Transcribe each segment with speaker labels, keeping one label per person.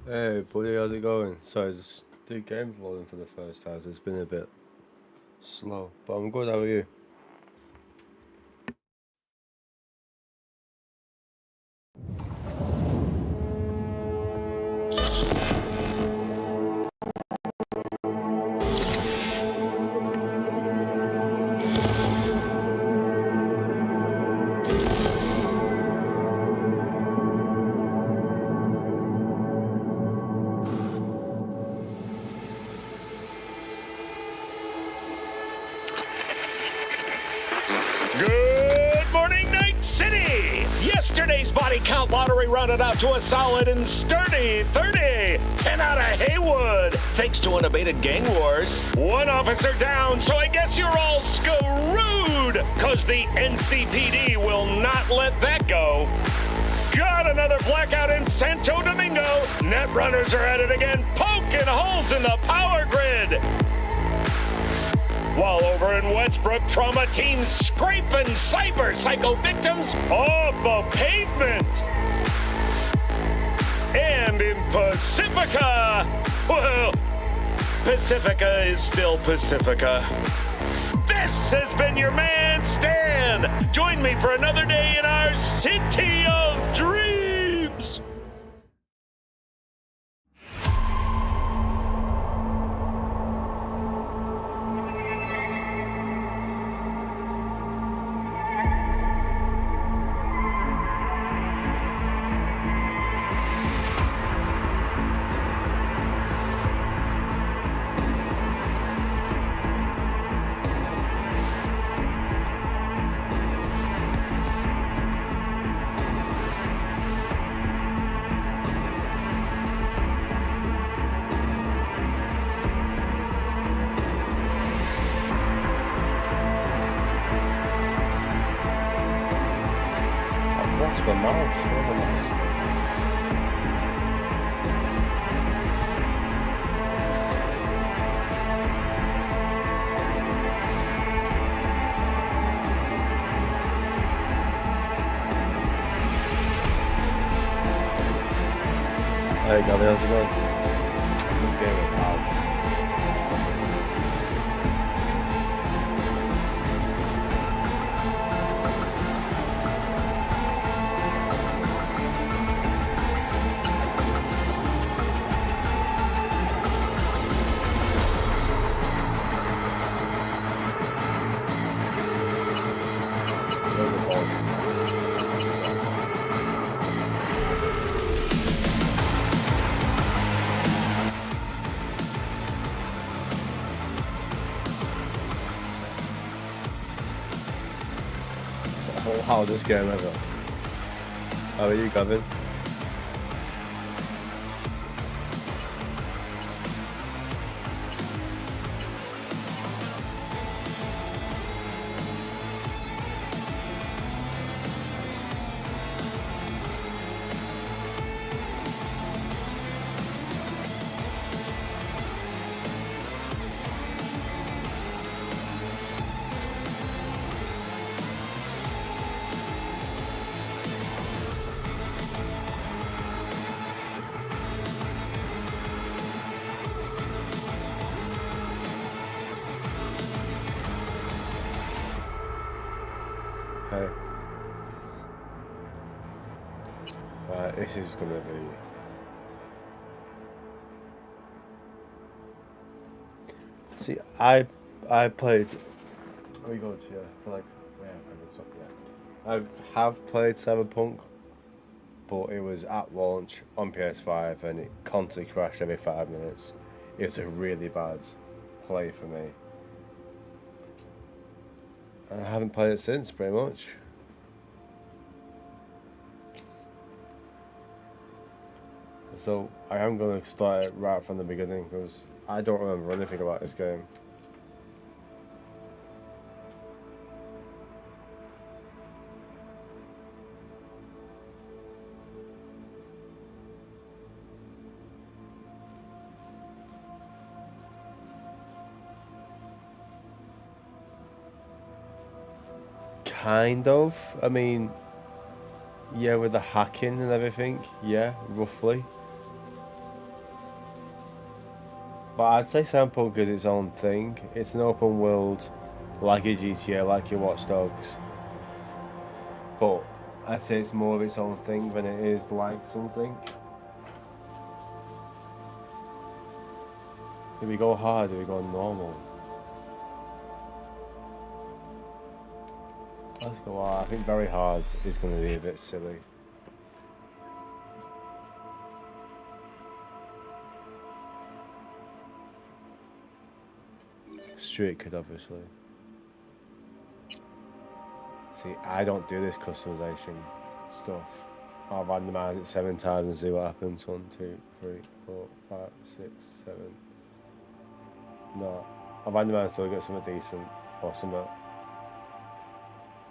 Speaker 1: Hey buddy, how's it going? Sorry, just the game's loading for the first time, so it's been a bit slow. But I'm good, how are you?
Speaker 2: Good morning, Night City! Yesterday's body count lottery rounded out to a solid and sturdy 30. 10 out of Haywood, thanks to unabated gang wars. One officer down, so I guess you're all screwed, cause the NCPD will not let that go. Got another blackout in Santo Domingo. Netrunners are at it again, poking holes in the power grid. While over in Westbrook, trauma teams scraping cyber psycho victims off the pavement. And in Pacifica, well, Pacifica is still Pacifica. This has been your man, Stan. Join me for another day in our city of dreams.
Speaker 1: What's the mouse? Where's the mouse? Hey Gabby, how's it going? This game is hard. There's a phone. Oh, wow, this game ever. How are you, Gavin? Hey. Right, this is gonna be. See, I played. Let me go to you. I feel like yeah, I haven't stopped yet. I have played Cyberpunk, but it was at launch on PS5 and it constantly crashed every 5 minutes. It's a really bad play for me. And I haven't played it since, pretty much. So I am going to start it right from the beginning because I don't remember anything about this game. Kind of. I mean, yeah, with the hacking and everything. Yeah, roughly. But I'd say Cyberpunk is its own thing. It's an open world, like your GTA, like your Watch Dogs. But I'd say it's more of its own thing than it is like something. Do we go hard? Do we go normal? Let's go hard. I think very hard is going to be a bit silly. Street kid, obviously. See, I don't do this customization stuff. I'll randomise it 7 times and see what happens. 1, 2, 3, 4, 5, 6, 7. No, I'll randomise until I get something decent or something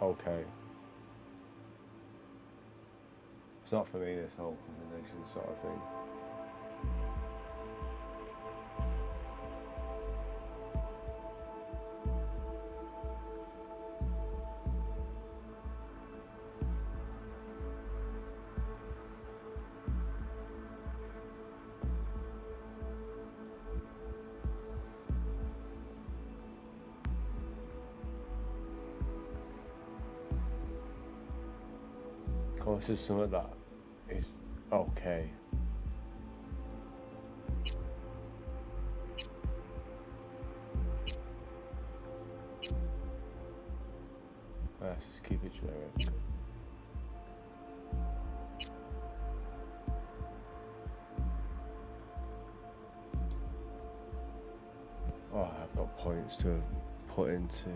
Speaker 1: okay. It's not for me, this whole customization sort of thing. Oh, this is something that is okay. Let's just keep it generic. Oh, I've got points to put into.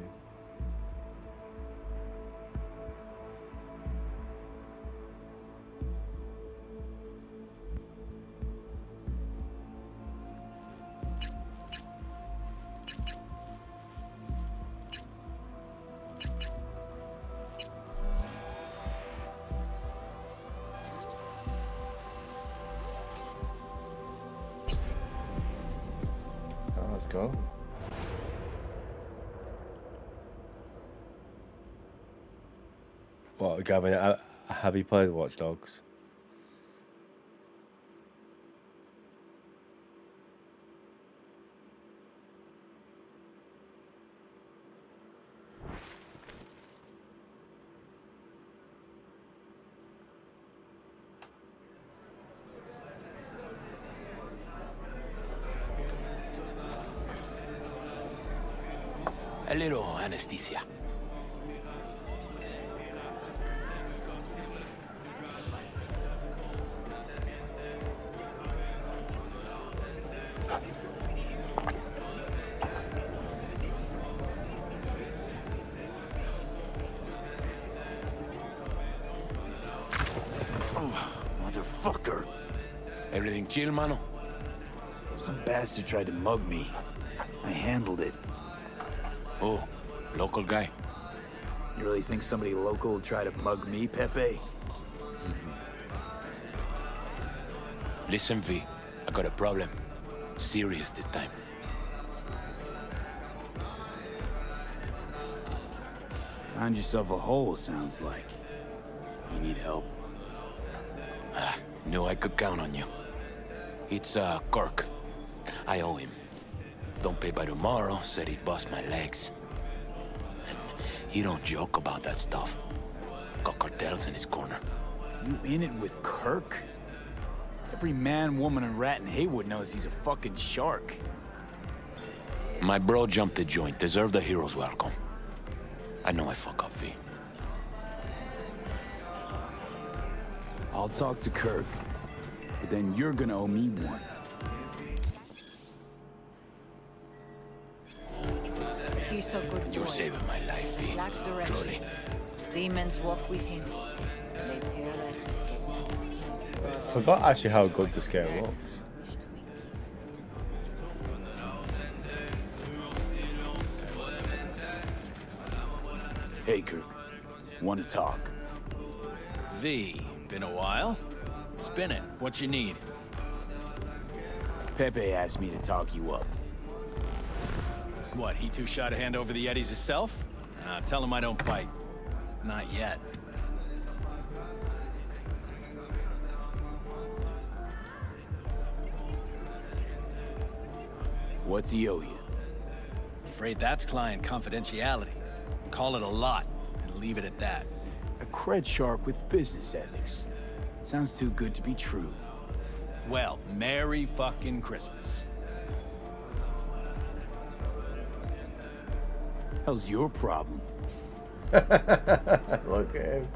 Speaker 1: Let's go. What, Gavin, have you played Watch Dogs?
Speaker 3: A little anesthesia.
Speaker 4: Oh, motherfucker.
Speaker 3: Everything chill, mano?
Speaker 4: Some bastard tried to mug me. I handled it.
Speaker 3: Oh, local guy.
Speaker 4: You really think somebody local would try to mug me, Pepe?
Speaker 3: Listen, V, I got a problem. Serious this time.
Speaker 4: Find yourself a hole, sounds like. You need help?
Speaker 3: Knew I could count on you. It's, Kirk. I owe him. Don't pay by tomorrow, said he'd bust my legs. And he don't joke about that stuff. Got cartels in his corner.
Speaker 4: You in it with Kirk? Every man, woman, and rat in Haywood knows he's a fucking shark.
Speaker 3: My bro jumped the joint, deserved a hero's welcome. I know I fuck up, V.
Speaker 4: I'll talk to Kirk, but then you're gonna owe me one.
Speaker 5: He's a good boy.
Speaker 3: You're saving my life, V.
Speaker 5: He lacks direction.
Speaker 3: Truly.
Speaker 5: Demons walk with him. They tear at his
Speaker 1: Forgot actually how good this game looks.
Speaker 4: Hey, Kirk. Want to talk?
Speaker 6: V, been a while? Spin it. What you need?
Speaker 4: Pepe asked me to talk you up.
Speaker 6: What, he too shy to hand over the Eddies himself? Tell him I don't bite. Not yet.
Speaker 4: What's he owe you?
Speaker 6: Afraid that's client confidentiality. Call it a lot and leave it at that.
Speaker 4: A cred shark with business ethics. Sounds too good to be true.
Speaker 6: Well, Merry fucking Christmas.
Speaker 4: Hell's your problem?
Speaker 1: Look at him.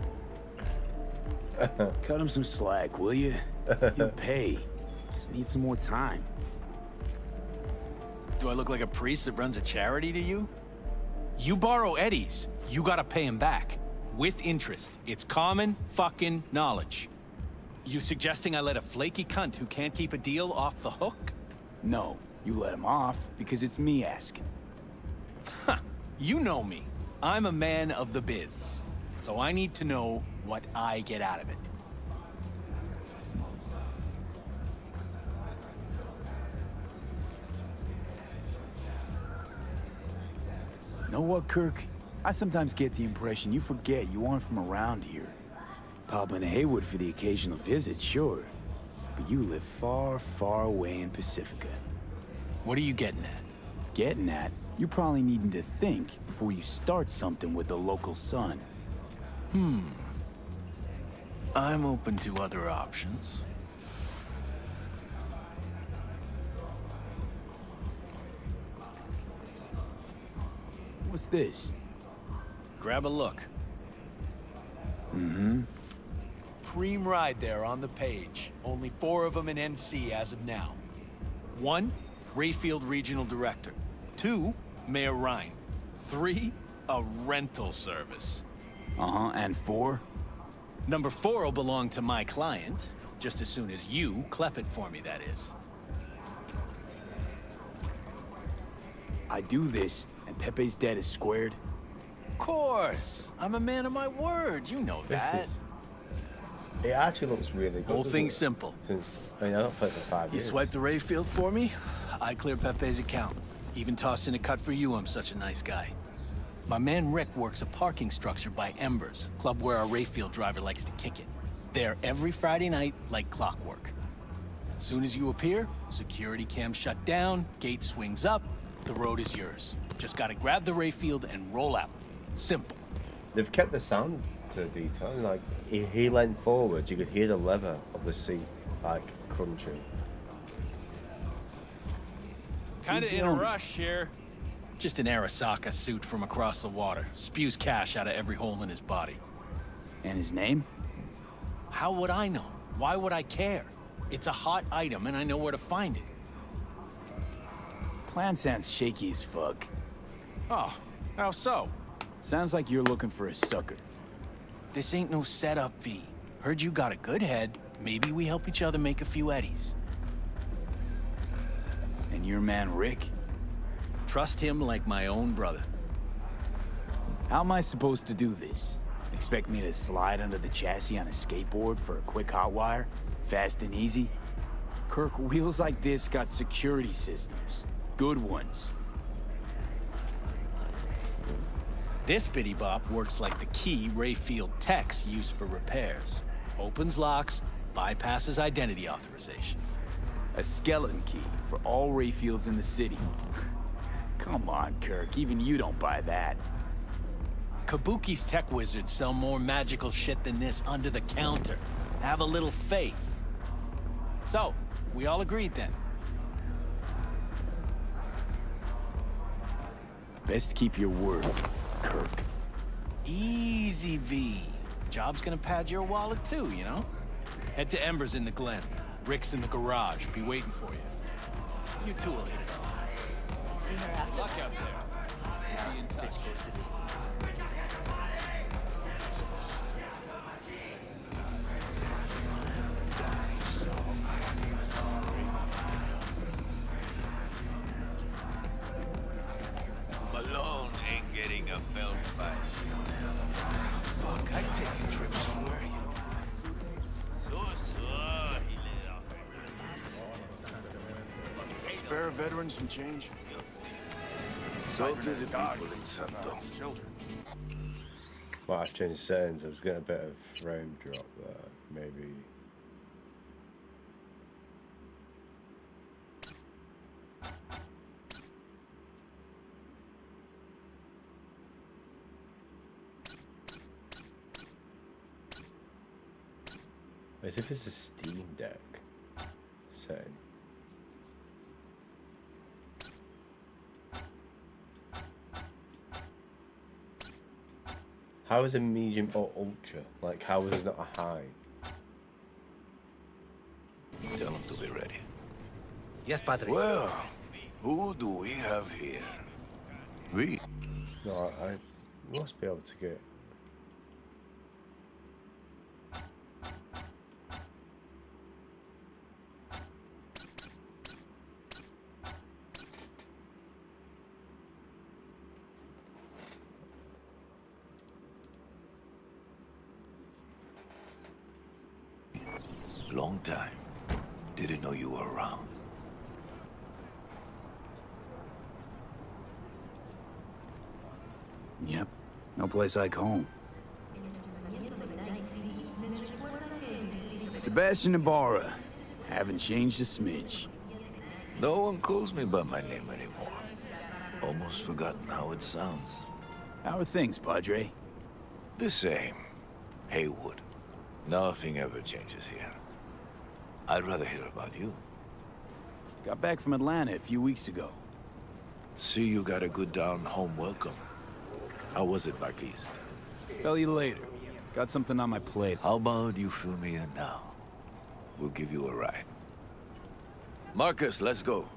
Speaker 4: Cut him some slack, will you? He'll pay. Just need some more time.
Speaker 6: Do I look like a priest that runs a charity to you? You borrow Eddie's, you gotta pay him back. With interest. It's common fucking knowledge. You suggesting I let a flaky cunt who can't keep a deal off the hook?
Speaker 4: No, you let him off because it's me asking.
Speaker 6: Ha! You know me. I'm a man of the biz. So I need to know what I get out of it.
Speaker 4: Know what, Kirk? I sometimes get the impression you forget you aren't from around here. Pop into Haywood for the occasional visit, sure. But you live far, far away in Pacifica.
Speaker 6: What are you getting at?
Speaker 4: Getting at, you probably needing to think before you start something with the local sun.
Speaker 6: I'm open to other options.
Speaker 4: What's this?
Speaker 6: Grab a look. Cream ride there on the page. Only 4 of them in NC as of now. 1, Rayfield Regional Director. 2, Mayor Ryan. 3, a rental service.
Speaker 4: And 4?
Speaker 6: Number 4 will belong to my client, just as soon as you clep it for me, that is.
Speaker 4: I do this, and Pepe's debt is squared.
Speaker 6: Of course. I'm a man of my word. You know that.
Speaker 1: It actually looks really good.
Speaker 6: Whole
Speaker 1: doesn't
Speaker 6: thing's
Speaker 1: it?
Speaker 6: simple.
Speaker 1: Since I mean, I don't play for 5
Speaker 6: You
Speaker 1: years.
Speaker 6: swipe the Rayfield for me, I clear Pepe's account. Even toss in a cut for you, I'm such a nice guy. My man Rick works a parking structure by Embers, club where our Rayfield driver likes to kick it. There every Friday night, like clockwork. Soon as you appear, security cam shut down, gate swings up, the road is yours. Just gotta grab the Rayfield and roll out. Simple.
Speaker 1: They've kept the sound to detail. Like he leant forward, you could hear the leather of the seat like crunching.
Speaker 6: Kinda
Speaker 4: Who's
Speaker 6: in
Speaker 4: the
Speaker 6: a
Speaker 4: owner?
Speaker 6: rush here. Just an Arasaka suit from across the water. Spews cash out of every hole in his body.
Speaker 4: And his name?
Speaker 6: How would I know? Why would I care? It's a hot item and I know where to find it.
Speaker 4: Plan sounds shaky as fuck.
Speaker 6: Oh, how so?
Speaker 4: Sounds like you're looking for a sucker.
Speaker 6: This ain't no setup, V. Heard you got a good head. Maybe we help each other make a few eddies.
Speaker 4: And your man Rick?
Speaker 6: Trust him like my own brother.
Speaker 4: How am I supposed to do this? Expect me to slide under the chassis on a skateboard for a quick hot wire? Fast and easy? Kirk, wheels like this got security systems. Good ones.
Speaker 6: This bitty bop works like the key Rayfield techs use for repairs. Opens locks, bypasses identity authorization.
Speaker 4: A skeleton key for all Rayfields in the city. Come on, Kirk, even you don't buy that.
Speaker 6: Kabuki's tech wizards sell more magical shit than this under the counter. Have a little faith. So, we all agreed then.
Speaker 4: Best keep your word, Kirk.
Speaker 6: Easy, V. Job's gonna pad your wallet too, you know? Head to Embers in the Glen. Rick's in the garage. Be waiting for you. You two will hit it off.
Speaker 5: See her after?
Speaker 6: Luck out there. Be in touch.
Speaker 7: Malone ain't getting a film fight. Fuck, I'd take a trip somewhere, you know.
Speaker 8: Spare veterans some change?
Speaker 7: So do the people in Santo.
Speaker 1: Might have to change the settings. I was getting a bit of frame drop there. Maybe. As if it's a Steam Deck setting. How is it medium or ultra? Like, how is it not a high?
Speaker 3: Tell him to be ready.
Speaker 8: Yes, Padre.
Speaker 3: Well, who do we have here? We.
Speaker 1: No, I must be able to get.
Speaker 3: Long time. Didn't know you were around.
Speaker 4: Yep, no place like home. Sebastian Ibarra. Haven't changed a smidge.
Speaker 3: No one calls me by my name anymore. Almost forgotten how it sounds.
Speaker 4: How are things, Padre?
Speaker 3: The same. Haywood. Nothing ever changes here. I'd rather hear about you.
Speaker 4: Got back from Atlanta a few weeks ago.
Speaker 3: See you got a good down-home welcome. How was it back east?
Speaker 4: Tell you later. Got something on my plate.
Speaker 3: How about you fill me in now? We'll give you a ride. Marcus, let's go.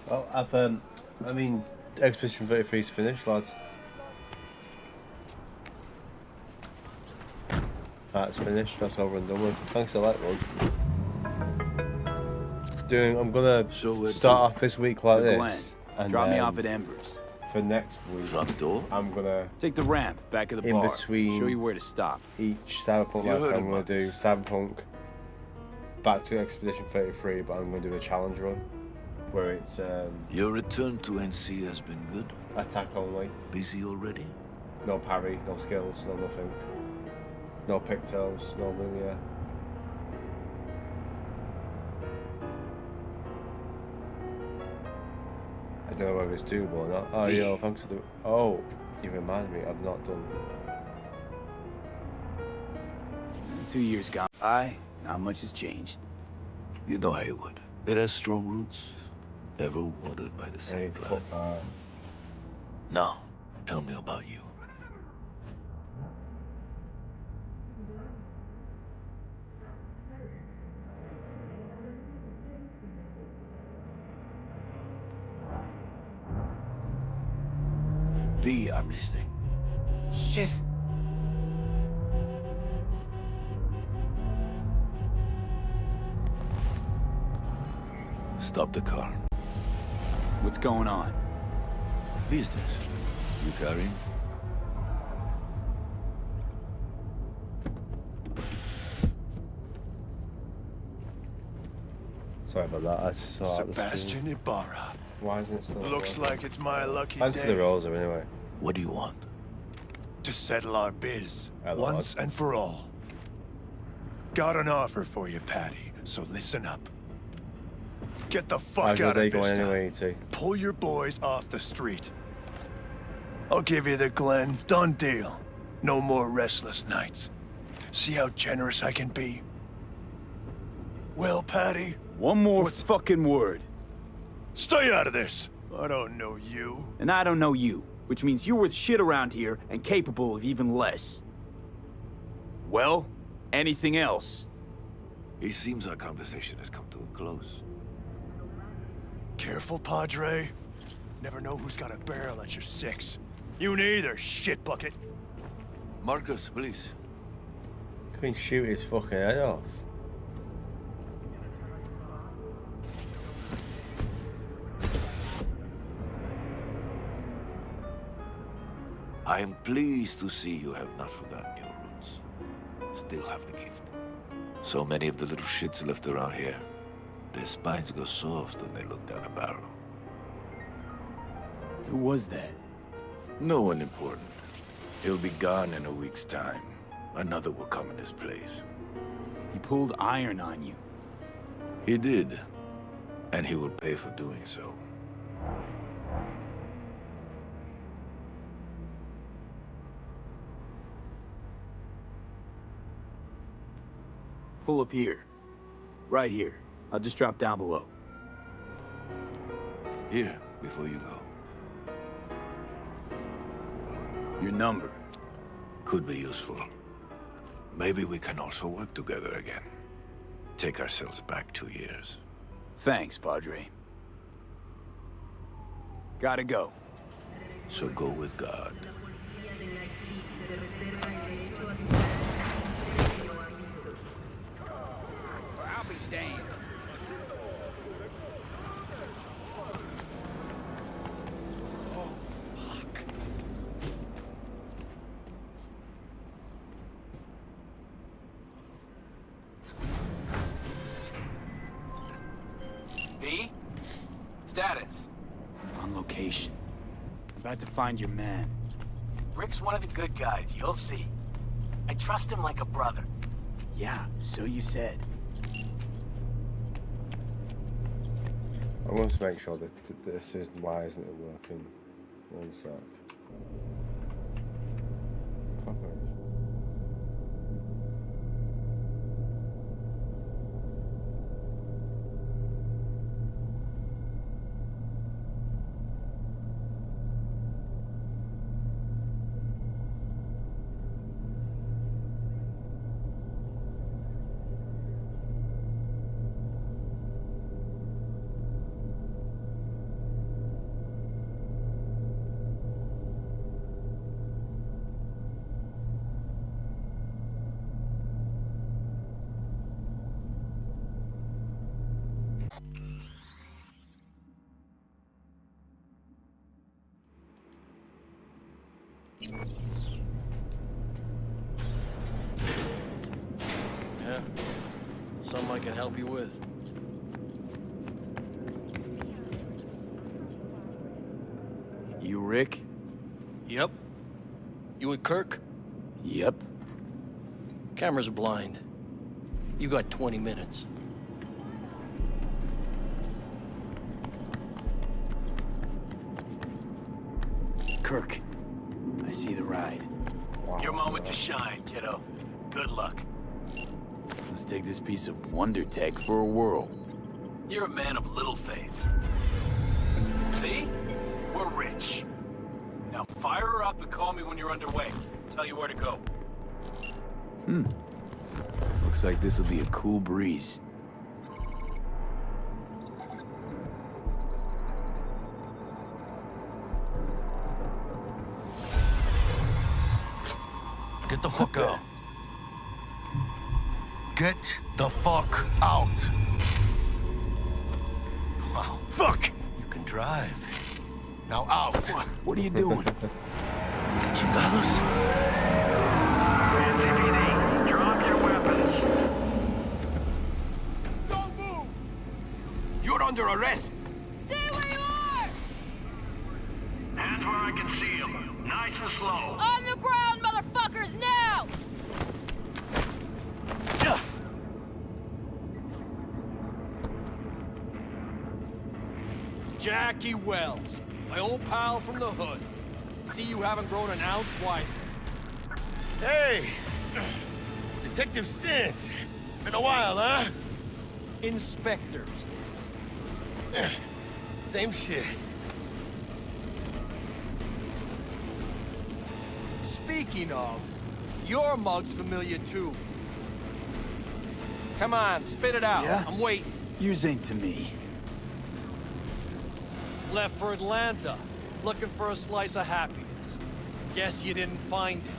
Speaker 1: Well, I mean, Expedition 33 is finished, lads. That's finished. That's over and done with. Thanks a lot, lads. I'm gonna start off this week like
Speaker 4: The
Speaker 1: this, and
Speaker 4: Drop me off at Embers.
Speaker 1: for next week,
Speaker 3: Front door?
Speaker 1: I'm gonna
Speaker 4: Take the ramp back of the
Speaker 1: In
Speaker 4: bar.
Speaker 1: between-
Speaker 4: Show you where to stop.
Speaker 1: each Cyberpunk
Speaker 3: You
Speaker 1: life.
Speaker 3: heard
Speaker 1: I'm
Speaker 3: him,
Speaker 1: gonna do
Speaker 3: Marcus.
Speaker 1: Cyberpunk, back to Expedition 33, but I'm gonna do a challenge run where it's
Speaker 3: Your return to NC has been good.
Speaker 1: attack only,
Speaker 3: Busy already?
Speaker 1: no parry, no skills, no nothing, no pictos, no Lumia. I don't know whether it's doable or not. Oh,
Speaker 3: V.
Speaker 1: thanks for the. Oh, you remind me, I've not done.
Speaker 4: 2 years gone by, not much has changed.
Speaker 3: You know Haywood. It has strong roots. Ever watered by the
Speaker 1: I
Speaker 3: same
Speaker 1: need to
Speaker 3: flood.
Speaker 1: put
Speaker 3: Now, tell me about you. B, I'm listening.
Speaker 8: Shit.
Speaker 3: Stop the car.
Speaker 4: What's going on?
Speaker 3: Business. You carrying?
Speaker 1: Sorry about that. I saw out the stream.
Speaker 8: Sebastian Ibarra.
Speaker 1: Why isn't it still?
Speaker 8: Looks
Speaker 1: working?
Speaker 8: like it's my lucky
Speaker 1: Thanks for the
Speaker 8: day
Speaker 1: rosa anyway.
Speaker 3: What do you want?
Speaker 8: to settle our biz
Speaker 1: Hello.
Speaker 8: once and for all. Got an offer for you, Patty, so listen up. Get the fuck
Speaker 1: How's your
Speaker 8: out
Speaker 1: day
Speaker 8: of
Speaker 1: going
Speaker 8: Vista.
Speaker 1: anyway, T?
Speaker 8: Pull your boys off the street. I'll give you the Glen. Done deal. No more restless nights. See how generous I can be? Well, Patty,
Speaker 4: One more
Speaker 8: What's-
Speaker 4: fucking word.
Speaker 8: stay out of this. I don't know you.
Speaker 4: And I don't know you, which means you're worth shit around here and capable of even less. Well, anything else?
Speaker 3: It seems our conversation has come to a close.
Speaker 8: Careful, Padre. Never know who's got a barrel at your six. You neither, shit bucket.
Speaker 3: Marcus, please.
Speaker 1: Can shoot his fucking head off.
Speaker 3: I am pleased to see you have not forgotten your roots. Still have the gift. So many of the little shits left around here. Their spines go soft when they look down a barrel.
Speaker 4: Who was that?
Speaker 3: No one important. He'll be gone in a week's time. Another will come in his place.
Speaker 4: He pulled iron on you.
Speaker 3: He did. And he will pay for doing so.
Speaker 4: pull up here. Right here. I'll just drop down below.
Speaker 9: Here, before you go.
Speaker 4: Your number.
Speaker 9: Could be useful. Maybe we can also work together again. Take ourselves back 2 years.
Speaker 4: Thanks, Padre. Gotta go.
Speaker 9: So go with God.
Speaker 10: I'll be damned.
Speaker 4: V? Status? On location. About to find your man.
Speaker 11: Rick's one of the good guys, you'll see. I trust him like a brother.
Speaker 4: Yeah, so you said.
Speaker 1: I must make sure that this is why isn't it working? One sec. Okay.
Speaker 6: Yeah. Something I can help you with.
Speaker 4: You Rick?
Speaker 6: Yep. You with Kirk?
Speaker 4: Yep.
Speaker 6: Cameras are blind. You got 20 minutes.
Speaker 4: Kirk, I see the ride.
Speaker 11: Your moment to shine, kiddo. Good luck.
Speaker 4: Let's take this piece of wonder tech for a whirl.
Speaker 11: You're a man of little faith. See? We're rich. Now fire her up and call me when you're underway. Tell you where to go.
Speaker 4: Looks like this'll be a cool breeze.
Speaker 8: Get the fuck out. Get the fuck out. Wow.
Speaker 4: Fuck!
Speaker 8: You can drive. Now out.
Speaker 4: What are you doing?
Speaker 8: Chingados.
Speaker 2: NCPD, drop your weapons.
Speaker 10: Don't move!
Speaker 9: You're under arrest!
Speaker 5: Stay where you are!
Speaker 2: Hands where I can see them. Nice and slow.
Speaker 5: On the ground, motherfuckers, now!
Speaker 6: Jackie Wells, my old pal from the hood. See you haven't grown an ounce wiser.
Speaker 8: Hey! Detective Stintz. Been a while, huh?
Speaker 6: Inspector Stintz.
Speaker 8: Same shit.
Speaker 6: Speaking of, your mug's familiar too. Come on, spit it out.
Speaker 4: Yeah?
Speaker 6: I'm waiting.
Speaker 4: Yours ain't to me.
Speaker 6: Left for Atlanta, looking for a slice of happiness. Guess you didn't find it.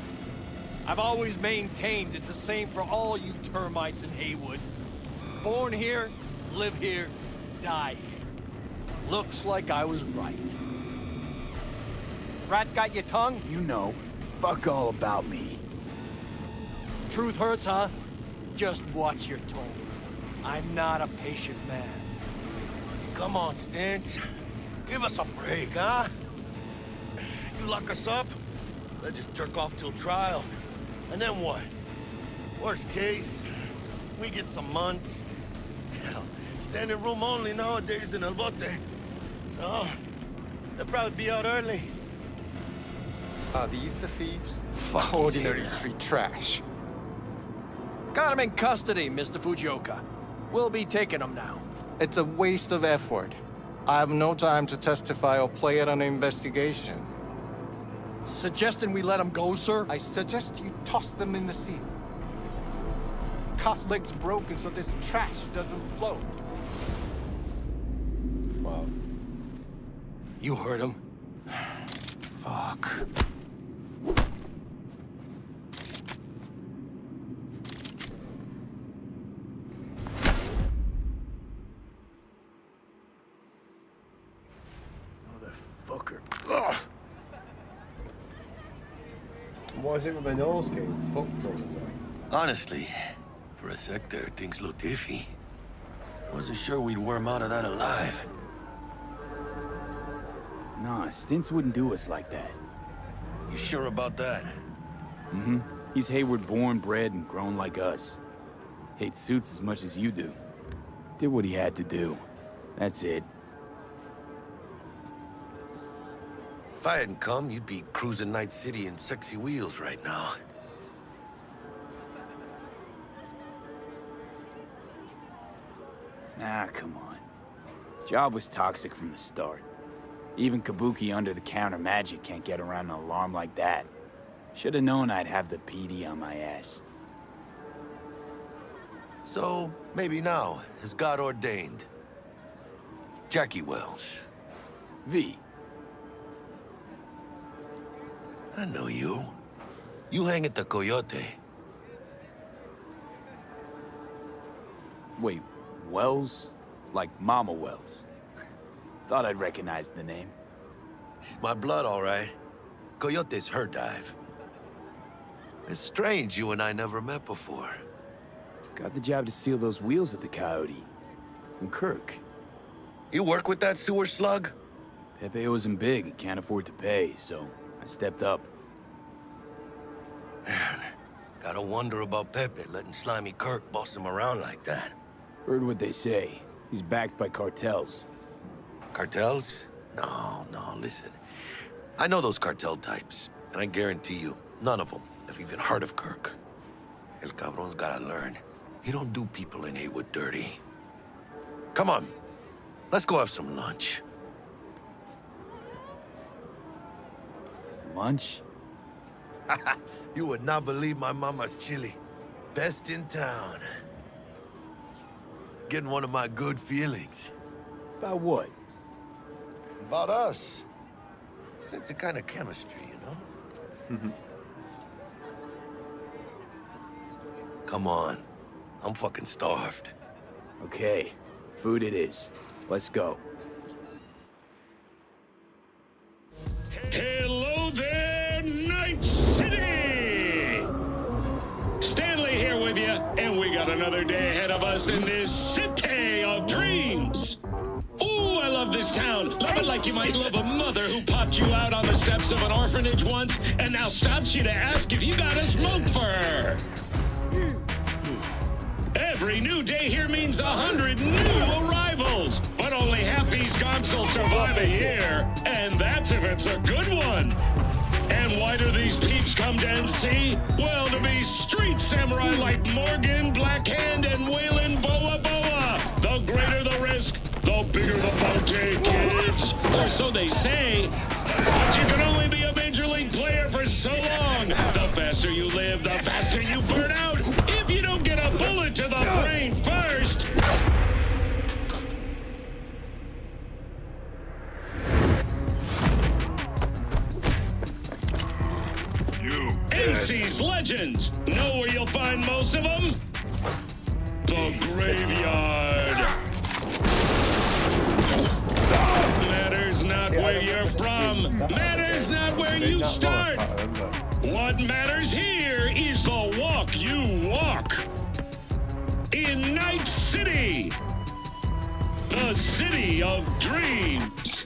Speaker 6: I've always maintained it's the same for all you termites in Haywood. Born here, live here, die here. Looks like I was right. Rat got your tongue?
Speaker 4: You know, fuck all about me.
Speaker 6: Truth hurts, huh? Just watch your tone. I'm not a patient man.
Speaker 8: Come on, Stintz. Give us a break, huh? You lock us up, let's just jerk off till trial. And then what? Worst case, we get some months. Hell, standing room only nowadays in El Bote. So, they'll probably be out early.
Speaker 12: Are these the thieves? Fuck ordinary street trash.
Speaker 6: Got him in custody, Mr. Fujioka. We'll be taking him now.
Speaker 12: It's a waste of effort. I have no time to testify or play at an investigation.
Speaker 6: Suggesting we let him go, sir?
Speaker 12: I suggest you toss them in the sea. Cuff leg's broken so this trash doesn't float.
Speaker 1: Wow.
Speaker 6: You heard him.
Speaker 12: Fuck.
Speaker 6: Motherfucker. Ugh.
Speaker 1: What is it with my nose getting fucked all the time?
Speaker 3: Honestly, for a sec there, things looked iffy. Wasn't sure we'd worm out of that alive.
Speaker 4: Nah, Stints wouldn't do us like that.
Speaker 3: You sure about that?
Speaker 4: Mm-hmm. He's Hayward born, bred, and grown like us. Hates suits as much as you do. Did what he had to do. That's it.
Speaker 3: If I hadn't come, you'd be cruising Night City in sexy wheels right now.
Speaker 4: Nah, come on. Job was toxic from the start. Even Kabuki under-the-counter magic can't get around an alarm like that. Should've known I'd have the PD on my ass.
Speaker 3: So, maybe now, as God ordained. Jackie Wells.
Speaker 4: V.
Speaker 3: I know you. You hang at the Coyote.
Speaker 4: Wait, Wells? Like Mama Wells? Thought I'd recognize the name.
Speaker 3: She's my blood, all right. Coyote's her dive. It's strange you and I never met before.
Speaker 4: Got the job to steal those wheels at the Coyote. From Kirk.
Speaker 3: You work with that sewer slug?
Speaker 4: Pepe owes him big and can't afford to pay, so I stepped up.
Speaker 3: Man, gotta wonder about Pepe letting slimy Kirk boss him around like that.
Speaker 4: Heard what they say. He's backed by cartels.
Speaker 3: Cartels? No, listen. I know those cartel types, and I guarantee you, none of them have even heard of Kirk. El Cabron's gotta learn. He don't do people in Haywood dirty. Come on, let's go have some lunch.
Speaker 4: Lunch?
Speaker 3: You would not believe my mama's chili. Best in town. Getting one of my good feelings.
Speaker 4: About what?
Speaker 3: About us. Sense a kind of chemistry, you know? Come on. I'm fucking starved.
Speaker 4: Okay, food it is. Let's go.
Speaker 2: Hello there, Night City! Stanley here with you, and we got another day ahead of us in this city of dreams. Ooh, I love this town. Love it like you might love a mother who popped you out on the steps of an orphanage once and now stops you to ask if you got a smoke for her. Every new day here means 100 new arrivals, but only half these gonks will survive a year, and that's if it's a good one. And why do these peeps come to NC? Well, to be street samurai like Morgan, Blackhand, and Waylon Boa Boa. The greater the risk, the bigger the bounty, kids. Or so they say. But you can only be a major league player for so long. The faster you live, the faster you burn out. If you don't get a bullet to the brain first. NC's legends. Know where you'll find most of them? The graveyard. Matters not where you're from. Matters not where you start. What matters here is the walk you walk. In Night City. The city of dreams.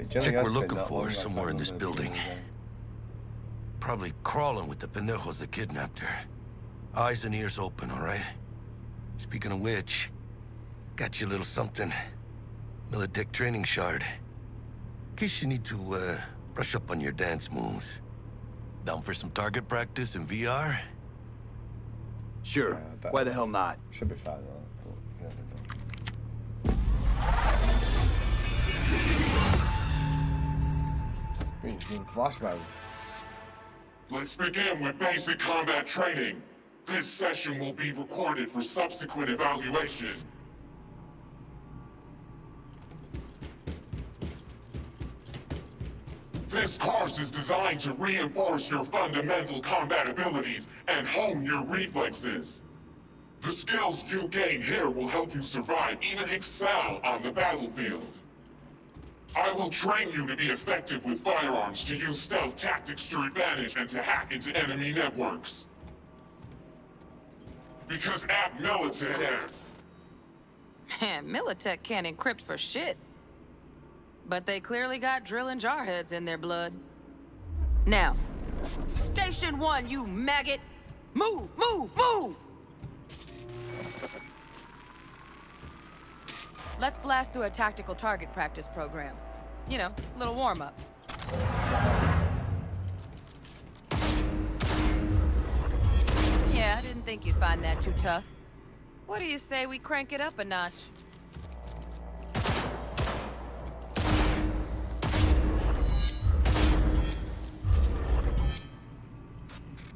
Speaker 3: Chick we're looking for is somewhere in this building. Probably crawling with the pendejos that kidnapped her. Eyes and ears open, all right? Speaking of which, got you a little something. Militech training shard. In case you need to, brush up on your dance moves.
Speaker 9: Down for some target practice in VR?
Speaker 4: Sure.
Speaker 1: Yeah,
Speaker 4: Why the hell not?
Speaker 1: Should be fine, right? But, yeah, flash mode.
Speaker 13: Let's begin with basic combat training. This session will be recorded for subsequent evaluation. This course is designed to reinforce your fundamental combat abilities and hone your reflexes. The skills you gain here will help you survive, even excel on the battlefield. I will train you to be effective with firearms, to use stealth tactics to your advantage, and to hack into enemy networks. Because at Militech...
Speaker 5: Man, Militech can't encrypt for shit. But they clearly got drill and jarheads in their blood. Now, Station 1, you maggot! Move, move, move! Let's blast through a tactical target practice program. You know, little warm-up. Yeah, I didn't think you'd find that too tough. What do you say we crank it up a notch?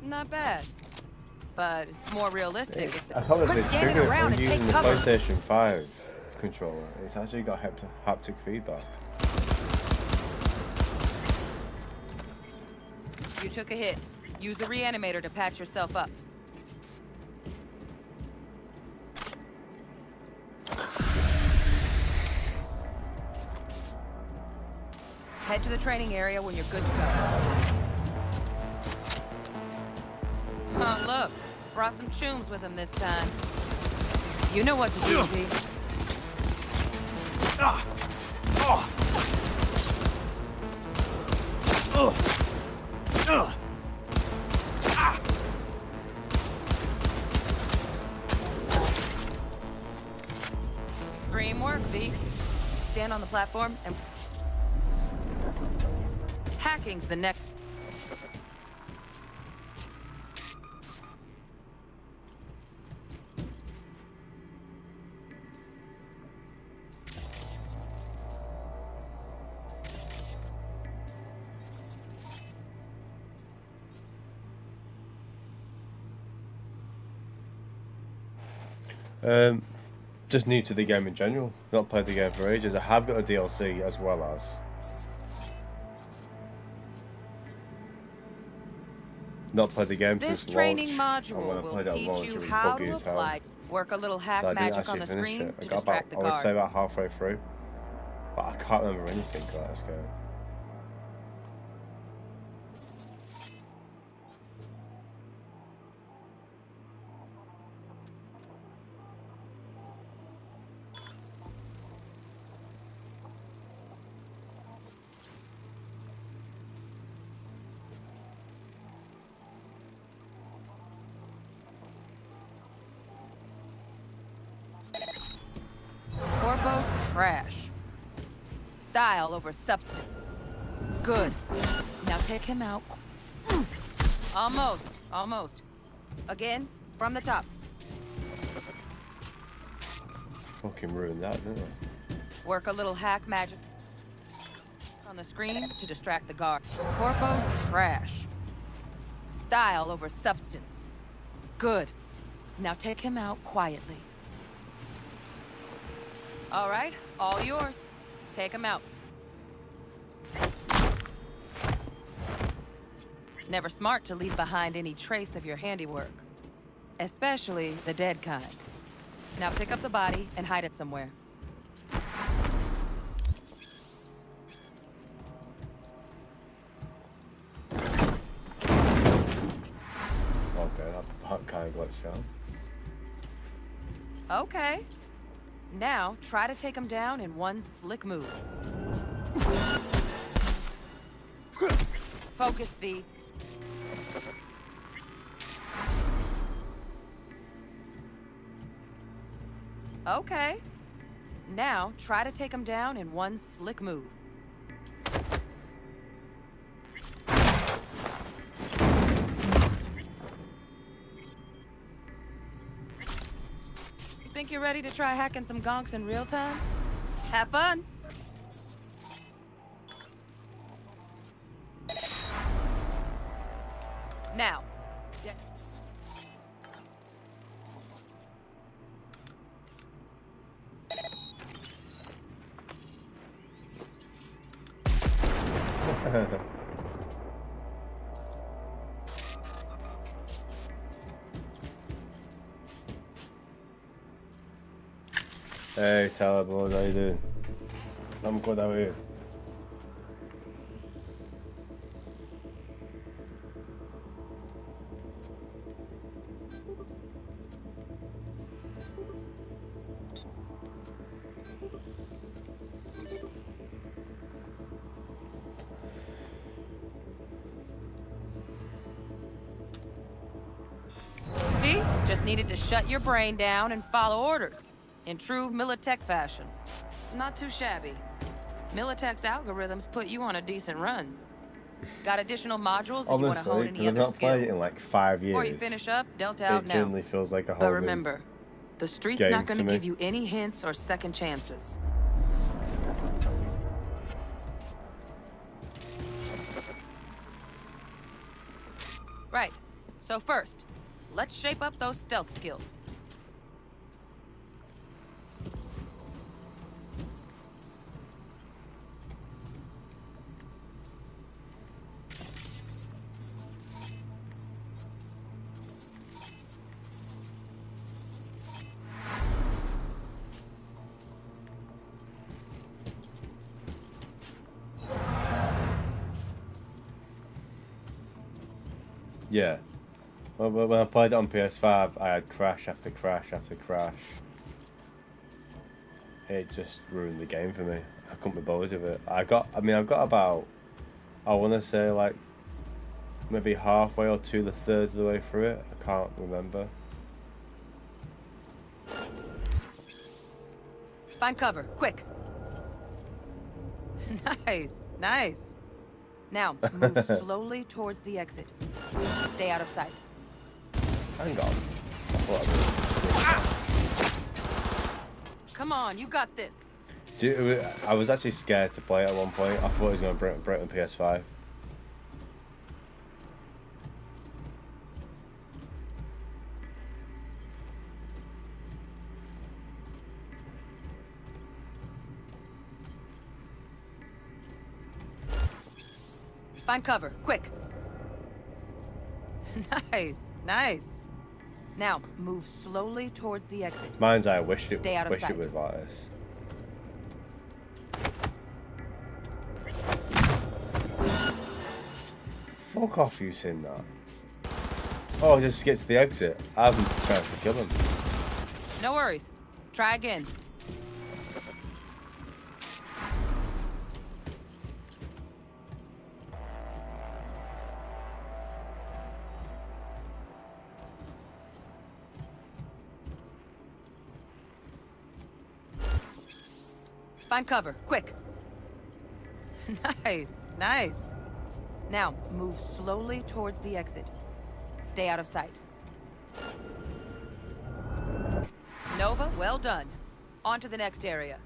Speaker 5: Not bad. But it's more realistic if
Speaker 1: I thought
Speaker 5: quit
Speaker 1: it
Speaker 5: standing
Speaker 1: trigger
Speaker 5: around
Speaker 1: when
Speaker 5: and
Speaker 1: using
Speaker 5: take
Speaker 1: the
Speaker 5: cover.
Speaker 1: PlayStation 5 controller. It's actually got haptic feedback.
Speaker 5: You took a hit. Use a reanimator to patch yourself up. Head to the training area when you're good to go. Oh, look. Brought some chooms with him this time. You know what to do, V. Dream work, V. Stand on the platform and... Hacking's the next...
Speaker 1: Just new to the game in general. Not played the game for ages. I have got a DLC as well as. Not played the game
Speaker 5: This
Speaker 1: since
Speaker 5: training
Speaker 1: launch.
Speaker 5: module
Speaker 1: And when I
Speaker 5: will
Speaker 1: played it at
Speaker 5: teach
Speaker 1: launch,
Speaker 5: you
Speaker 1: it was
Speaker 5: how
Speaker 1: buggy
Speaker 5: to
Speaker 1: as hell.
Speaker 5: apply. Work a little hack
Speaker 1: So I didn't
Speaker 5: magic on
Speaker 1: actually
Speaker 5: the
Speaker 1: finish
Speaker 5: screen
Speaker 1: it. I
Speaker 5: to
Speaker 1: got
Speaker 5: distract the
Speaker 1: I would
Speaker 5: guard.
Speaker 1: say about halfway through. But I can't remember anything about this game.
Speaker 5: Corpo trash. Style over substance. Good. Now take him out. Almost. Almost. Again, from the top.
Speaker 1: Fucking ruined that, didn't I?
Speaker 5: Work a little hack magic on the screen to distract the guard. Corpo trash. Style over substance. Good. Now take him out quietly. All right, all yours. Take him out. Never smart to leave behind any trace of your handiwork. Especially the dead kind. Now pick up the body and hide it somewhere.
Speaker 1: Okay, that kind of glitched out.
Speaker 5: Okay. Now, try to take him down in one slick move. Focus, V. Okay. Now, try to take him down in one slick move. Think you're ready to try hacking some gonks in real time? Have fun! Now.
Speaker 1: Hey, Tyler, boys, how you doing? I'm good, how are you?
Speaker 5: See? Just needed to shut your brain down and follow orders. In true Militech fashion. Not too shabby. Militech's algorithms put you on a decent run. Got additional modules if you want to hone
Speaker 1: Honestly,
Speaker 5: any
Speaker 1: because I've
Speaker 5: other
Speaker 1: not played it in
Speaker 5: skills.
Speaker 1: like 5 years.
Speaker 5: Or you finish up, Delta out
Speaker 1: it
Speaker 5: now.
Speaker 1: genuinely feels like a whole
Speaker 5: But
Speaker 1: new
Speaker 5: remember, the street's
Speaker 1: game
Speaker 5: not going
Speaker 1: to
Speaker 5: to
Speaker 1: me.
Speaker 5: give you any hints or second chances. Right. So first, let's shape up those stealth skills.
Speaker 1: Yeah. When I played it on PS5, I had crash after crash after crash. It just ruined the game for me. I couldn't be bothered with it. I've got about, I want to say like, maybe halfway or 2/3 of the way through it. I can't remember.
Speaker 5: Find cover, quick. Nice, nice. Now, move slowly towards the exit. Stay out of sight.
Speaker 1: Hang on. I thought
Speaker 5: Come on, you got this.
Speaker 1: I was actually scared to play it at one point. I thought it was going to break the PS5.
Speaker 5: Find cover, quick. Nice, nice. Now, move slowly towards the exit.
Speaker 1: Mine's I wish it
Speaker 5: Stay out of sight.
Speaker 1: was like this. Fuck off, you seen that. Oh, just get to the exit. I haven't tried to kill him.
Speaker 5: No worries. Try again. Find cover, quick. Nice, nice. Now, move slowly towards the exit. Stay out of sight. Nova, well done. On to the next area.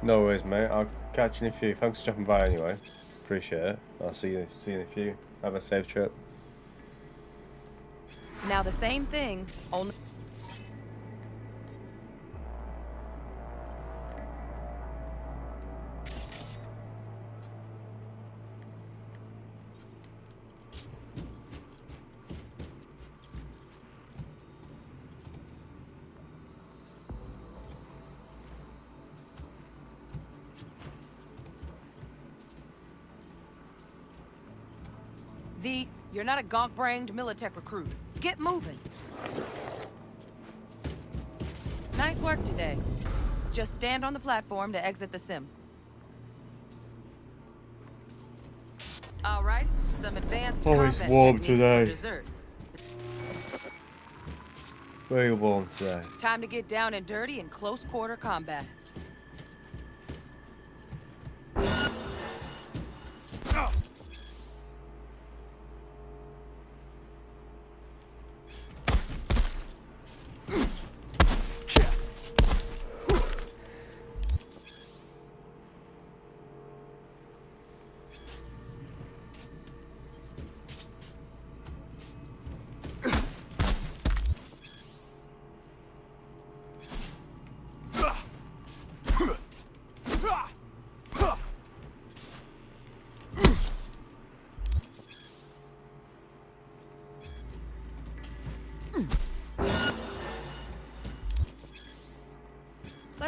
Speaker 1: No worries, mate. I'll catch you in a few. Thanks for dropping by anyway. Appreciate it. I'll see you in a few. Have a safe trip.
Speaker 5: Now the same thing, only... You're not a gonk-brained Militech recruit. Get moving. Nice work today. Just stand on the platform to exit the sim. All right, some advanced
Speaker 1: it's
Speaker 5: combat
Speaker 1: warm
Speaker 5: techniques
Speaker 1: today.
Speaker 5: for dessert.
Speaker 1: Very warm today.
Speaker 5: Time to get down and dirty in close quarter combat.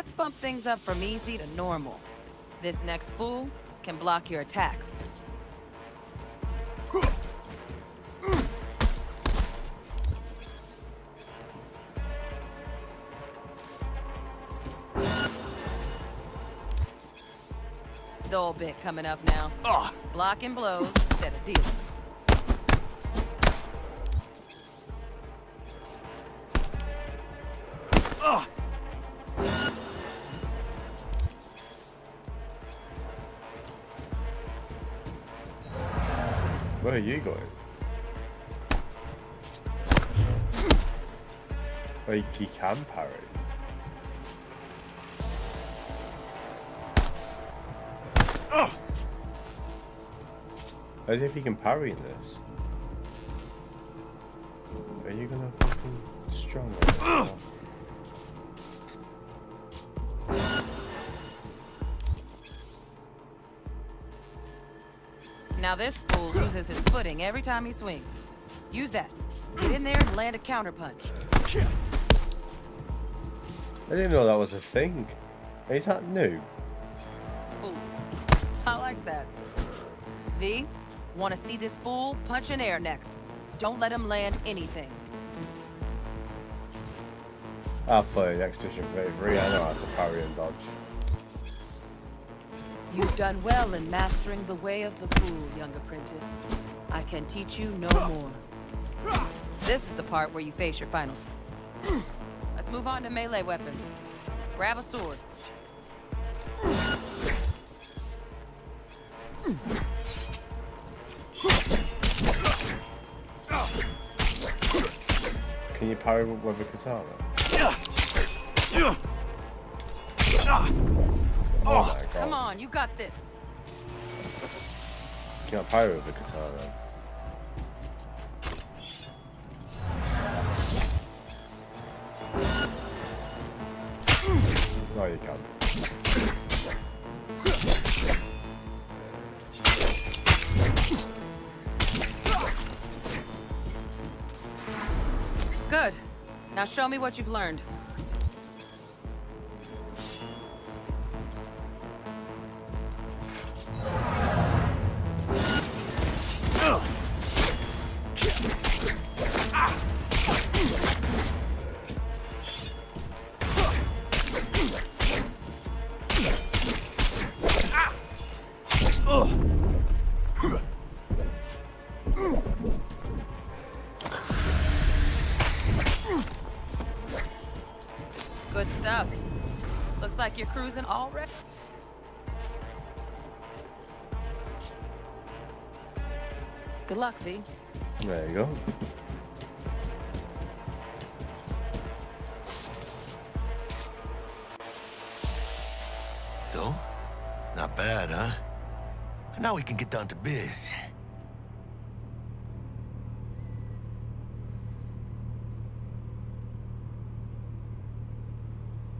Speaker 5: Let's bump things up from easy to normal. This next fool can block your attacks. Dull bit coming up now. Blocking blows instead of dealing.
Speaker 1: Where are you going? Oh, you can parry. As if you can parry in this. Are you gonna fucking strong?
Speaker 5: Now this fool loses his footing every time he swings. Use that. Get in there and land a counterpunch.
Speaker 1: I didn't know that was a thing. Is that new?
Speaker 5: Fool. I like that. V, want to see this fool punch in air next. Don't let him land anything.
Speaker 1: I've played Expedition 33, I know how to parry and dodge.
Speaker 5: You've done well in mastering the way of the fool, young apprentice. I can teach you no more. This is the part where you face your final. Let's move on to melee weapons. Grab a sword.
Speaker 1: Can you parry with a katana? Oh my god.
Speaker 5: Come on, you got this.
Speaker 1: You can't parry with a katana. No, you can't.
Speaker 5: Good. Now show me what you've learned. Good stuff. Looks like you're cruising already. Good luck, V.
Speaker 1: There you go.
Speaker 9: So? Not bad, huh? Now we can get down to biz.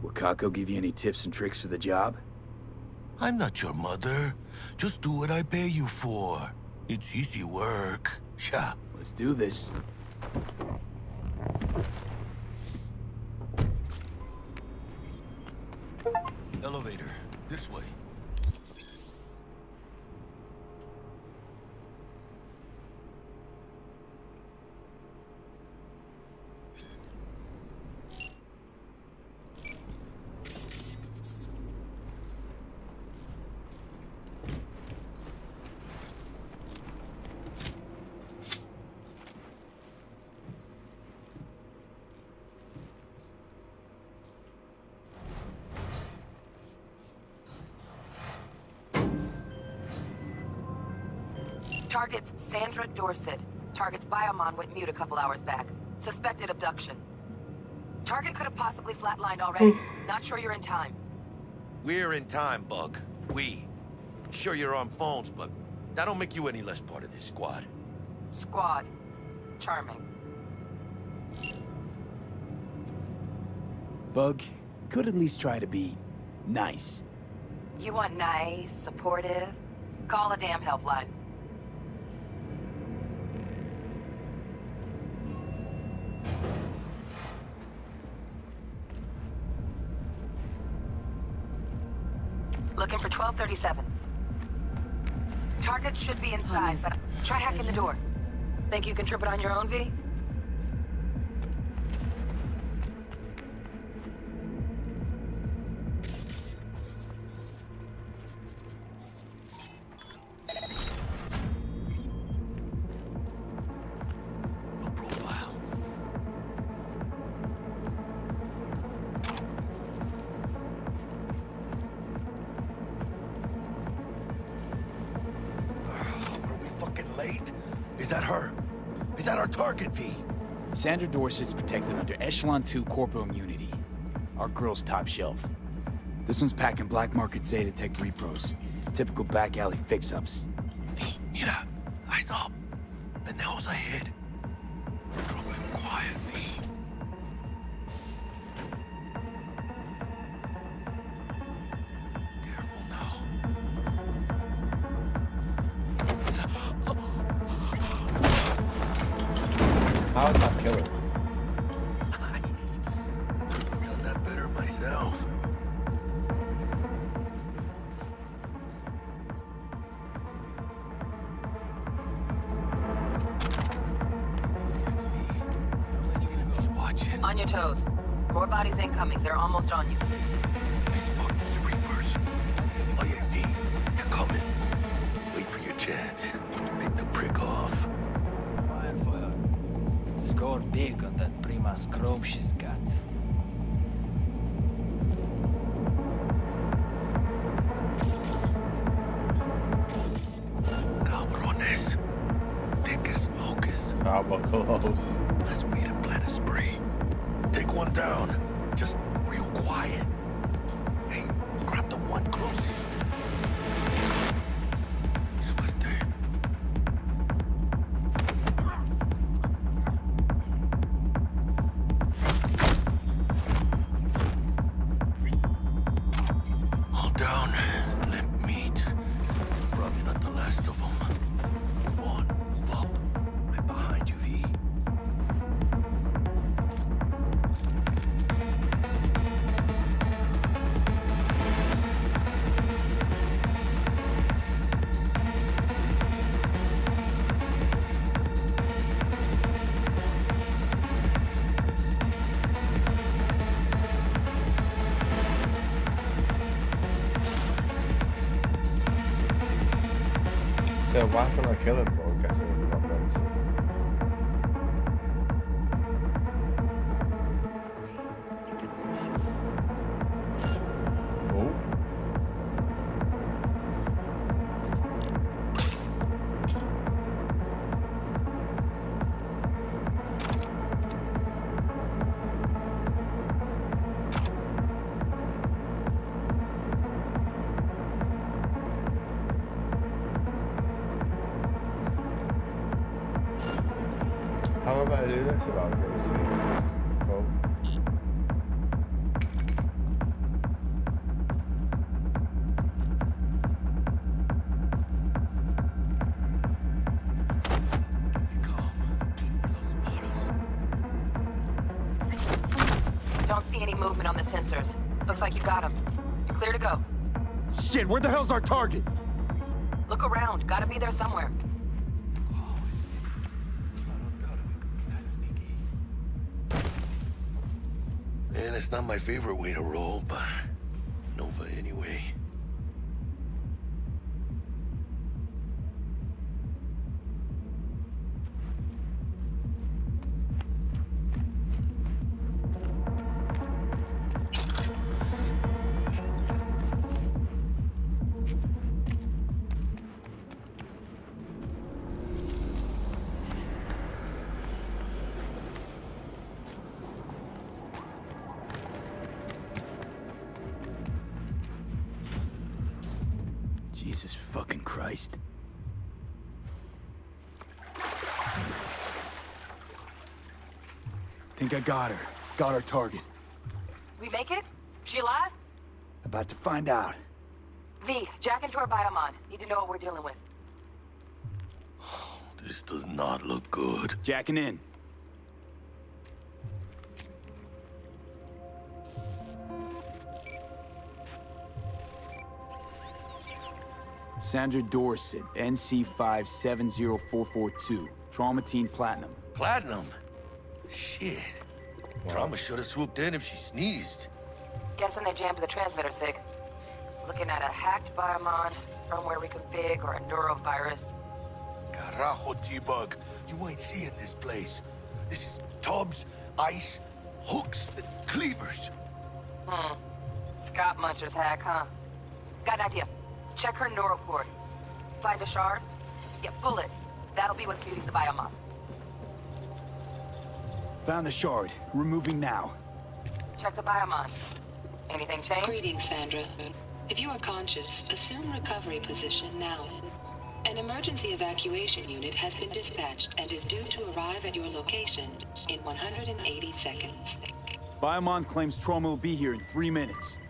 Speaker 4: Will Kako give you any tips and tricks for the job?
Speaker 9: I'm not your mother. Just do what I pay you for. It's easy work. Yeah.
Speaker 4: Let's do this.
Speaker 9: Elevator. This way.
Speaker 5: Target's Sandra Dorset. Target's biomon went mute a couple hours back. Suspected abduction. Target could have possibly flatlined already. Not sure you're in time.
Speaker 9: We're in time, Bug. We. Sure you're on phones, but that don't make you any less part of this squad.
Speaker 5: Squad. Charming.
Speaker 4: Bug, could at least try to be nice.
Speaker 5: You want nice, supportive? Call a damn helpline. Looking for 1237. Target should be inside, but try hacking the door. Think you can trip it on your own, V?
Speaker 9: Is that her? Is that our target, V?
Speaker 4: Sandra Dorset's protected under Echelon 2 corporal immunity. Our girl's top shelf. This one's packing black market Zeta Tech repros. Typical back alley fix-ups.
Speaker 9: V, mira. Eyes up. Pendejos ahead. Drop it quiet, V. Careful now.
Speaker 1: How is that killing?
Speaker 9: Nice. I've done that better myself.
Speaker 5: On your toes. More bodies incoming. They're almost on you.
Speaker 9: These fucking reapers. Oh yeah, V, they're coming. Wait for your chance. Pick the prick off.
Speaker 14: Fine for her. Score big on that Prima scrope she's got.
Speaker 9: Cabrones. Thick as locusts.
Speaker 1: How about close?
Speaker 9: Let's wait and plan a spree. Take one down. Just real quiet. Hey, grab the one closest. Suerte. All down. Limp meat. Probably not the last of them. Move on. Move up. Right behind you, V.
Speaker 1: So why can't I kill him? Well, I'm guessing we got meant to. Oh. How am I going to do this without getting seen? Oh.
Speaker 5: Don't see any movement on the sensors. Looks like you got them. You're clear to go.
Speaker 4: Shit, where the hell's our target?
Speaker 5: Look around. Gotta be there somewhere.
Speaker 9: Man, it's not my favorite way to roll, but Nova anyway.
Speaker 4: Jesus fucking Christ. Think I got her. Got our target.
Speaker 5: We make it? She alive?
Speaker 4: About to find out.
Speaker 5: V, jack into her biomon. Need to know what we're dealing with.
Speaker 9: This does not look good.
Speaker 4: Jacking in. Sandra Dorset, NC570442. Trauma Team Platinum.
Speaker 9: Platinum? Shit. Trauma should have swooped in if she sneezed.
Speaker 5: Guessing they jammed the transmitter, Sig. Looking at a hacked biomon, firmware reconfig, or a neurovirus.
Speaker 9: Carajo, T-Bug. You ain't seeing this place. This is tubs, ice, hooks, and cleavers.
Speaker 5: Scott Muncher's hack, huh? Got an idea. Check her neuroport. Find a shard? Yeah, pull it. That'll be what's muting the biomon.
Speaker 4: Found the shard. Removing now.
Speaker 5: Check the biomon. Anything change?
Speaker 15: Greetings, Sandra. If you are conscious, assume recovery position now. An emergency evacuation unit has been dispatched and is due to arrive at your location in 180 seconds.
Speaker 4: Biomon claims Trauma will be here in 3 minutes.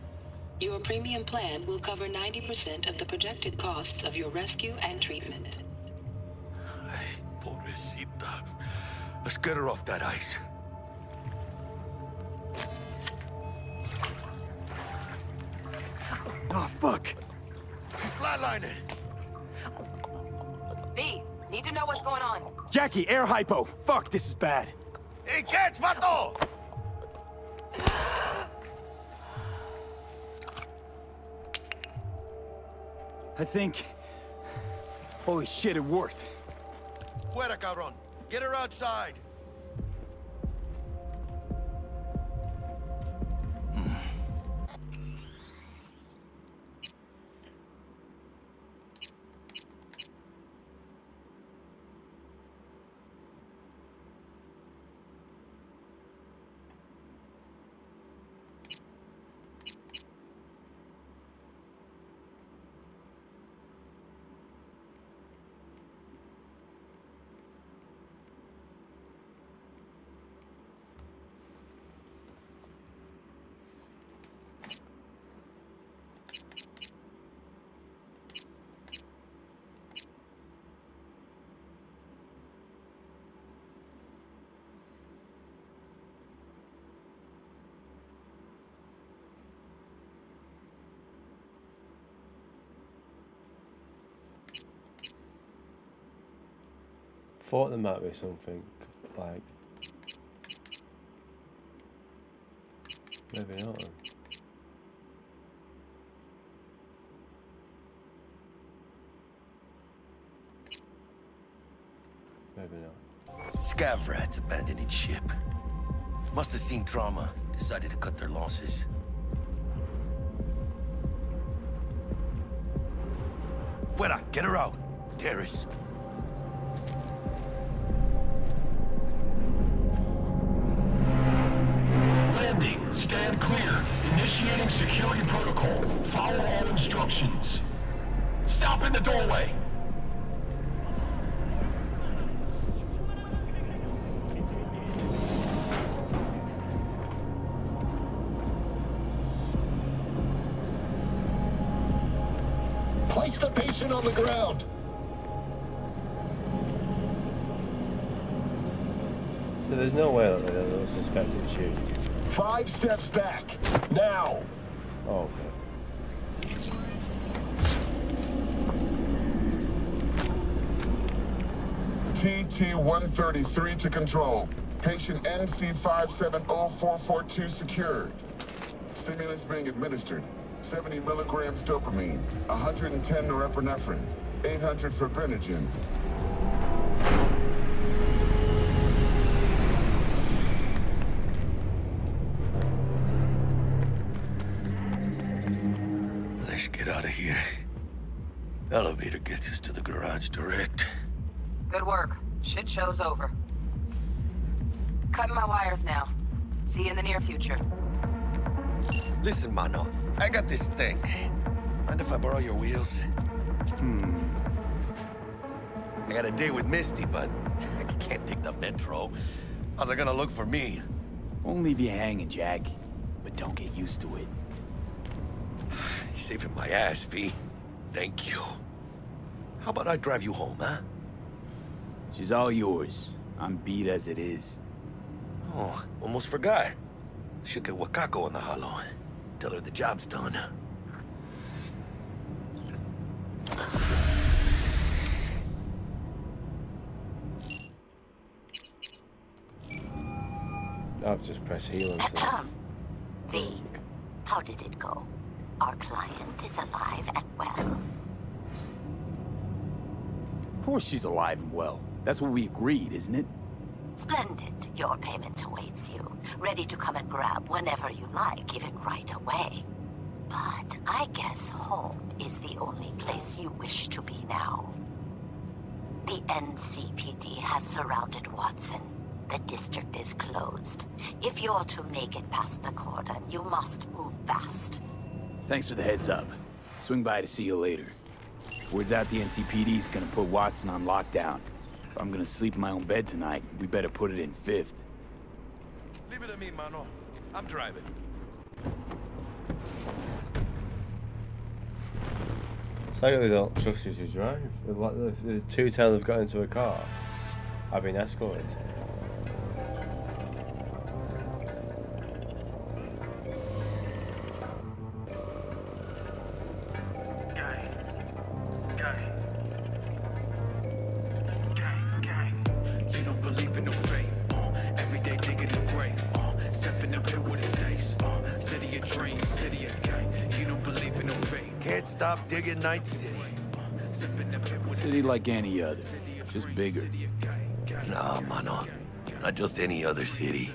Speaker 15: Your premium plan will cover 90% of the projected costs of your rescue and treatment.
Speaker 9: Ay, pobrecita. Let's get her off that ice.
Speaker 4: Oh, fuck.
Speaker 9: She's flatlining.
Speaker 5: V, need to know what's going on.
Speaker 4: Jackie, air hypo. Fuck, this is bad.
Speaker 9: Hey, catch, vato!
Speaker 4: I think... Holy shit, it worked.
Speaker 9: Fuera, cabrón. Get her outside.
Speaker 1: Thought there might be something like, maybe not then. Maybe not.
Speaker 9: Scav rats abandoning ship. Must have seen Trauma. Decided to cut their losses. Fuera, get her out. Terrace.
Speaker 2: Stand clear. Initiating security protocol. Follow all instructions. Stop in the doorway. Place the patient on the ground.
Speaker 1: So there's no way that they're suspected shooting.
Speaker 2: 5 steps back. Now.
Speaker 1: Oh, okay.
Speaker 16: TT-133 to control. Patient NC570442 secured. Stimulants being administered. 70 milligrams dopamine, 110 norepinephrine, 800 fibrinogen.
Speaker 9: Let's get out of here. Elevator gets us to the garage direct.
Speaker 5: Good work. Shit show's over. Cutting my wires now. See you in the near future.
Speaker 9: Listen, mano. I got this thing. Mind if I borrow your wheels? I got a date with Misty, but I can't take the metro. How's it gonna look for me?
Speaker 4: Won't leave you hanging, Jack. But don't get used to it.
Speaker 9: You're saving my ass, V. Thank you. How about I drive you home, huh?
Speaker 4: She's all yours. I'm beat as it is.
Speaker 9: Oh, almost forgot. Should get Wakako on the hollow. Tell her the job's done.
Speaker 1: I've just pressed heal and stuff.
Speaker 17: V, how did it go? Our client is alive and well.
Speaker 4: Of course she's alive and well. That's what we agreed, isn't it?
Speaker 17: Splendid. Your payment awaits you, ready to come and grab whenever you like, even right away. But I guess home is the only place you wish to be now. The NCPD has surrounded Watson. The district is closed. If you're to make it past the cordon, you must move fast.
Speaker 4: Thanks for the heads up. Swing by to see you later. Word's out the NCPD's gonna put Watson on lockdown. If I'm gonna sleep in my own bed tonight, we better put it in 5th.
Speaker 9: Leave it to me, mano. I'm driving.
Speaker 1: It's like they don't trust you to drive. Like the 2 times I've got into a car, I've been escorted.
Speaker 9: You don't believe in no fate. Every day digging the grave. Step in the pit with the stakes. City of dreams, city of gang. You don't believe in no fate. Can't stop digging Night City.
Speaker 4: City like any other, just bigger.
Speaker 9: Nah, mano. Not just any other city.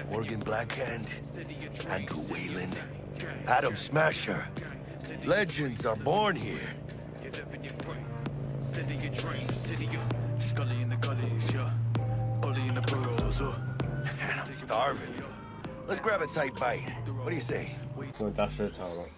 Speaker 9: Morgan Blackhand, Andrew Wayland, Adam Smasher. Legends are born here. City of dreams, city of Scully in the gullies, yeah. Bully in the burrows, Man, I'm starving. Let's grab a tight bite. What do you say?
Speaker 1: Go and dash to the toilet.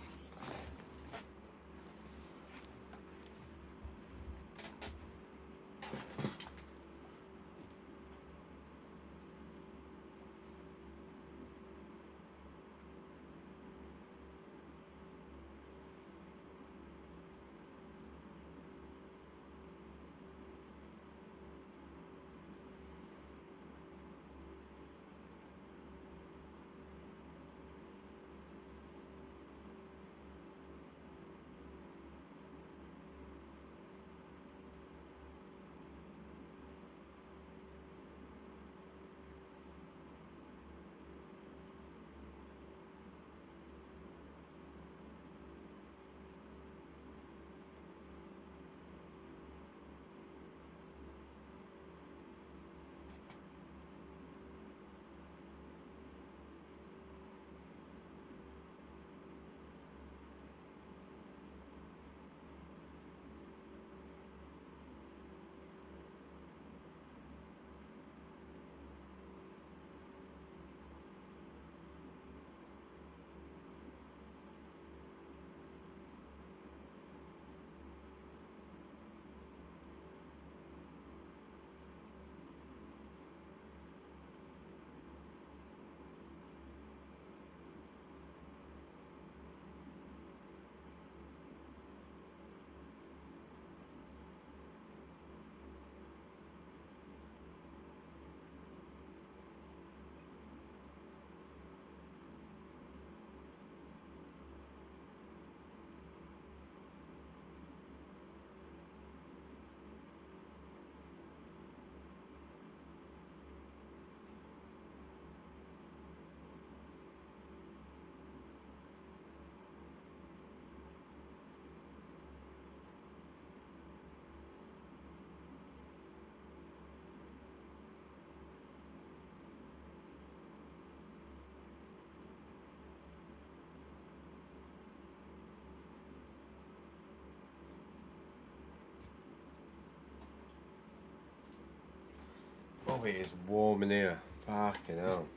Speaker 1: Oh, it is warm in here. Fucking hell.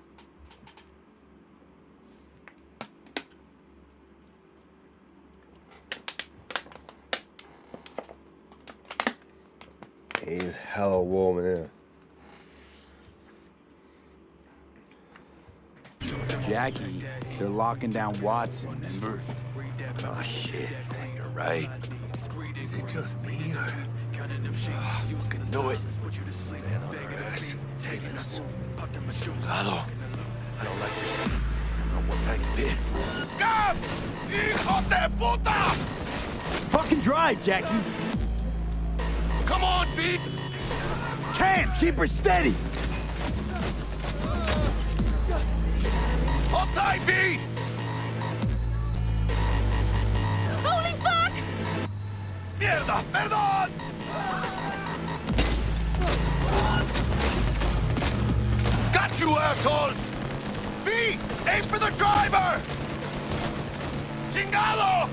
Speaker 1: It is hella warm in here.
Speaker 4: Jackie, they're locking down Watson, remember?
Speaker 9: Oh, shit. You're right. Is it just me, or... I fucking knew it. Man on our ass, tailing us. Cuidado. I don't like this. No more tight bit. Scab! Hijo de puta!
Speaker 4: Fucking drive, Jackie!
Speaker 9: Come on, V!
Speaker 4: Can't! Keep her steady!
Speaker 9: outside, V!
Speaker 5: Holy fuck!
Speaker 9: Mierda! Perdón! Got you, assholes! V! Aim for the driver! Chingado!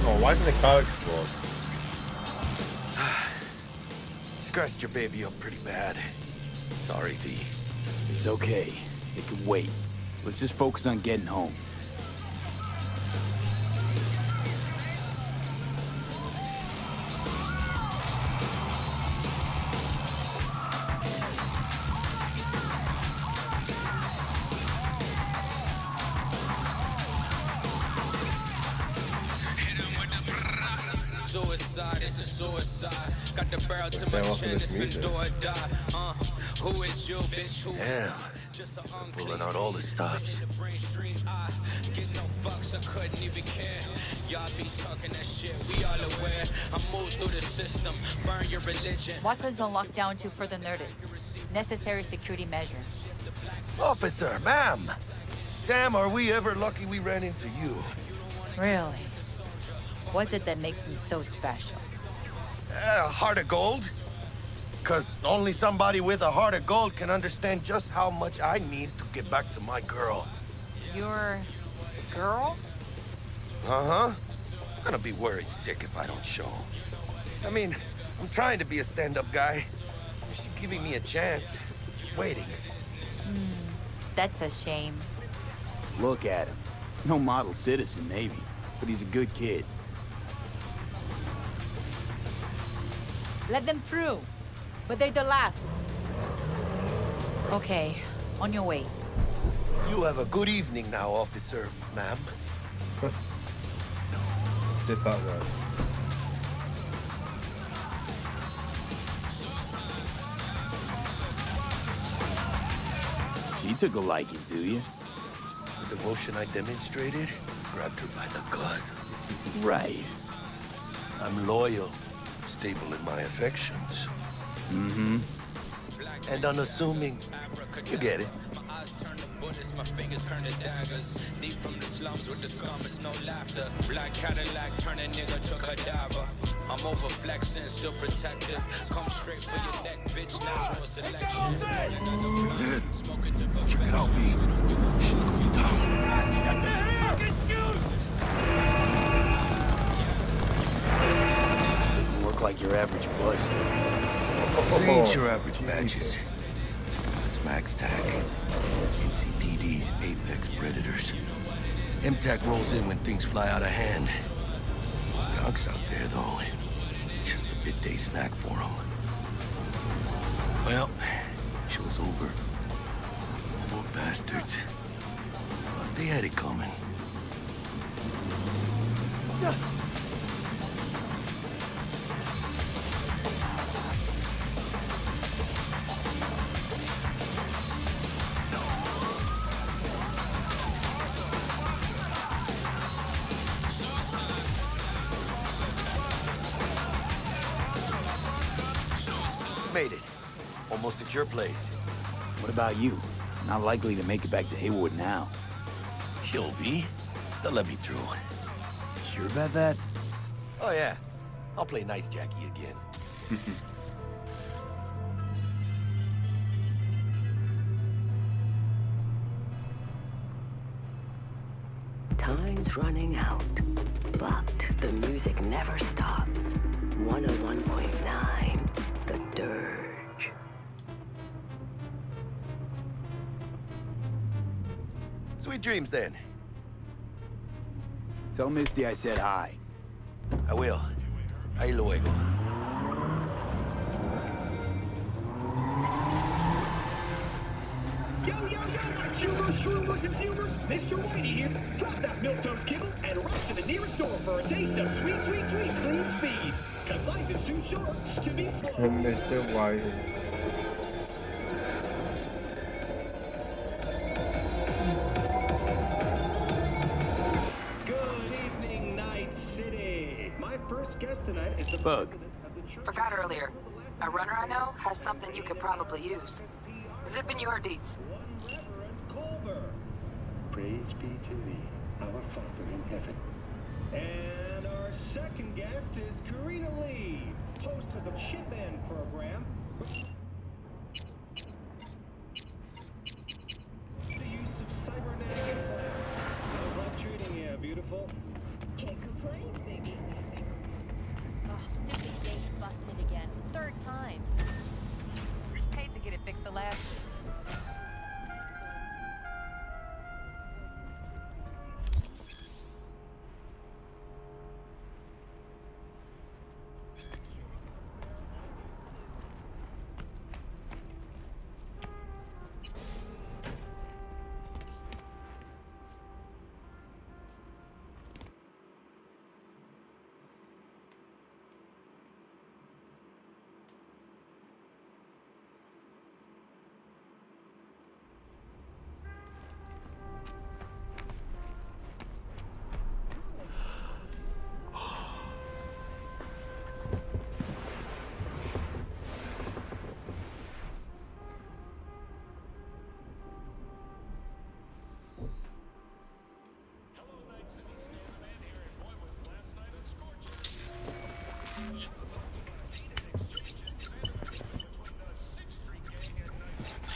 Speaker 1: Oh, why did the car explode?
Speaker 9: Scratched your baby up pretty bad. Sorry, V.
Speaker 4: It's okay. It can wait. Let's just focus on getting home.
Speaker 18: Suicide, it's a suicide. Got the barrel to my chin, it's been do or die. Who is you, bitch? Who
Speaker 9: Damn. Pulling out all the stops.
Speaker 18: Get no fucks, I couldn't even care. Y'all be talking that shit, we all aware. I move through the system, burn your religion.
Speaker 19: Watkins on lockdown to further notice. Necessary security measure.
Speaker 9: Officer, ma'am. Damn, are we ever lucky we ran into you.
Speaker 19: Really? What's it that makes me so special?
Speaker 9: A heart of gold? Because only somebody with a heart of gold can understand just how much I need to get back to my girl.
Speaker 19: Your girl?
Speaker 9: Uh-huh. I'm gonna be worried sick if I don't show. I mean, I'm trying to be a stand-up guy. She's giving me a chance. Waiting.
Speaker 19: That's a shame.
Speaker 4: Look at him. No model citizen, maybe, but he's a good kid.
Speaker 19: Let them through. But they're the last. Okay, on your way.
Speaker 9: You have a good evening now, officer, ma'am.
Speaker 1: As if that works.
Speaker 4: She took a liking to you.
Speaker 9: The devotion I demonstrated grabbed her by the gut.
Speaker 4: Right.
Speaker 9: I'm loyal, stable in my affections.
Speaker 4: Mm-hmm.
Speaker 9: And unassuming. You get it.
Speaker 18: My eyes turn to bullets, my fingers turn to daggers. Deep from the slums with the scum, it's no laughter. Black Cadillac, turn a nigga to cadaver. I'm over flexing, still protected. Come straight for your neck, bitch, natural selection.
Speaker 9: Check it out, V. Shit's going down.
Speaker 4: Didn't look like your average bust.
Speaker 9: This ain't your average matches. It's Max Tac. NCPD's apex predators. MTAC rolls in when things fly out of hand. Dogs out there, though. Just a midday snack for them. Well, show's over. Poor bastards. Thought they had it coming. Made it. Almost at your place.
Speaker 4: What about you? Not likely to make it back to Haywood now.
Speaker 9: Chill, V. They'll let me through.
Speaker 4: Sure about that?
Speaker 9: Oh, yeah. I'll play nice Jackie again.
Speaker 17: Time's running out, but the music never stops. 101.9, The Dirge.
Speaker 9: Sweet dreams, then.
Speaker 4: Tell Misty I said hi.
Speaker 9: I will. Ahí luego.
Speaker 2: Yo, yo, yo, my Cubers, Shroomers, and Fumers, Mr. Whitey here. Drop that milquetoast kibble and rush to the nearest store for a taste of sweet, sweet, sweet clean speed. Cause life is too short to be slow.
Speaker 1: Mr. Whitey.
Speaker 2: Good evening, Night City. My first guest tonight is the
Speaker 4: Bug.
Speaker 5: Forgot earlier. A runner I know has something you could probably use. Zipping your deets.
Speaker 20: Praise be to thee, our Father in heaven. And our second guest is Karina Lee, host of the Chip In program. The use of cybernetic implants. How's life treating you, beautiful?
Speaker 21: Can't complain, Ziggy. Oh, stupid game's busted again. Third time.
Speaker 5: Paid to get it fixed the last week.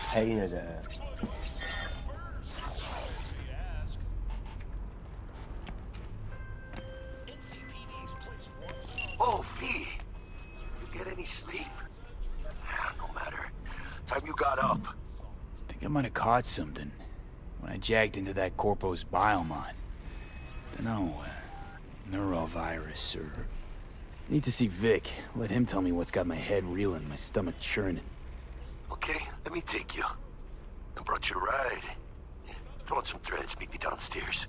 Speaker 1: Painted it.
Speaker 9: Oh, V! You get any sleep? No matter. Time you got up.
Speaker 4: Think I might have caught something when I jagged into that Corpo's biomon. Dunno, neurovirus or... Need to see Vic. Let him tell me what's got my head reeling, my stomach churning.
Speaker 9: Okay, let me take you. I brought you a ride. Throw on some threads, meet me downstairs.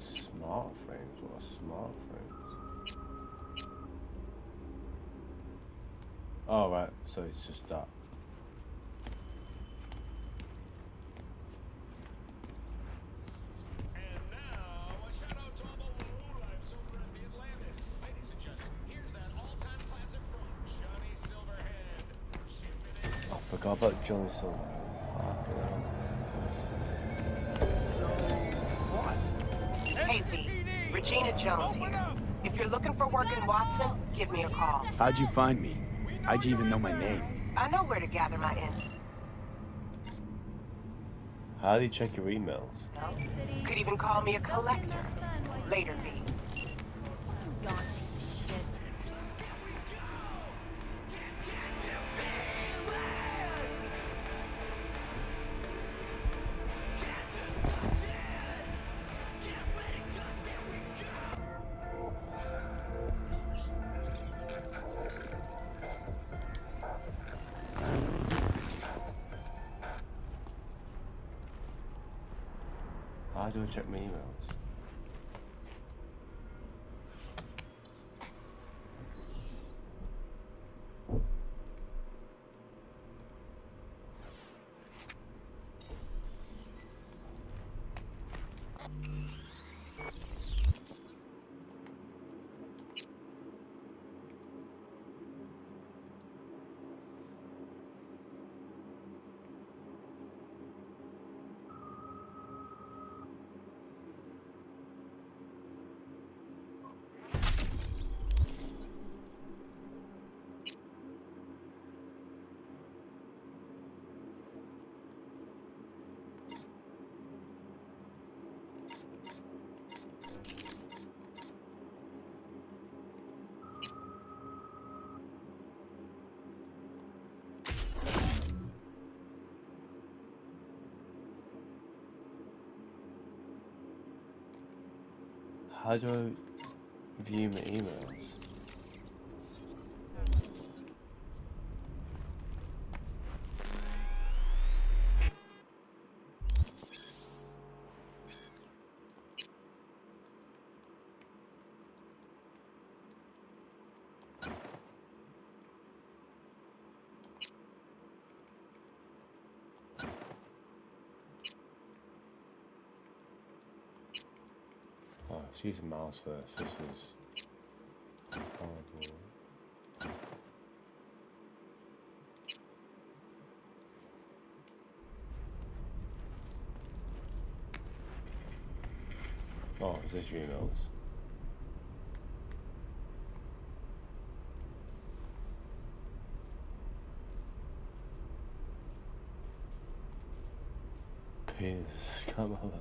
Speaker 1: Smart frames, what are smart frames? Oh right, so it's just that. I forgot about Johnny Silver.
Speaker 22: Hey, V. Regina Jones here. If you're looking for work in Watson, give me a call.
Speaker 4: How'd you find me? How'd you even know my name?
Speaker 22: I know where to gather my info.
Speaker 1: How do you check your emails?
Speaker 22: Could even call me a collector. Later, V.
Speaker 1: How do I check my emails? How do I view my emails? Let's use the mouse first. This is horrible. Oh, is this your emails? Penis, come on.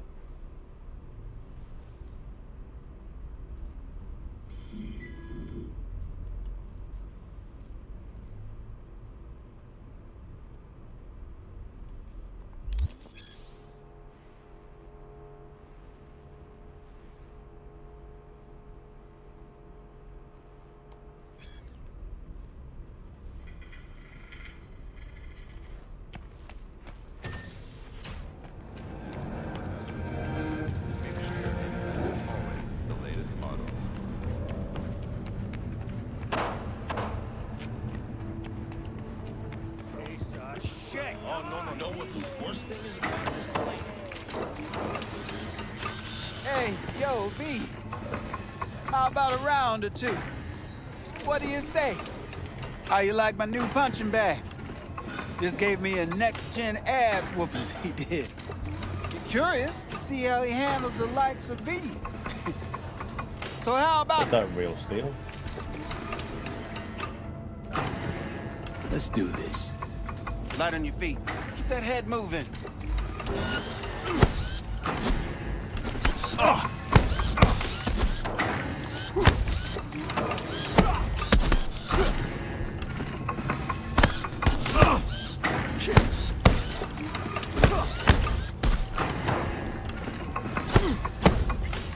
Speaker 7: Hey, yo, V. How about a round or two? What do you say? How you like my new punching bag? Just gave me a next-gen ass whooping, he did. Curious to see how he handles the likes of V. So how about...
Speaker 1: Is that real steel?
Speaker 4: Let's do this.
Speaker 7: Light on your feet. Keep that head moving.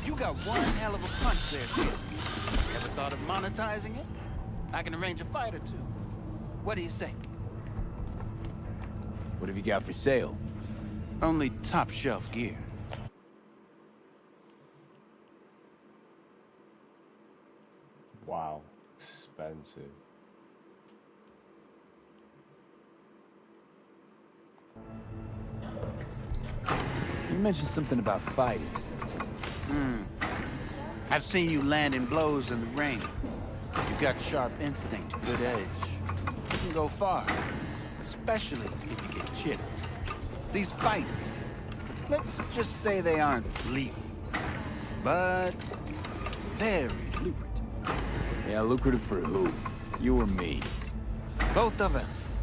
Speaker 7: You got one hell of a punch there, kid. Ever thought of monetizing it? I can arrange a fight or two. What do you say?
Speaker 4: What have you got for sale?
Speaker 7: Only top shelf gear.
Speaker 1: Wow, expensive.
Speaker 4: You mentioned something about fighting.
Speaker 7: I've seen you landing blows in the ring. You've got sharp instinct, good edge. You can go far, especially if you get chipped. These fights, let's just say they aren't legal, but very lucrative.
Speaker 4: Yeah, lucrative for who? You or me?
Speaker 7: Both of us.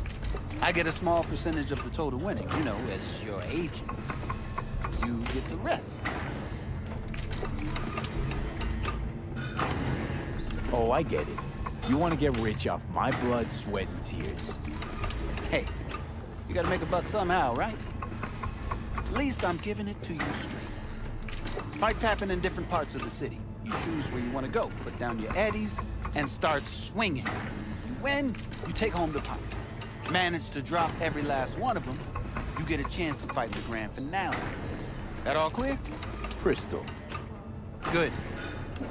Speaker 7: I get a small percentage of the total winnings, you know, as your agent. You get the rest.
Speaker 4: Oh, I get it. You want to get rich off my blood, sweat, and tears.
Speaker 7: Hey, you gotta make a buck somehow, right? At least I'm giving it to you straight. Fights happen in different parts of the city. You choose where you want to go, put down your eddies, and start swinging. You win, you take home the pot. Manage to drop every last one of them, you get a chance to fight in the grand finale. That all clear?
Speaker 4: Crystal.
Speaker 7: Good.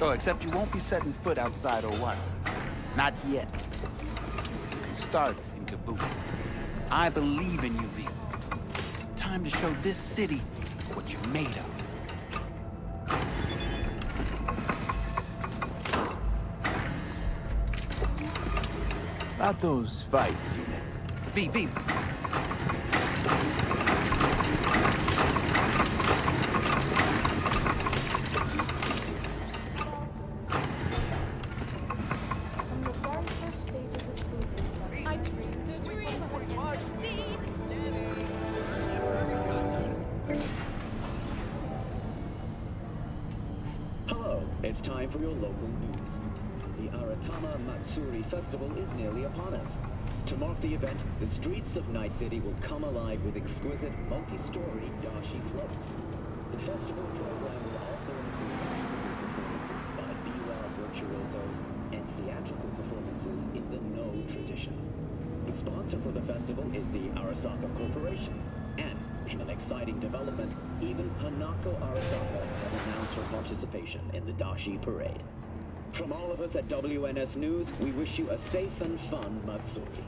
Speaker 7: Oh, except you won't be setting foot outside or what? Not yet. You can start in Kaboom. I believe in you, V. Time to show this city what you're made of.
Speaker 4: About those fights you meant.
Speaker 7: V.
Speaker 20: It's time for your local news. The Aratama Matsuri Festival is nearly upon us. To mark the event, the streets of Night City will come alive with exquisite, multi-story dashi floats. The festival program will also include musical performances by biwa virtuosos and theatrical performances in the No tradition. The sponsor for the festival is the Arasaka Corporation. And in an exciting development, even Hanako Arasaka has announced her participation in the Dashi Parade. From all of us at WNS News, we wish you a safe and fun Matsuri.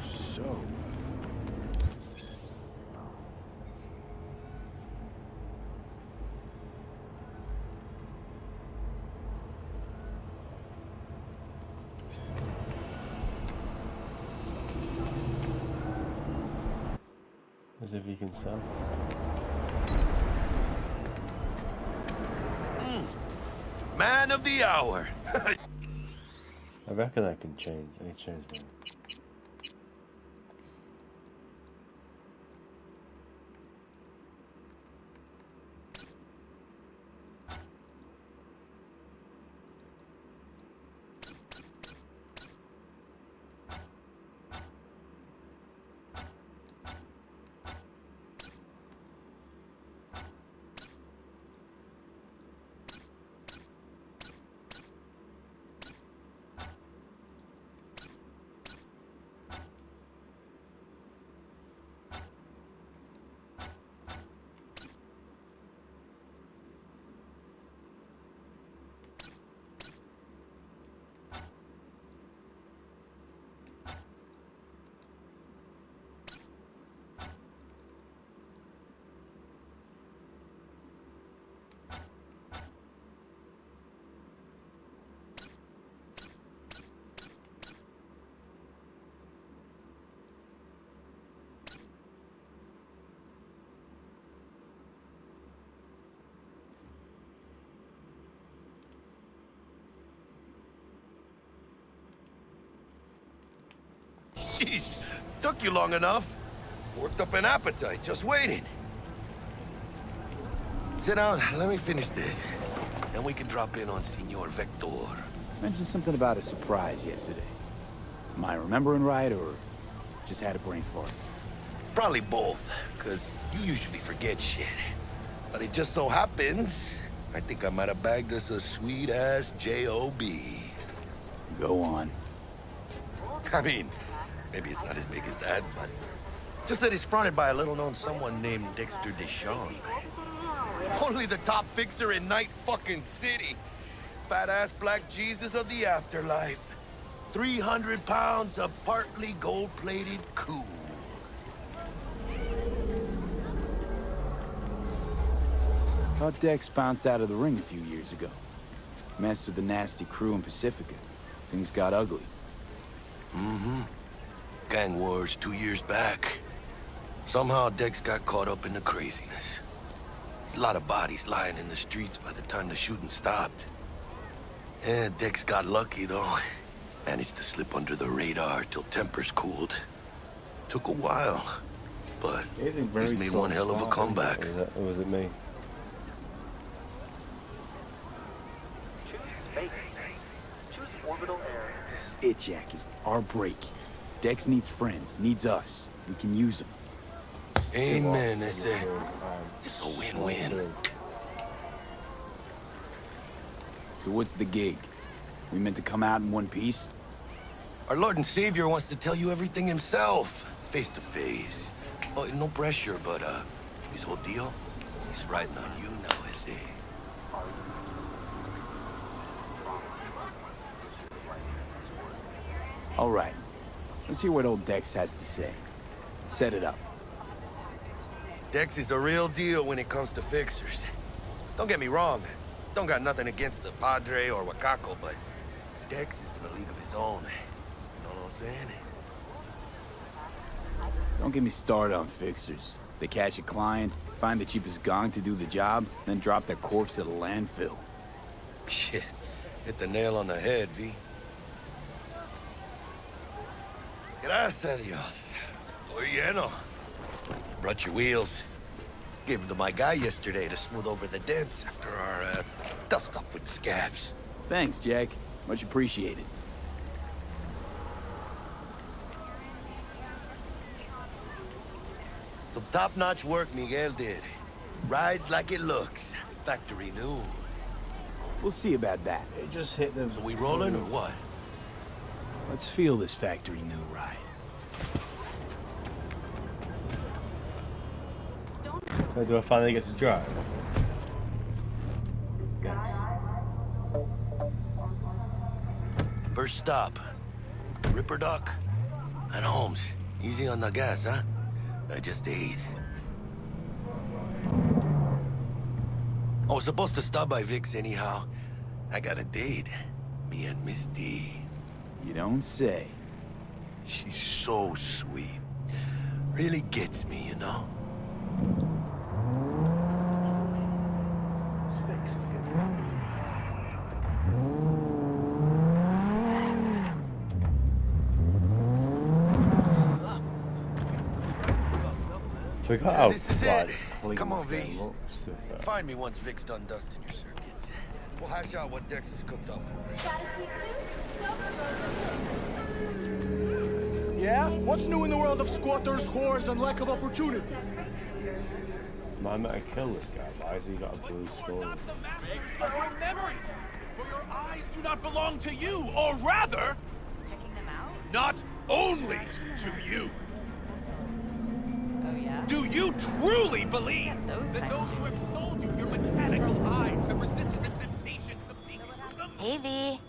Speaker 4: So...
Speaker 1: As if you can sell.
Speaker 9: Man of the hour.
Speaker 1: I reckon I can change. I can change them.
Speaker 9: Jeez, took you long enough. Worked up an appetite, just waiting. Sit down, let me finish this. Then we can drop in on Senor Vector.
Speaker 4: Mentioned something about a surprise yesterday. Am I remembering right, or just had a brain fart?
Speaker 9: Probably both, because you usually forget shit. But it just so happens, I think I might have bagged us a sweet-ass J.O.B.
Speaker 4: Go on.
Speaker 9: I mean, maybe it's not as big as that, but just that it's fronted by a little-known someone named Dexter Deshawn. Only the top fixer in Night fucking City. Fat-ass black Jesus of the afterlife. 300 pounds of partly gold-plated cool.
Speaker 4: Thought Dex bounced out of the ring a few years ago. Messed with the nasty crew in Pacifica. Things got ugly.
Speaker 9: Mm-hmm. Gang wars 2 years back. Somehow Dex got caught up in the craziness. A lot of bodies lying in the streets by the time the shooting stopped. Yeah, Dex got lucky, though. Managed to slip under the radar till tempers cooled. Took a while, but he's made one hell of a comeback.
Speaker 1: Or was it me?
Speaker 4: This is it, Jackie. Our break. Dex needs friends, needs us. We can use them.
Speaker 9: Amen, that's it. It's a win-win.
Speaker 4: So what's the gig? We meant to come out in one piece?
Speaker 9: Our Lord and Savior wants to tell you everything himself, face to face. Oh, no pressure, but his whole deal, he's riding on you now, ese.
Speaker 4: All right. Let's hear what old Dex has to say. Set it up.
Speaker 9: Dex is a real deal when it comes to fixers. Don't get me wrong. Don't got nothing against the Padre or Wakako, but Dex is in a league of his own. You know what I'm saying?
Speaker 4: Don't get me started on fixers. They catch a client, find the cheapest gong to do the job, then drop their corpse at a landfill.
Speaker 9: Shit. Hit the nail on the head, V. Gracias a Dios. Estoy lleno. Brought your wheels. Gave them to my guy yesterday to smooth over the dents after our dust-up with the scabs.
Speaker 4: Thanks, Jack. Much appreciated.
Speaker 9: Some top-notch work Miguel did. Rides like it looks. Factory new.
Speaker 4: We'll see about that.
Speaker 1: It just hit them.
Speaker 9: So we rolling or what?
Speaker 4: Let's feel this factory new ride.
Speaker 1: So do I finally get to drive? Yes.
Speaker 9: First stop. Ripperdock and Holmes. Easy on the gas, huh? I just ate. I was supposed to stop by Vic's anyhow. I got a date. Me and Miss D.
Speaker 4: You don't say.
Speaker 9: She's so sweet. Really gets me, you know?
Speaker 1: Forgot how
Speaker 9: This is
Speaker 1: like
Speaker 9: it.
Speaker 1: clean
Speaker 9: Come on,
Speaker 1: this
Speaker 9: V.
Speaker 1: game looks, to be fair.
Speaker 9: Find me once Vic's done dusting your circuits. We'll hash out what Dex has cooked up for us.
Speaker 10: Yeah? What's new in the world of squatters, whores, and lack of opportunity?
Speaker 1: Man, I kill this guy. Why has he got a blue skull?
Speaker 10: Of your memories! For your eyes do not belong to you, or rather...
Speaker 19: Checking them out?
Speaker 10: Not only to you.
Speaker 19: Oh, yeah?
Speaker 10: Do you truly believe that those who have sold you your mechanical eyes have resisted the temptation to peek through them?
Speaker 11: Hey, V.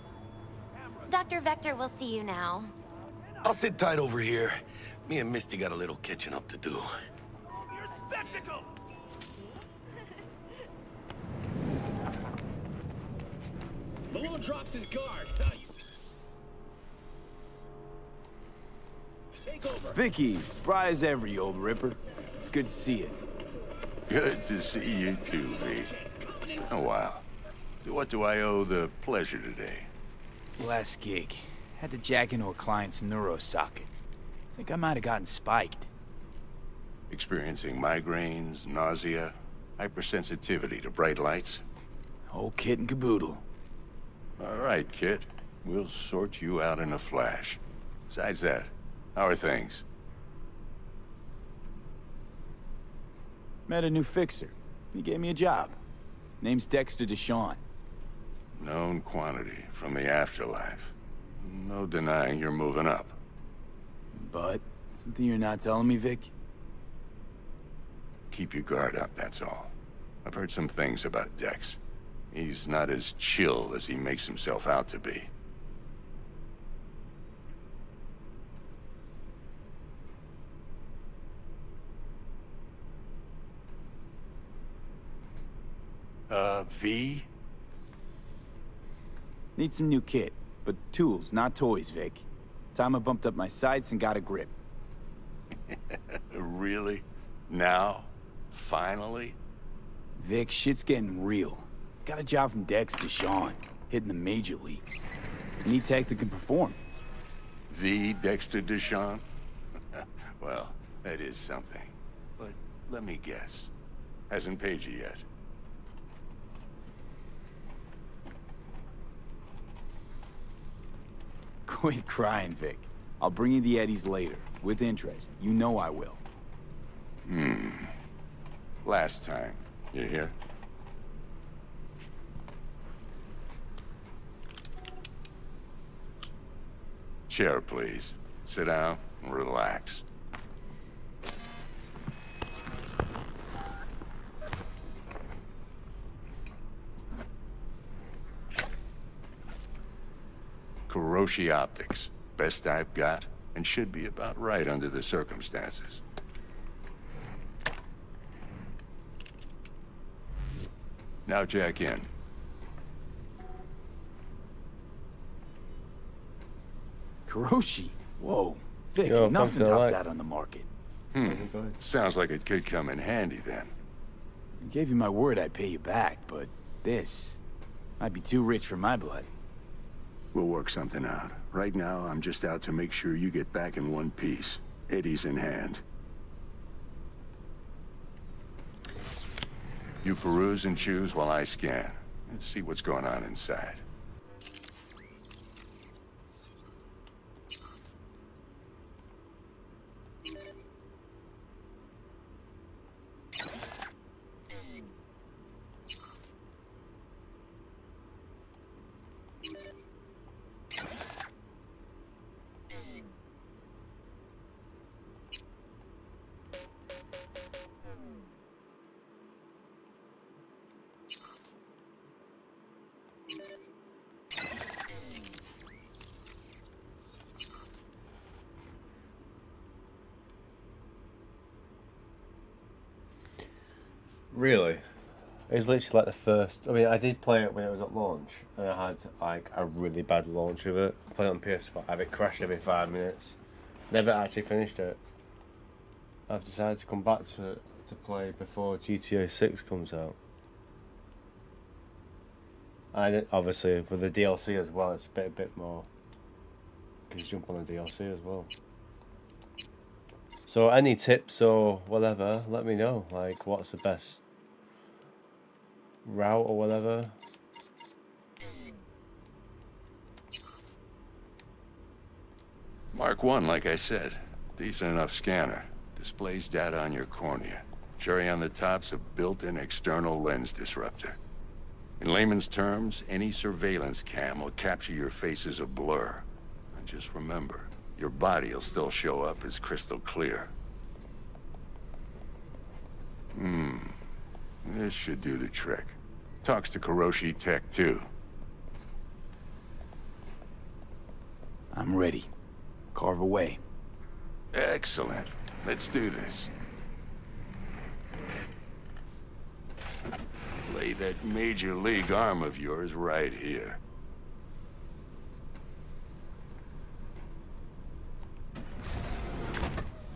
Speaker 11: Dr. Vector will see you now.
Speaker 9: I'll sit tight over here. Me and Misty got a little catching up to do.
Speaker 10: Your spectacle! Malone drops his guard. Take over.
Speaker 4: Vicky, spry as ever, you old ripper. It's good to see you.
Speaker 23: Good to see you too, V. Oh, wow. What do I owe the pleasure today?
Speaker 4: Last gig. Had to jack into a client's neuro socket. Think I might have gotten spiked.
Speaker 23: Experiencing migraines, nausea, hypersensitivity to bright lights?
Speaker 4: Whole kit and caboodle.
Speaker 23: All right, kid. We'll sort you out in a flash. Besides that, how are things?
Speaker 4: Met a new fixer. He gave me a job. Name's Dexter Deshawn.
Speaker 23: Known quantity from the afterlife. No denying you're moving up.
Speaker 4: But, something you're not telling me, Vic?
Speaker 23: Keep your guard up, that's all. I've heard some things about Dex. He's not as chill as he makes himself out to be. V?
Speaker 4: Need some new kit, but tools, not toys, Vic. Time I bumped up my sights and got a grip.
Speaker 23: Really? Now? Finally?
Speaker 4: Vic, shit's getting real. Got a job from Dex Deshawn, hitting the major leagues. Need tech that can perform.
Speaker 23: The Dexter Deshawn? Well, that is something. But let me guess. Hasn't paid you yet.
Speaker 4: Quit crying, Vic. I'll bring you the eddies later, with interest. You know I will.
Speaker 23: Last time. You hear? Chair, please. Sit down and relax. Kuroshi Optics. Best I've got, and should be about right under the circumstances. Now jack in.
Speaker 4: Kuroshi? Whoa. Vic,
Speaker 1: Yo,
Speaker 4: nothing
Speaker 1: thanks, I
Speaker 4: tops
Speaker 1: like.
Speaker 4: that on the market.
Speaker 23: Sounds like it could come in handy then.
Speaker 4: I gave you my word I'd pay you back, but this might be too rich for my blood.
Speaker 23: We'll work something out. Right now, I'm just out to make sure you get back in one piece. Eddie's in hand. You peruse and choose while I scan. And see what's going on inside.
Speaker 1: Really? It's literally like the first. I mean, I did play it when it was at launch, and I had like a really bad launch of it. I played it on PS5, it crashed every 5 minutes. Never actually finished it. I've decided to come back to to play before GTA 6 comes out. And obviously with the DLC as well, it's a bit more. You can jump on the DLC as well. So any tips or whatever, let me know. Like, what's the best route or whatever.
Speaker 23: Mark 1, like I said. Decent enough scanner. Displays data on your cornea. Cherry on the top's a built-in external lens disruptor. In layman's terms, any surveillance cam will capture your face as a blur. And just remember, your body will still show up as crystal clear. This should do the trick. Talks to Kuroshi Tech, too.
Speaker 4: I'm ready. Carve away.
Speaker 23: Excellent. Let's do this. Lay that major league arm of yours right here.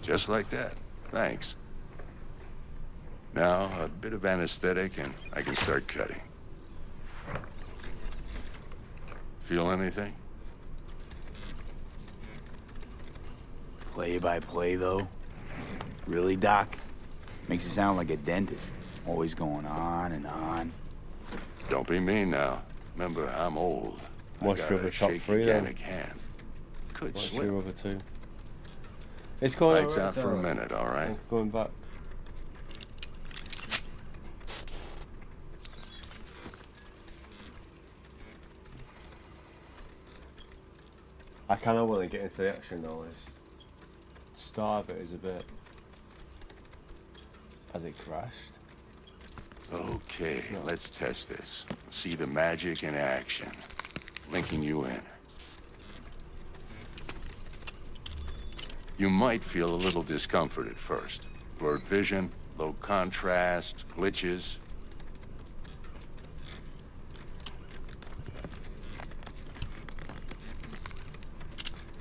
Speaker 23: Just like that. Thanks. Now, a bit of anesthetic and I can start cutting. Feel anything?
Speaker 4: Play by play, though? Really, Doc? Makes it sound like a dentist. Always going on and on.
Speaker 23: Don't be mean now. Remember, I'm old.
Speaker 1: What's
Speaker 23: I
Speaker 1: your
Speaker 23: got
Speaker 1: other
Speaker 23: a
Speaker 1: top
Speaker 23: shaky
Speaker 1: three, then?
Speaker 23: organic hand. Could
Speaker 1: What's
Speaker 23: slip.
Speaker 1: your other two? It's going
Speaker 23: Lights out for a minute, all right?
Speaker 1: I'm going back. I kind of want to get into the action though. The start of it is a bit. Has it crashed?
Speaker 23: Okay, let's test this. See the magic in action. Linking you in. You might feel a little discomfort at first. Blurred vision, low contrast, glitches.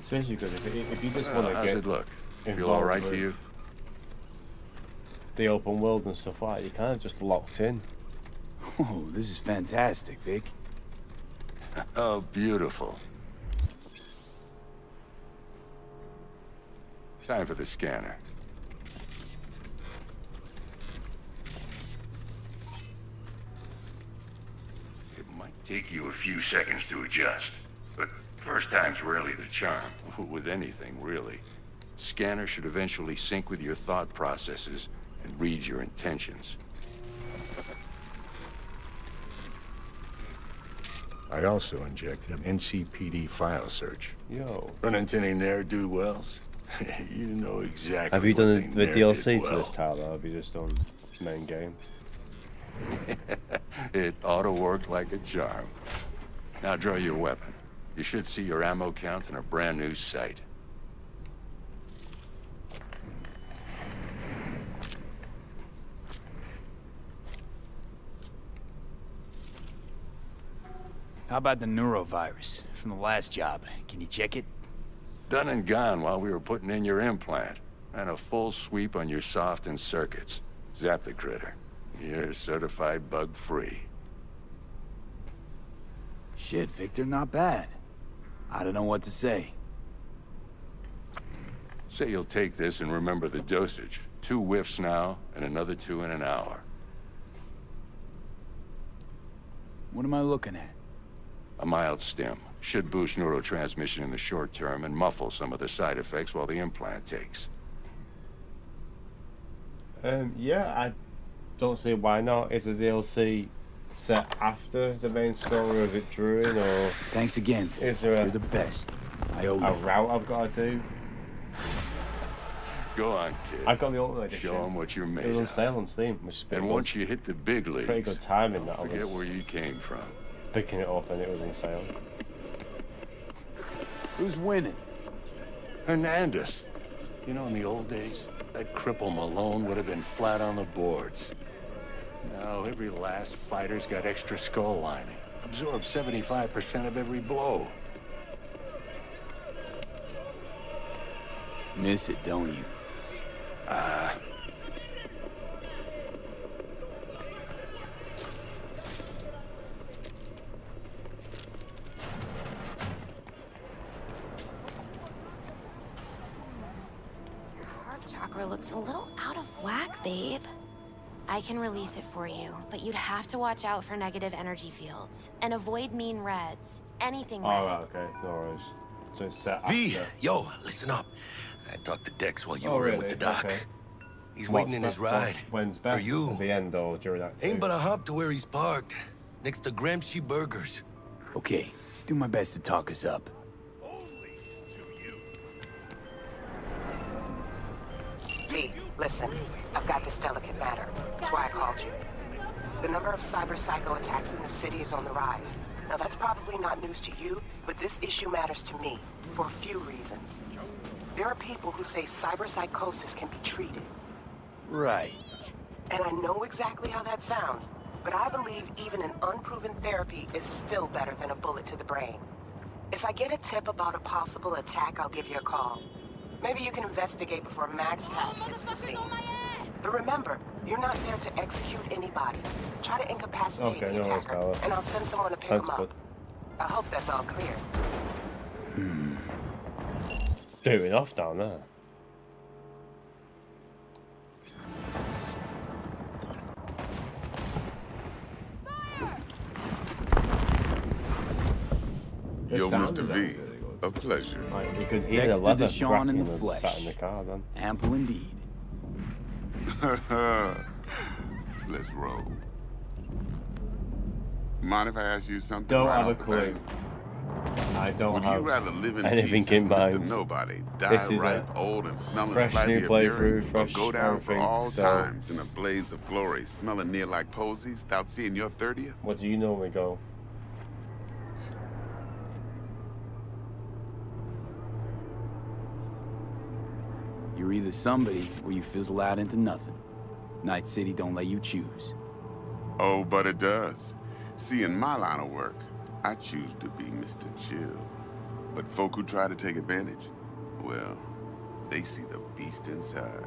Speaker 1: Especially because if you just want to
Speaker 23: how's
Speaker 1: get
Speaker 23: it look? Feel
Speaker 1: involved
Speaker 23: all right
Speaker 1: with
Speaker 23: to you?
Speaker 1: the open world and stuff like that, you're kind of just locked in.
Speaker 4: Oh, this is fantastic, Vic.
Speaker 23: Oh, beautiful. Time for the scanner. It might take you a few seconds to adjust, but first time's rarely the charm, with anything, really. Scanner should eventually sync with your thought processes and read your intentions. I also inject an NCPD file search.
Speaker 1: Yo.
Speaker 23: Run into any ne'er-do-wells? You know exactly.
Speaker 1: Have you
Speaker 23: what
Speaker 1: done
Speaker 23: they
Speaker 1: the
Speaker 23: ne'er
Speaker 1: DLC
Speaker 23: did
Speaker 1: to
Speaker 23: well.
Speaker 1: this title, or have you just done main game?
Speaker 23: It ought to work like a charm. Now draw your weapon. You should see your ammo count in a brand new sight.
Speaker 4: How about the neurovirus from the last job? Can you check it?
Speaker 23: Done and gone while we were putting in your implant. And a full sweep on your soft and circuits. Zap the critter. You're certified bug-free.
Speaker 4: Shit, Victor, not bad. I don't know what to say.
Speaker 23: Say you'll take this and remember the dosage. 2 whiffs now, and another 2 in an hour.
Speaker 4: What am I looking at?
Speaker 23: A mild stim. Should boost neurotransmission in the short term and muffle some of the side effects while the implant takes.
Speaker 1: Yeah, I don't see why not. Is the DLC set after the main story, or is it during, or...
Speaker 4: Thanks again.
Speaker 1: Is there
Speaker 4: You're the best. I owe you.
Speaker 1: a route I've got to do?
Speaker 23: Go on, kid.
Speaker 1: I've got the Ultimate Edition.
Speaker 23: Show 'em what you're made
Speaker 1: It was on
Speaker 23: of.
Speaker 1: sale on Steam, which is pretty
Speaker 23: And
Speaker 1: good.
Speaker 23: once you hit the big leagues,
Speaker 1: Pretty good timing that I
Speaker 23: forget
Speaker 1: was
Speaker 23: where you came from.
Speaker 1: picking it up and it was on sale.
Speaker 4: Who's winning?
Speaker 23: Hernandez. You know, in the old days, that cripple Malone would have been flat on the boards. Now, every last fighter's got extra skull lining. Absorbs 75% of every blow.
Speaker 4: Miss it, don't you?
Speaker 11: chakra looks a little out of whack, babe. I can release it for you, but you'd have to watch out for negative energy fields and avoid mean reds. Anything red.
Speaker 1: Oh, right, okay, no worries. So it's set
Speaker 9: V,
Speaker 1: after.
Speaker 9: yo, listen up. I talked to Dex while you
Speaker 1: Oh,
Speaker 9: were in
Speaker 1: really?
Speaker 9: with the doc.
Speaker 1: Okay.
Speaker 9: He's waiting in his ride.
Speaker 1: When's
Speaker 9: For
Speaker 1: best?
Speaker 9: you.
Speaker 1: At the end or during that
Speaker 9: Ain't but a hop to where he's parked, next to Gramsci Burgers.
Speaker 4: Okay, do my best to talk us up.
Speaker 22: V, listen. I've got this delicate matter. That's why I called you. The number of cyber psycho attacks in the city is on the rise. Now, that's probably not news to you, but this issue matters to me for a few reasons. There are people who say cyber psychosis can be treated.
Speaker 4: Right.
Speaker 22: And I know exactly how that sounds, but I believe even an unproven therapy is still better than a bullet to the brain. If I get a tip about a possible attack, I'll give you a call. Maybe you can investigate before Max Tack hits the scene. But remember, you're not there to execute anybody. Try to incapacitate the attacker, and I'll send someone to pick him up. I hope that's all clear.
Speaker 1: Doing off down there.
Speaker 6: Yo, Mr. V, a pleasure.
Speaker 1: Like, you could hear
Speaker 4: Dexter
Speaker 1: the leather
Speaker 4: Deshawn in the
Speaker 1: cracking as
Speaker 4: flesh.
Speaker 1: sat in the car then.
Speaker 4: Ample indeed.
Speaker 6: Let's roll. Mind if I ask you something?
Speaker 1: Don't
Speaker 6: right
Speaker 1: have a
Speaker 6: off the
Speaker 1: clue.
Speaker 6: bat?
Speaker 1: I don't
Speaker 6: Would
Speaker 1: have
Speaker 6: you rather live in
Speaker 1: anything
Speaker 6: peace
Speaker 1: in
Speaker 6: as Mr.
Speaker 1: mind.
Speaker 6: Nobody, die
Speaker 1: This is
Speaker 6: ripe,
Speaker 1: a
Speaker 6: old, and smelling
Speaker 1: fresh
Speaker 6: slightly
Speaker 1: new
Speaker 6: of
Speaker 1: playthrough,
Speaker 6: urine, or
Speaker 1: fresh
Speaker 6: go down for
Speaker 1: everything,
Speaker 6: all
Speaker 1: so-
Speaker 6: times in a blaze of glory, smelling near like posies, without seeing your 30th?
Speaker 1: What do you normally go?
Speaker 4: You're either somebody or you fizzle out into nothing. Night City don't let you choose.
Speaker 6: Oh, but it does. See, in my line of work, I choose to be Mr. Chill. But folk who try to take advantage, well, they see the beast inside.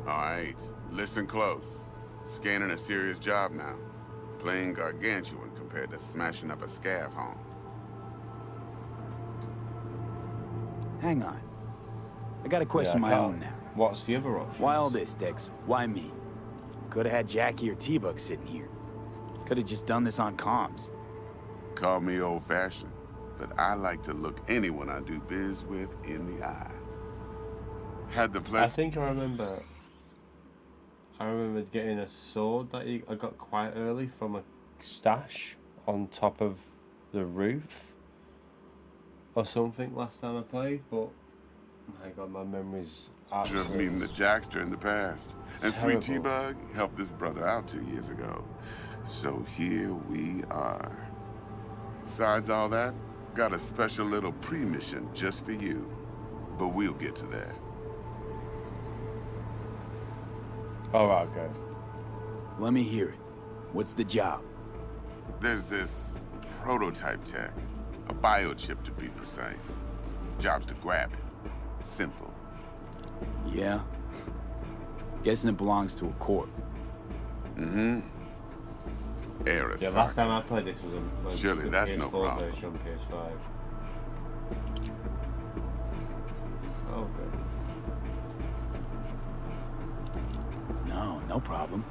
Speaker 6: All right, listen close. Scanning a serious job now. Playing gargantuan compared to smashing up a scav home.
Speaker 4: Hang on. I got a question of my own now.
Speaker 1: What's the other option?
Speaker 4: Why all this, Dex? Why me? Could have had Jackie or T-Bug sitting here. Could have just done this on comms.
Speaker 6: Call me old-fashioned, but I like to look anyone I do biz with in the eye. Had the pleasure.
Speaker 1: I think I remember getting a sword that I got quite early from a stash on top of the roof or something last time I played, but my god, my memory's
Speaker 6: Of
Speaker 1: absolutely
Speaker 6: meeting the Jackster in the past. And Sweet
Speaker 1: terrible.
Speaker 6: T-Bug helped this brother out 2 years ago. So here we are. Besides all that, got a special little pre-mission just for you. But we'll get to that.
Speaker 1: Alright, okay.
Speaker 4: Let me hear it. What's the job?
Speaker 6: There's this prototype tech. A biochip to be precise. Job's to grab it. Simple.
Speaker 4: Yeah? Guessing it belongs to a corp.
Speaker 6: Mm-hmm. Eris.
Speaker 1: Yeah, last time I played this was
Speaker 6: Surely
Speaker 1: the
Speaker 6: that's
Speaker 1: PS4
Speaker 6: no problem.
Speaker 1: version on PS5. Okay.
Speaker 4: No, no problem.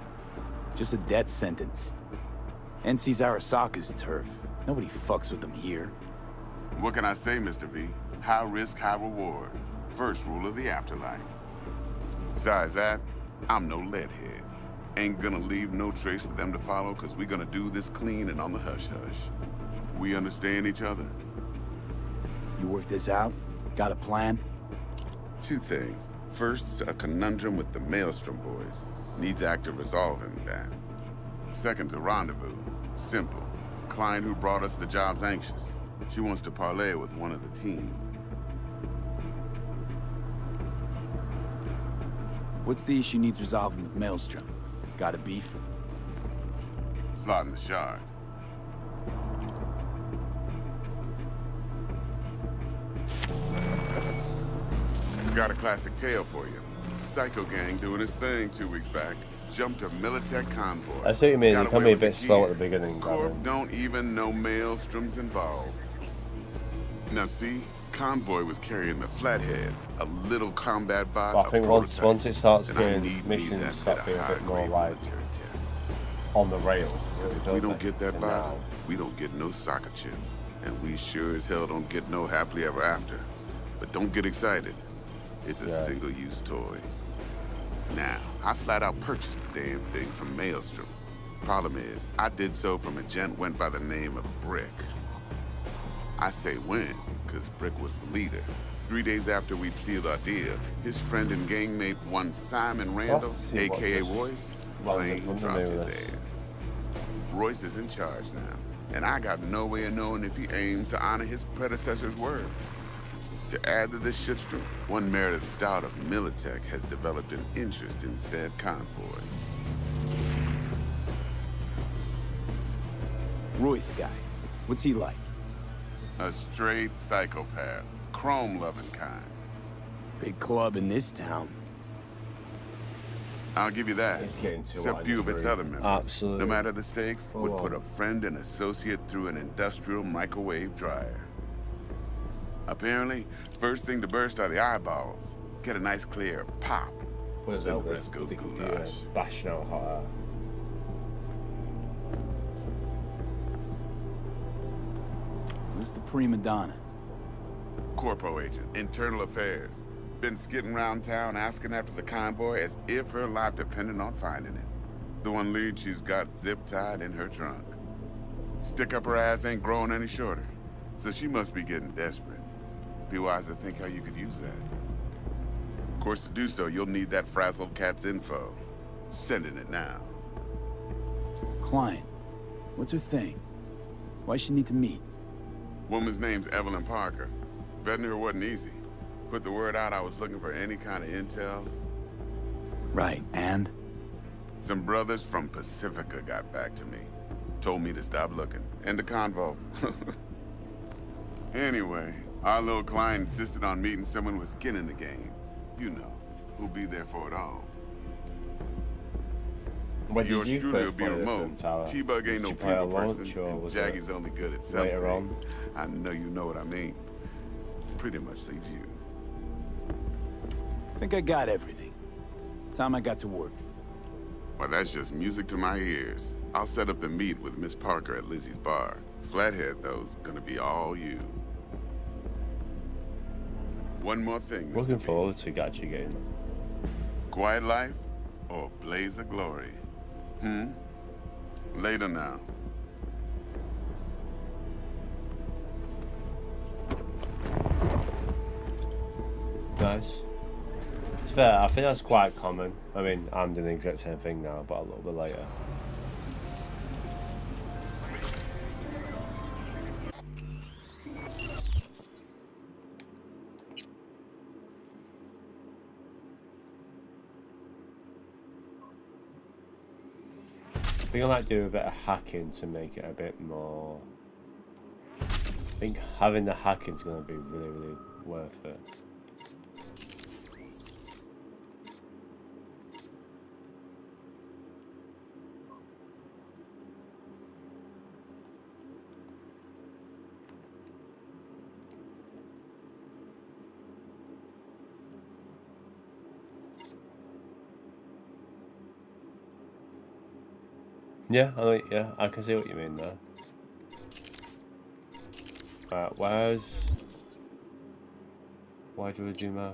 Speaker 4: Just a death sentence. NC's Arasaka's turf. Nobody fucks with them here.
Speaker 6: What can I say, Mr. V? High risk, high reward. First rule of the afterlife. Besides that, I'm no leadhead. Ain't gonna leave no trace for them to follow, cause we gonna do this clean and on the hush-hush. We understand each other?
Speaker 4: You work this out? Got a plan?
Speaker 6: Two things. First, a conundrum with the Maelstrom boys. Needs active resolving that. Second, a rendezvous. Simple. Client who brought us the job's anxious. She wants to parlay with one of the team.
Speaker 4: What's the issue needs resolving with Maelstrom? Got a beef?
Speaker 6: Slot in the shard. Got a classic tale for you. Psycho gang doing his thing 2 weeks back. Jumped a Militech convoy.
Speaker 1: I see what you mean.
Speaker 6: Got
Speaker 1: You can
Speaker 6: away
Speaker 1: be a
Speaker 6: with the
Speaker 1: bit slow at the
Speaker 6: gear.
Speaker 1: beginning.
Speaker 6: Corp don't even know Maelstrom's involved. Now see, convoy was carrying the Flathead, a little combat bot.
Speaker 1: But I think once it starts
Speaker 6: and I
Speaker 1: getting
Speaker 6: need
Speaker 1: missions
Speaker 6: that
Speaker 1: start
Speaker 6: bit
Speaker 1: being
Speaker 6: of
Speaker 1: a bit more
Speaker 6: high-grade
Speaker 1: like
Speaker 6: military tech.
Speaker 1: on the rails.
Speaker 6: Because if we don't get that bot, we don't get no soccer chip. And we sure as hell don't get no happily ever after. But don't get excited. It's a single-use toy. Now, I flat out purchased the damn thing from Maelstrom. Problem is, I did so from a gent went by the name of Brick. I say when, because Brick was the leader. 3 days after we'd sealed our deal, his friend and gangmate, one Simon Randall, a.k.a. Royce, plain dropped his ass. Royce is in charge now, and I got no way of knowing if he aims to honor his predecessor's word. To add to this shitstorm, one Meredith Stout of Militech has developed an interest in said convoy.
Speaker 4: Royce guy. What's he like?
Speaker 6: A straight psychopath. Chrome-loving kind.
Speaker 4: Big club in this town.
Speaker 6: I'll give you that. Except few of its other members.
Speaker 1: Absolutely.
Speaker 6: No matter the stakes, would put a friend and associate through an industrial microwave dryer. Apparently, first thing to burst are the eyeballs. Get a nice clear pop.
Speaker 1: Then the rest goes goulash. Bashing out hot air.
Speaker 4: Who's the prima donna?
Speaker 6: Corpo agent, internal affairs. Been skidding around town asking after the convoy as if her life depended on finding it. The one lead she's got zip-tied in her trunk. Stick up her ass ain't growing any shorter, so she must be getting desperate. Be wise to think how you could use that. Of course, to do so, you'll need that frazzled cat's info. Sending it now.
Speaker 4: Client. What's her thing? Why she need to meet?
Speaker 6: Woman's name's Evelyn Parker. Vetting her wasn't easy. Put the word out I was looking for any kind of intel.
Speaker 4: Right, and?
Speaker 6: Some brothers from Pacifica got back to me. Told me to stop looking. End the convo. Anyway, our little client insisted on meeting someone with skin in the game. You know, who'll be there for it all.
Speaker 1: When did
Speaker 6: Yours
Speaker 1: you
Speaker 6: truly will
Speaker 1: first
Speaker 6: be
Speaker 1: play this
Speaker 6: remote.
Speaker 1: Tower?
Speaker 6: T-Bug ain't
Speaker 1: Did
Speaker 6: no
Speaker 1: you play at
Speaker 6: people
Speaker 1: launch,
Speaker 6: person,
Speaker 1: or
Speaker 6: and
Speaker 1: was
Speaker 6: Jackie's
Speaker 1: it
Speaker 6: only good at some
Speaker 1: later on?
Speaker 6: things. I know you know what I mean. Pretty much leaves you.
Speaker 4: I think I got everything. Time I got to work.
Speaker 6: Well, that's just music to my ears. I'll set up the meet with Miss Parker at Lizzie's bar. Flathead, though's gonna be all you. One more thing, Mr.
Speaker 1: Looking forward to actually getting them.
Speaker 6: Quiet life or blaze of glory? Later now.
Speaker 1: Nice. It's fair. I think that's quite common. I mean, I'm doing the exact same thing now, but a little bit later. I think I might do a bit of hacking to make it a bit more. I think having the hacking is going to be really, really worth it. Yeah, I can see what you mean there. Right, why do we do my...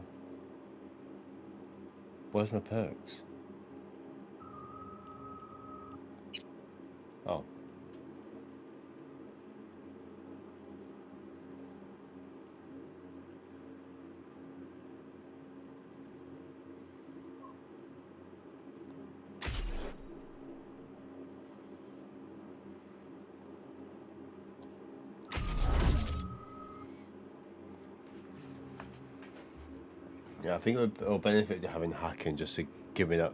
Speaker 1: Where's my perks? Oh. Yeah, I think it'll benefit to having hacking just to give me that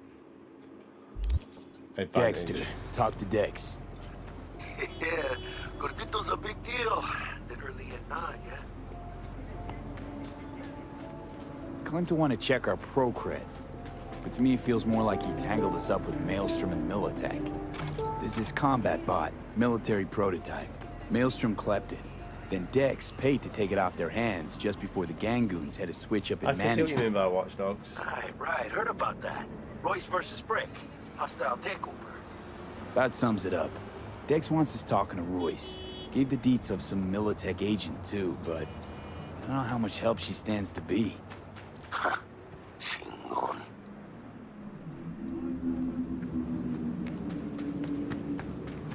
Speaker 1: advantage.
Speaker 4: Dexter, talk to Dex.
Speaker 9: Yeah, Gordito's a big deal. Literally and not, yeah?
Speaker 4: Claimed to want to check our pro cred, but to me it feels more like he tangled us up with Maelstrom and Militech. There's this combat bot, military prototype. Maelstrom clept it. Then Dex paid to take it off their hands just before the Gangoons had a switch up in
Speaker 1: I can see what you
Speaker 4: management.
Speaker 1: mean by Watch Dogs.
Speaker 9: Right. Heard about that. Royce versus Brick. Hostile takeover.
Speaker 4: About sums it up. Dex wants us talking to Royce. Gave the deets of some Militech agent too, but I don't know how much help she stands to be.
Speaker 9: Chingon.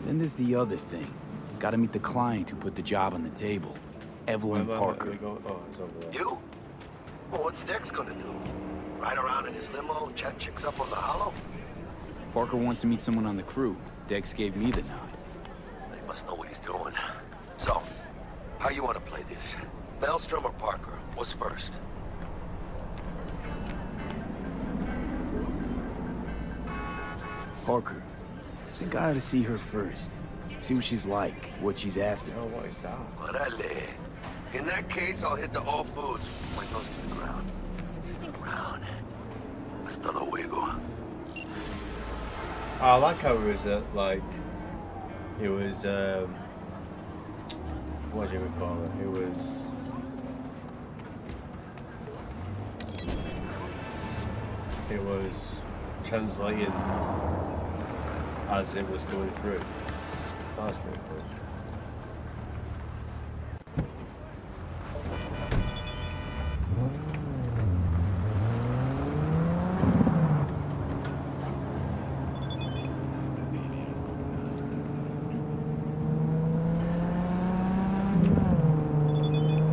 Speaker 4: Then there's the other thing. Gotta meet the client who put the job on the table. Evelyn Parker.
Speaker 1: Oh, it's over there.
Speaker 9: You? Well, what's Dex gonna do? Ride around in his limo, chat chicks up on the hollow?
Speaker 4: Parker wants to meet someone on the crew. Dex gave me the nod.
Speaker 9: He must know what he's doing. So, how you want to play this? Maelstrom or Parker? What's first?
Speaker 4: Parker. I think I ought to see her first. See what she's like, what she's after.
Speaker 1: Oh, what is that?
Speaker 9: Orale. In that case, I'll hit the all foods. Point those to the ground. Stick around. Hasta luego.
Speaker 1: I like how it was like it was what do you call it? It was translating as it was going through. That's pretty cool.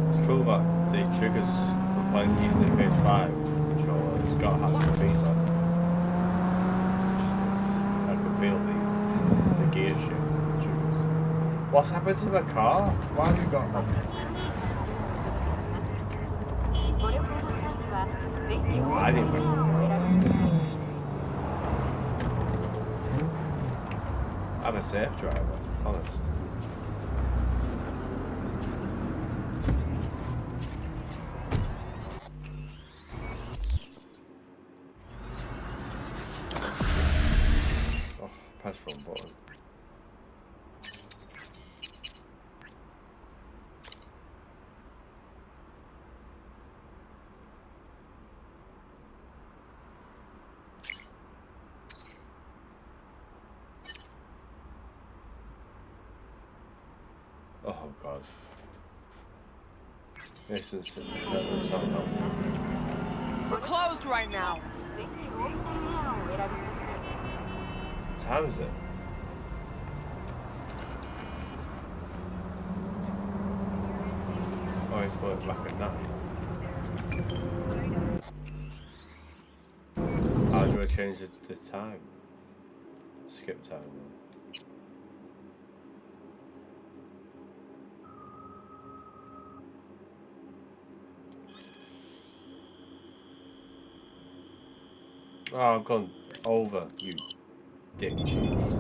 Speaker 1: It's cool that the triggers were playing using the PS5 controller. It's got haptic feet on. I can feel the gear shift of the triggers. What's happened to the car? Why has it got I didn't I'm a safe driver, honest. Oh, press wrong button. Oh god. This is
Speaker 3: We're closed right now.
Speaker 1: What time is it? Oh, it's going back at night. How do I change the time? Skip time. Oh, I've gone over, you dick cheese.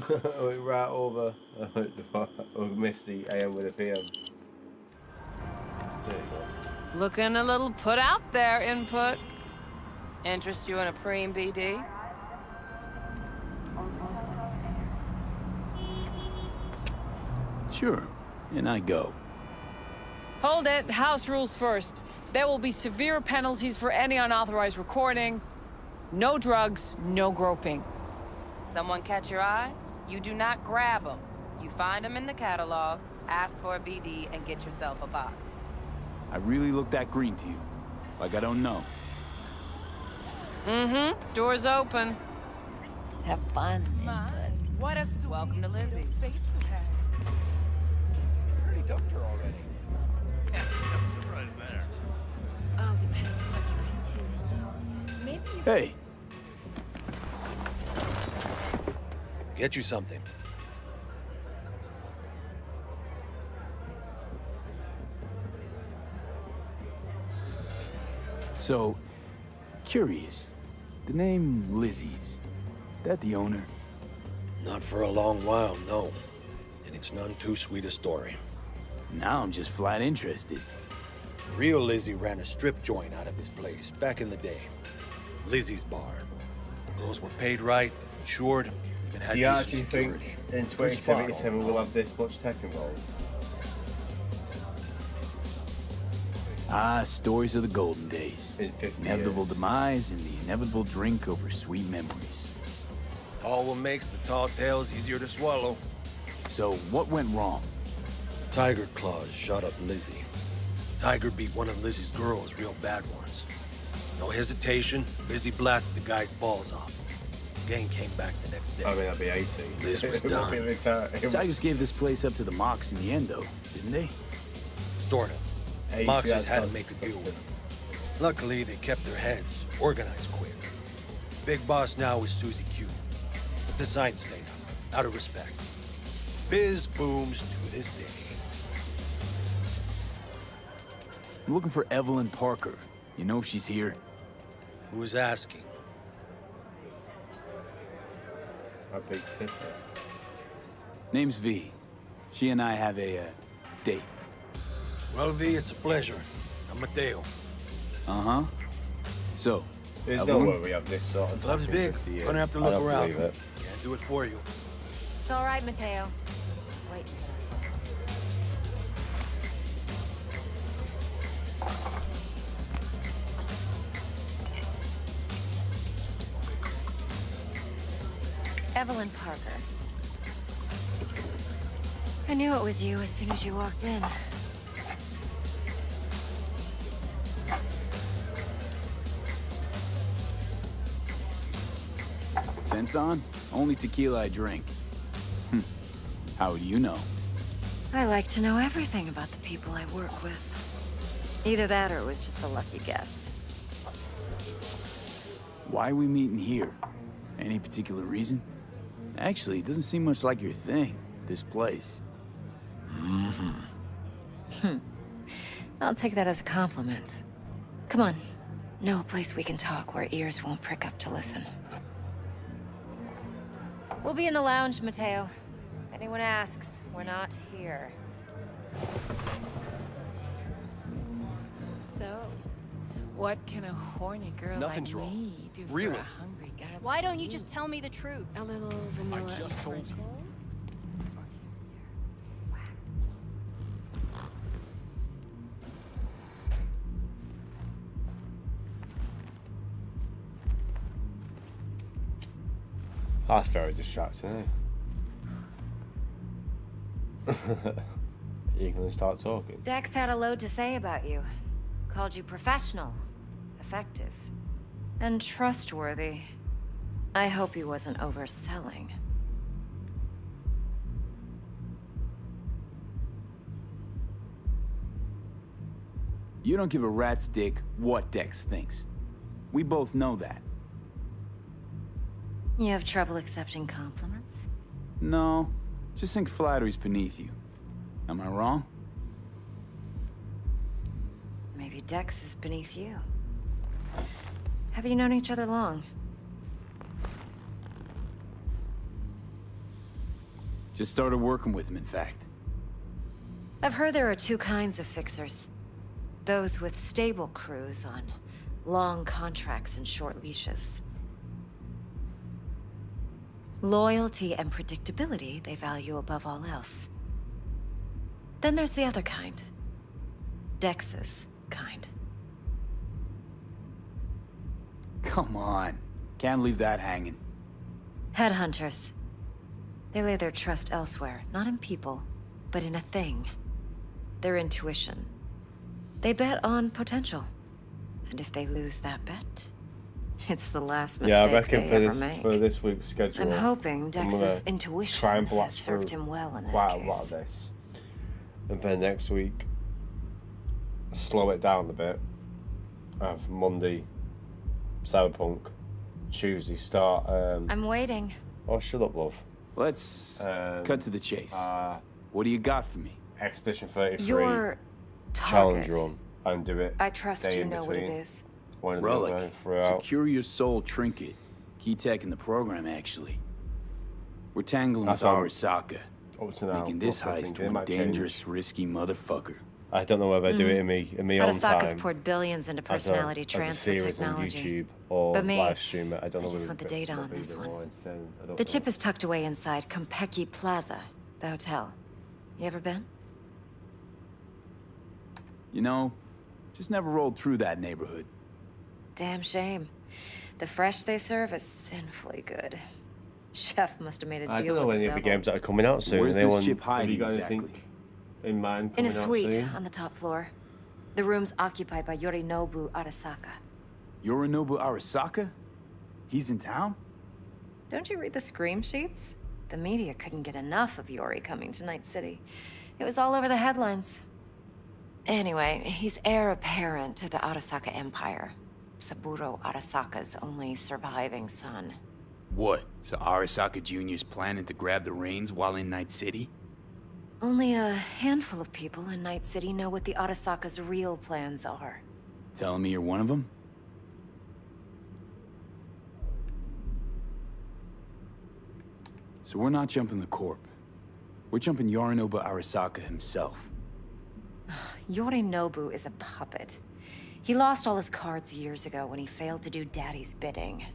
Speaker 1: I went right over. I missed the AM with a PM. There you go.
Speaker 5: Looking a little put out there, input. Interest you in a preem BD?
Speaker 4: Sure, and I go.
Speaker 3: Hold it. House rules first. There will be severe penalties for any unauthorized recording. No drugs, no groping.
Speaker 5: Someone catch your eye? You do not grab them. You find them in the catalog, ask for a BD, and get yourself a box.
Speaker 4: I really look that green to you. Like I don't know.
Speaker 3: Mm-hmm. Door's open.
Speaker 19: Have fun.
Speaker 5: What a welcome to Lizzie's.
Speaker 9: Already dumped her already.
Speaker 10: Yeah, no surprise there.
Speaker 21: All depends what you're into. Maybe you
Speaker 4: Hey.
Speaker 9: Get you something.
Speaker 4: So, curious. The name Lizzie's. Is that the owner?
Speaker 9: Not for a long while, no. And it's none too sweet a story.
Speaker 4: Now I'm just flat interested.
Speaker 8: Real Lizzie ran a strip joint out of this place back in the day. Lizzie's bar. Girls were paid right, insured, even had
Speaker 1: Do you
Speaker 8: decent
Speaker 1: actually
Speaker 8: security.
Speaker 1: think in
Speaker 8: Good spot,
Speaker 1: 2077 we'll have this much tech involved?
Speaker 4: Ah, stories of the golden days.
Speaker 1: In 50
Speaker 4: Inevitable
Speaker 1: years.
Speaker 4: demise and the inevitable drink over sweet memories.
Speaker 8: Tall one makes the tall tales easier to swallow.
Speaker 4: So, what went wrong?
Speaker 8: Tiger Claws shot up Lizzie. Tiger beat one of Lizzie's girls, real bad ones. No hesitation, Lizzie blasted the guy's balls off. Gang came back the next day.
Speaker 1: I mean, that'd be 80.
Speaker 8: Liz was
Speaker 1: It won't be
Speaker 8: done.
Speaker 4: Tigers gave this place up to the Mox in the end, though, didn't they?
Speaker 8: Sort of.
Speaker 1: 80,
Speaker 8: Moxes
Speaker 1: that
Speaker 8: had to
Speaker 1: sounds
Speaker 8: make a deal
Speaker 1: disgusting.
Speaker 8: with them. Luckily, they kept their heads, organized quick. Big boss now is Susie Q. But the sign stayed up, out of respect. Biz booms to this day.
Speaker 4: I'm looking for Evelyn Parker. You know if she's here?
Speaker 8: Who's asking?
Speaker 1: A big tipper.
Speaker 4: Name's V. She and I have a, date.
Speaker 8: Well, V, it's a pleasure. I'm Mateo.
Speaker 4: Uh-huh. So,
Speaker 1: There's no
Speaker 4: Evelyn?
Speaker 1: way we have this sort of
Speaker 8: Club's
Speaker 1: tech in
Speaker 8: big.
Speaker 1: 50 years.
Speaker 8: Gonna have to
Speaker 1: I
Speaker 8: look
Speaker 1: don't
Speaker 8: around.
Speaker 1: believe it.
Speaker 8: Can't do it for you.
Speaker 21: It's all right, Mateo. I was waiting for this one. Evelyn Parker. I knew it was you as soon as you walked in.
Speaker 4: Sense on? Only tequila I drink. How do you know?
Speaker 21: I like to know everything about the people I work with. Either that or it was just a lucky guess.
Speaker 4: Why are we meeting here? Any particular reason? Actually, it doesn't seem much like your thing, this place.
Speaker 21: I'll take that as a compliment. Come on. Know a place we can talk where ears won't prick up to listen. We'll be in the lounge, Mateo. If anyone asks, we're not here.
Speaker 3: So, what can a horny girl
Speaker 12: Nothing's
Speaker 3: like
Speaker 12: wrong.
Speaker 3: me do
Speaker 12: Really?
Speaker 3: for a hungry guy?
Speaker 21: Why don't you just tell me the truth?
Speaker 3: A little vanilla.
Speaker 12: I just told you.
Speaker 1: That's very distracting, eh? You gonna start talking?
Speaker 21: Dex had a load to say about you. Called you professional, effective, and trustworthy. I hope he wasn't overselling.
Speaker 4: You don't give a rat's dick what Dex thinks. We both know that.
Speaker 21: You have trouble accepting compliments?
Speaker 4: No, just think flattery's beneath you. Am I wrong?
Speaker 21: Maybe Dex is beneath you. Have you known each other long?
Speaker 4: Just started working with him, in fact.
Speaker 21: I've heard there are two kinds of fixers. Those with stable crews on long contracts and short leashes. Loyalty and predictability they value above all else. Then there's the other kind. Dex's kind.
Speaker 4: Come on. Can't leave that hanging.
Speaker 21: Headhunters. They lay their trust elsewhere, not in people, but in a thing. Their intuition. They bet on potential. And if they lose that bet, it's the last mistake
Speaker 1: I reckon
Speaker 21: they ever make.
Speaker 1: for this week's schedule,
Speaker 21: I'm hoping
Speaker 1: I'm
Speaker 21: Dex's
Speaker 1: gonna
Speaker 21: intuition
Speaker 1: try and
Speaker 21: has
Speaker 1: blast
Speaker 21: served
Speaker 1: through
Speaker 21: him well in this
Speaker 1: quite
Speaker 21: case.
Speaker 1: a lot of this, and then next week slow it down a bit. Have Monday Cyberpunk, Tuesday start.
Speaker 21: I'm waiting.
Speaker 1: Oh, shut up, love.
Speaker 4: Let's cut to the chase. What do you got for me?
Speaker 1: Expedition 33
Speaker 21: Your
Speaker 1: challenge
Speaker 21: target.
Speaker 1: run, and do it.
Speaker 21: I trust
Speaker 1: day
Speaker 21: you
Speaker 1: in
Speaker 21: know what it
Speaker 1: between.
Speaker 21: is.
Speaker 1: One of
Speaker 4: Relic.
Speaker 1: them throughout.
Speaker 4: Secure your soul trinket. Key tech in the program, actually. We're tangling
Speaker 1: That's
Speaker 4: with
Speaker 1: all.
Speaker 4: Arasaka.
Speaker 1: Up to now,
Speaker 4: Making this
Speaker 1: what I'm
Speaker 4: heist
Speaker 1: thinking, it
Speaker 4: one
Speaker 1: might change.
Speaker 4: dangerous, risky motherfucker.
Speaker 1: I don't know whether I do it in my own
Speaker 21: Arasaka's
Speaker 1: time.
Speaker 21: poured billions into personality
Speaker 1: as a
Speaker 21: transfer
Speaker 1: series
Speaker 21: technology.
Speaker 1: on YouTube or
Speaker 21: But me,
Speaker 1: live stream it. I don't know.
Speaker 21: I just
Speaker 1: whether
Speaker 21: want the
Speaker 1: it-
Speaker 21: data
Speaker 1: what
Speaker 21: on this
Speaker 1: either
Speaker 21: one.
Speaker 1: or it's, I don't
Speaker 21: The
Speaker 1: know.
Speaker 21: chip is tucked away inside Kompeki Plaza, the hotel. You ever been?
Speaker 4: You know, just never rolled through that neighborhood.
Speaker 21: Damn shame. The fresh they serve is sinfully good. Chef must have made a
Speaker 1: I
Speaker 21: deal
Speaker 1: don't know
Speaker 21: with
Speaker 1: any
Speaker 21: the
Speaker 1: of the
Speaker 21: devil.
Speaker 1: games that are coming out soon.
Speaker 4: Where's
Speaker 1: Anyone,
Speaker 4: this chip
Speaker 1: have you
Speaker 4: hiding
Speaker 1: got
Speaker 4: exactly?
Speaker 1: anything in mind
Speaker 21: In
Speaker 1: coming
Speaker 21: a
Speaker 1: out
Speaker 21: suite
Speaker 1: soon?
Speaker 21: on the top floor. The room's occupied by Yorinobu Arasaka.
Speaker 4: Yorinobu Arasaka? He's in town?
Speaker 21: Don't you read the scream sheets? The media couldn't get enough of Yori coming to Night City. It was all over the headlines. Anyway, he's heir apparent to the Arasaka Empire. Saburo Arasaka's only surviving son.
Speaker 4: What? So Arasaka Jr.'s planning to grab the reins while in Night City?
Speaker 21: Only a handful of people in Night City know what the Arasaka's real plans are.
Speaker 4: Telling me you're one of them? So we're not jumping the Corp. We're jumping Yorinobu Arasaka himself.
Speaker 21: Yorinobu is a puppet. He lost all his cards years ago when he failed to do Daddy's bidding.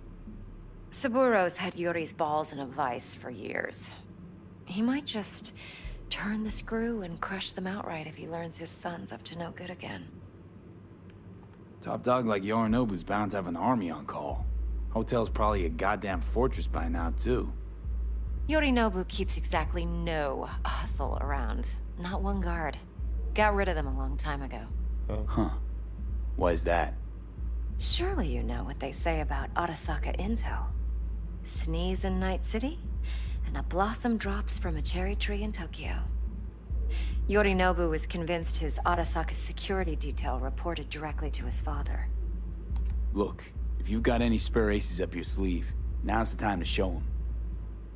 Speaker 21: Saburo's had Yori's balls in a vice for years. He might just turn the screw and crush them outright if he learns his son's up to no good again.
Speaker 4: Top dog like Yorinobu's bound to have an army on call. Hotel's probably a goddamn fortress by now, too.
Speaker 21: Yorinobu keeps exactly no hustle around. Not one guard. Got rid of them a long time ago.
Speaker 4: Huh. Why is that?
Speaker 21: Surely you know what they say about Arasaka intel. Sneeze in Night City, and a blossom drops from a cherry tree in Tokyo. Yorinobu was convinced his Arasaka security detail reported directly to his father.
Speaker 4: Look, if you've got any spare aces up your sleeve, now's the time to show them.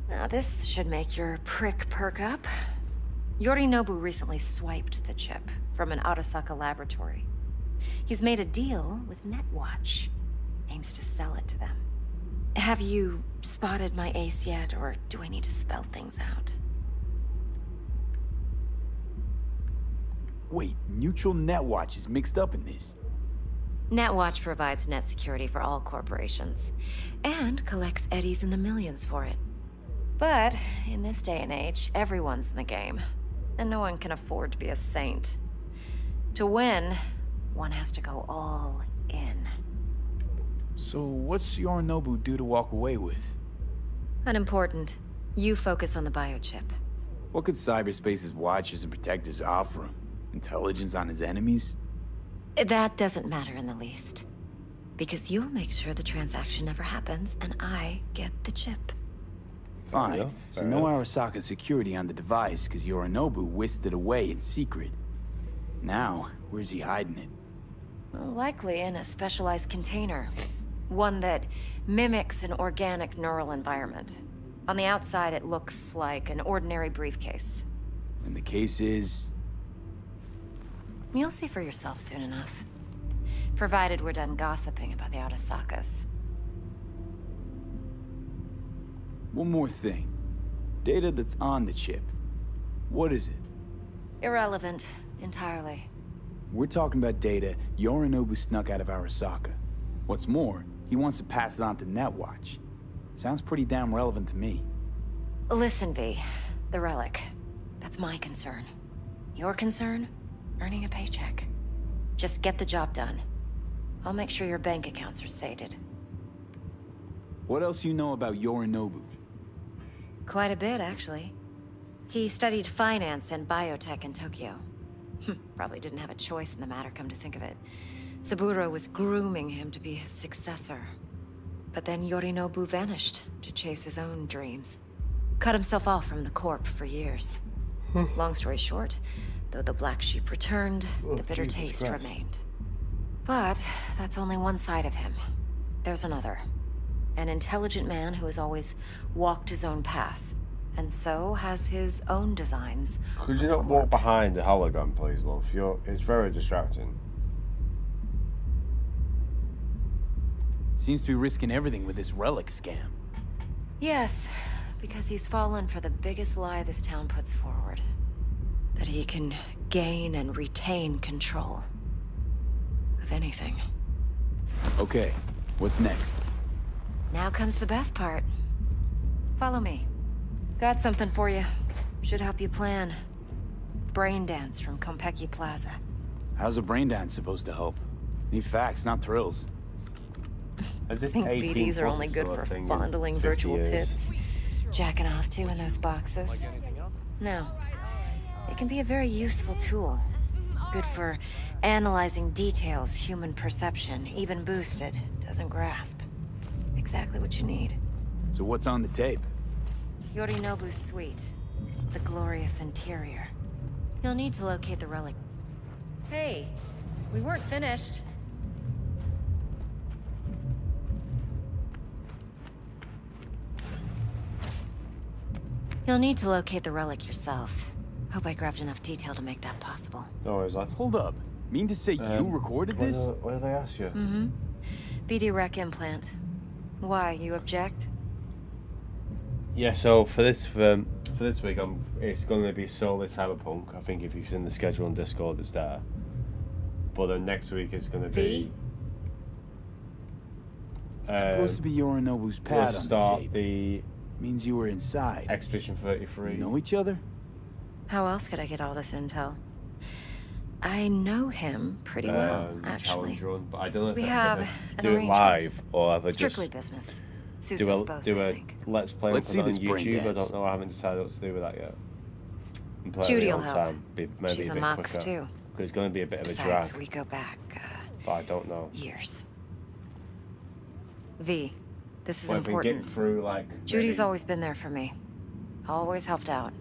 Speaker 21: Now this should make your prick perk up. Yorinobu recently swiped the chip from an Arasaka laboratory. He's made a deal with Netwatch. Aims to sell it to them. Have you spotted my ace yet, or do I need to spell things out?
Speaker 4: Wait, Neutral Netwatch is mixed up in this.
Speaker 21: Netwatch provides net security for all corporations, and collects eddies in the millions for it. But in this day and age, everyone's in the game, and no one can afford to be a saint. To win, one has to go all in.
Speaker 4: So what's Yorinobu due to walk away with?
Speaker 21: Unimportant. You focus on the biochip.
Speaker 4: What could cyberspace's watchers and protectors offer him? Intelligence on his enemies?
Speaker 21: That doesn't matter in the least. Because you'll make sure the transaction never happens, and I get the chip.
Speaker 4: Fine.
Speaker 1: Yeah,
Speaker 4: So
Speaker 1: fair
Speaker 4: no
Speaker 1: enough.
Speaker 4: Arasaka security on the device, because Yorinobu whisked it away in secret. Now, where's he hiding it?
Speaker 21: Well, likely in a specialized container. One that mimics an organic neural environment. On the outside, it looks like an ordinary briefcase.
Speaker 4: And the case is...
Speaker 21: You'll see for yourself soon enough. Provided we're done gossiping about the Arasakas.
Speaker 4: One more thing. Data that's on the chip. What is it?
Speaker 21: Irrelevant, entirely.
Speaker 4: We're talking about data Yorinobu snuck out of Arasaka. What's more, he wants to pass it on to Netwatch. Sounds pretty damn relevant to me.
Speaker 21: Listen, V. The relic. That's my concern. Your concern? Earning a paycheck. Just get the job done. I'll make sure your bank accounts are sated.
Speaker 4: What else you know about Yorinobu?
Speaker 21: Quite a bit, actually. He studied finance and biotech in Tokyo. Probably didn't have a choice in the matter, come to think of it. Saburo was grooming him to be his successor. But then Yorinobu vanished to chase his own dreams. Cut himself off from the Corp for years. Long story short, though the black sheep returned, the bitter
Speaker 1: Jesus
Speaker 21: taste
Speaker 1: Christ.
Speaker 21: remained. But that's only one side of him. There's another. An intelligent man who has always walked his own path, and so has his own designs.
Speaker 1: Could you not walk behind the hologram, please, love? It's very distracting.
Speaker 4: Seems to be risking everything with this relic scam.
Speaker 21: Yes, because he's fallen for the biggest lie this town puts forward. The that he can gain and retain control of anything.
Speaker 4: Okay, what's next?
Speaker 21: Now comes the best part. Follow me. Got something for you. Should help you plan. Brain dance from Konpeki Plaza.
Speaker 4: How's a brain dance supposed to help? Need facts, not thrills.
Speaker 1: As if
Speaker 21: Think
Speaker 1: 18
Speaker 21: BDs are
Speaker 1: plus
Speaker 21: only
Speaker 1: is
Speaker 21: good
Speaker 1: still a
Speaker 21: for
Speaker 1: thing in
Speaker 21: fondling
Speaker 1: 50
Speaker 21: virtual
Speaker 1: years.
Speaker 21: tits. Jacking off to in those boxes. No. It can be a very useful tool. Good for analyzing details human perception, even boosted, doesn't grasp. Exactly what you need.
Speaker 4: So what's on the tape?
Speaker 21: Yorinobu's suite. The glorious interior. You'll need to locate the relic. Hey, we weren't finished. You'll need to locate the relic yourself. Hope I grabbed enough detail to make that possible.
Speaker 1: No worries, lad.
Speaker 4: Hold up. Mean to say you recorded this?
Speaker 1: What did they ask you?
Speaker 21: Mm-hmm. BD rec implant. Why, you object?
Speaker 1: Yeah, so for this week, it's going to be solely Cyberpunk. I think if you've seen the schedule on Discord, it's there. But then next week it's going to be.
Speaker 4: Supposed to be Yorinobu's pad
Speaker 1: we'll
Speaker 4: on the
Speaker 1: start
Speaker 4: tape.
Speaker 1: the
Speaker 4: Means you were inside.
Speaker 1: Expedition 33.
Speaker 4: You know each other?
Speaker 21: How else could I get all this intel? I know him pretty well, actually.
Speaker 1: Challenge run, but I don't know if
Speaker 21: We
Speaker 1: they
Speaker 21: have
Speaker 1: ever
Speaker 21: an
Speaker 1: do it
Speaker 21: arrangement.
Speaker 1: live or ever
Speaker 21: Strictly
Speaker 1: just
Speaker 21: business. Suits
Speaker 1: do
Speaker 21: us
Speaker 1: a
Speaker 21: both,
Speaker 1: do
Speaker 21: I
Speaker 1: a
Speaker 21: think.
Speaker 1: let's play
Speaker 4: Let's
Speaker 1: and
Speaker 4: see
Speaker 1: put it
Speaker 4: this
Speaker 1: on
Speaker 4: brain
Speaker 1: YouTube. I
Speaker 4: dance.
Speaker 1: don't know. I haven't decided what to do with that yet. And play
Speaker 21: Judy
Speaker 1: it
Speaker 21: will
Speaker 1: on
Speaker 21: help.
Speaker 1: time. Maybe
Speaker 21: She's
Speaker 1: a
Speaker 21: a
Speaker 1: bit
Speaker 21: mox,
Speaker 1: quicker.
Speaker 21: too.
Speaker 1: Because it's going to be a bit of a
Speaker 21: Besides,
Speaker 1: drag.
Speaker 21: we go back,
Speaker 1: But I don't know.
Speaker 21: years. V, this is
Speaker 1: Well, if we
Speaker 21: important.
Speaker 1: get through like
Speaker 21: Judy's
Speaker 1: maybe-
Speaker 21: always been there for me. Always helped out.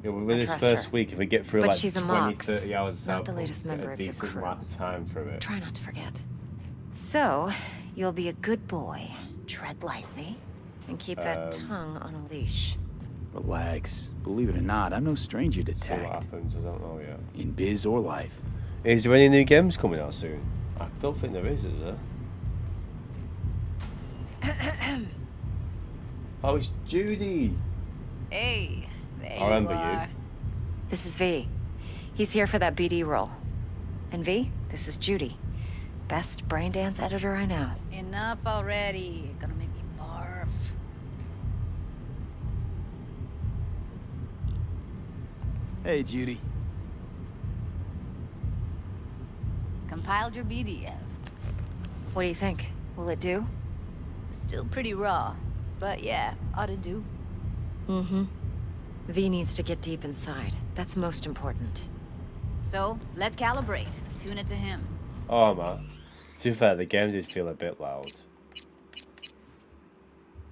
Speaker 1: Yeah, with
Speaker 21: I
Speaker 1: this
Speaker 21: trust
Speaker 1: first
Speaker 21: her.
Speaker 1: week, if we get through
Speaker 21: But
Speaker 1: like
Speaker 21: she's a
Speaker 1: 20,
Speaker 21: mox,
Speaker 1: 30 hours,
Speaker 21: not the
Speaker 1: Cyberpunk,
Speaker 21: latest
Speaker 1: get
Speaker 21: member
Speaker 1: a
Speaker 21: of your
Speaker 1: decent
Speaker 21: crew.
Speaker 1: amount of time through it.
Speaker 21: Try not to forget. So, you'll be a good boy, tread lightly, and keep that tongue on a leash.
Speaker 4: Relax. Believe it or not, I'm no stranger to
Speaker 1: See what
Speaker 4: tact.
Speaker 1: happens. I don't know yet.
Speaker 4: In biz or life.
Speaker 1: Is there any new games coming out soon? I don't think there is there? Oh, it's Judy.
Speaker 19: Hey, there
Speaker 1: I remember
Speaker 19: you
Speaker 1: you.
Speaker 19: are.
Speaker 21: This is V. He's here for that BD role. And V, this is Judy. Best brain dance editor I know.
Speaker 19: Enough already. You're gonna make me barf.
Speaker 4: Hey, Judy.
Speaker 19: Compiled your BDF.
Speaker 21: What do you think? Will it do?
Speaker 19: Still pretty raw, but yeah, ought to do.
Speaker 21: Mm-hmm. V needs to get deep inside. That's most important.
Speaker 19: So, let's calibrate. Tune it to him.
Speaker 1: Oh man. To be fair, the game did feel a bit loud.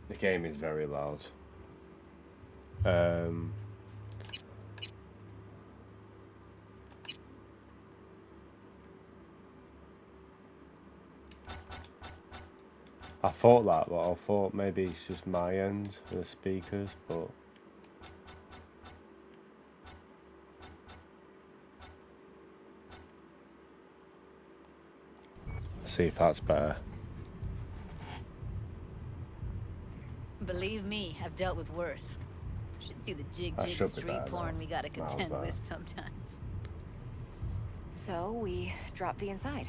Speaker 1: The game is very loud. I thought that, but I thought maybe it's just my end with the speakers, but see if that's better.
Speaker 19: Believe me, I've dealt with worse. Should see the
Speaker 1: That
Speaker 19: jig
Speaker 1: should be
Speaker 19: street
Speaker 1: better,
Speaker 19: porn
Speaker 1: though.
Speaker 19: we gotta
Speaker 1: Miles
Speaker 19: contend
Speaker 1: better.
Speaker 19: with sometimes.
Speaker 21: So, we drop V inside.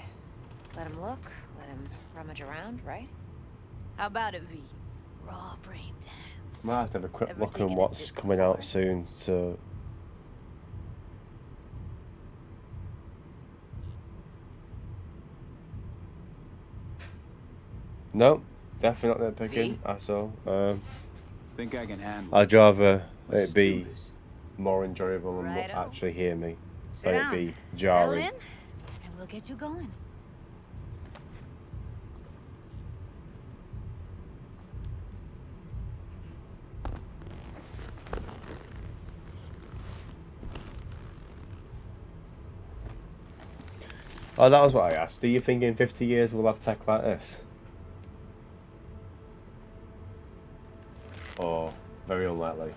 Speaker 21: Let him look, let him rummage around, right?
Speaker 19: How about it, V? Raw brain dance.
Speaker 1: Might have to have a quick
Speaker 19: Ever
Speaker 1: look
Speaker 19: taken
Speaker 1: on
Speaker 19: a
Speaker 1: what's
Speaker 19: dip
Speaker 1: coming out soon. So no, definitely not nitpicking at all.
Speaker 4: Think I can handle
Speaker 1: I'd rather
Speaker 4: Let's
Speaker 1: it
Speaker 4: just
Speaker 1: be
Speaker 4: do this.
Speaker 1: more enjoyable and
Speaker 19: Righto.
Speaker 1: actually hear me
Speaker 19: Sit
Speaker 1: than it
Speaker 19: down.
Speaker 1: be
Speaker 19: Settle
Speaker 1: jarring.
Speaker 19: in, and we'll get you going.
Speaker 1: Oh, that was what I asked. Do you think in 50 years we'll have tech like this? Or very unlikely.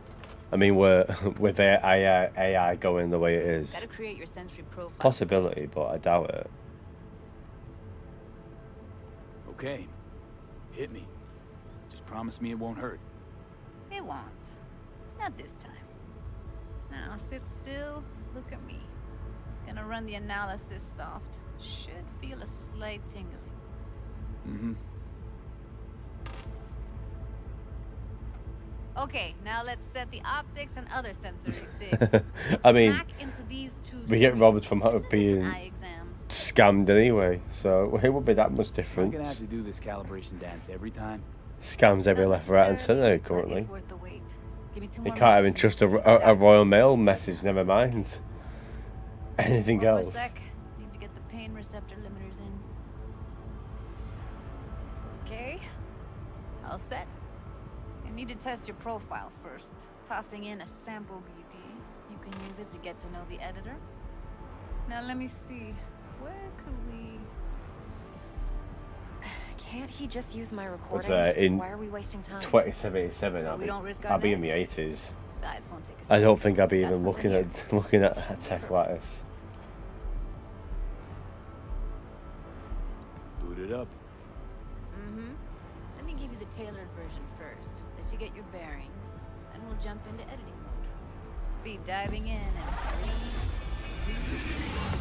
Speaker 1: I mean, we're with AI going the way it is.
Speaker 19: Gotta create your sensory profile.
Speaker 1: Possibility, but I doubt it.
Speaker 4: Okay. Hit me. Just promise me it won't hurt.
Speaker 19: It won't. Not this time.
Speaker 12: Now sit still. Look at me. Gonna run the analysis soft. Should feel a slight tingling.
Speaker 4: Mm-hmm.
Speaker 12: Okay, now let's set the optics and other sensory sigs.
Speaker 1: I mean,
Speaker 12: Smack into these two
Speaker 1: we get
Speaker 12: screens.
Speaker 1: robbed from being
Speaker 12: Eye exam.
Speaker 1: scammed anyway, so it would be that much
Speaker 4: I'm
Speaker 1: difference.
Speaker 4: gonna have to do this calibration dance every time.
Speaker 1: Scams every left, right, and centre currently.
Speaker 12: It's worth the wait. Give me 2
Speaker 1: You
Speaker 12: more
Speaker 1: can't even
Speaker 12: minutes
Speaker 1: trust
Speaker 12: and
Speaker 1: a Royal Mail message, never mind anything
Speaker 12: One more
Speaker 1: else.
Speaker 12: sec. Need to get the pain receptor limiters in. Okay. All set. I need to test your profile first. Tossing in a sample BD. You can use it to get to know the editor. Now let me see. Where could we...
Speaker 21: Can't he just use my recording?
Speaker 1: In
Speaker 21: Why are we wasting time?
Speaker 1: 2077,
Speaker 12: So we don't risk our
Speaker 1: I'll be in my
Speaker 12: necks?
Speaker 1: 80s.
Speaker 12: Besides, won't take us
Speaker 1: I don't think I'll be
Speaker 12: Got
Speaker 1: even
Speaker 12: something
Speaker 1: looking at a tech like this.
Speaker 4: Boot it up.
Speaker 12: Mm-hmm. Let me give you the tailored version first. Let you get your bearings. Then we'll jump into editing mode. Be diving in 3, 2,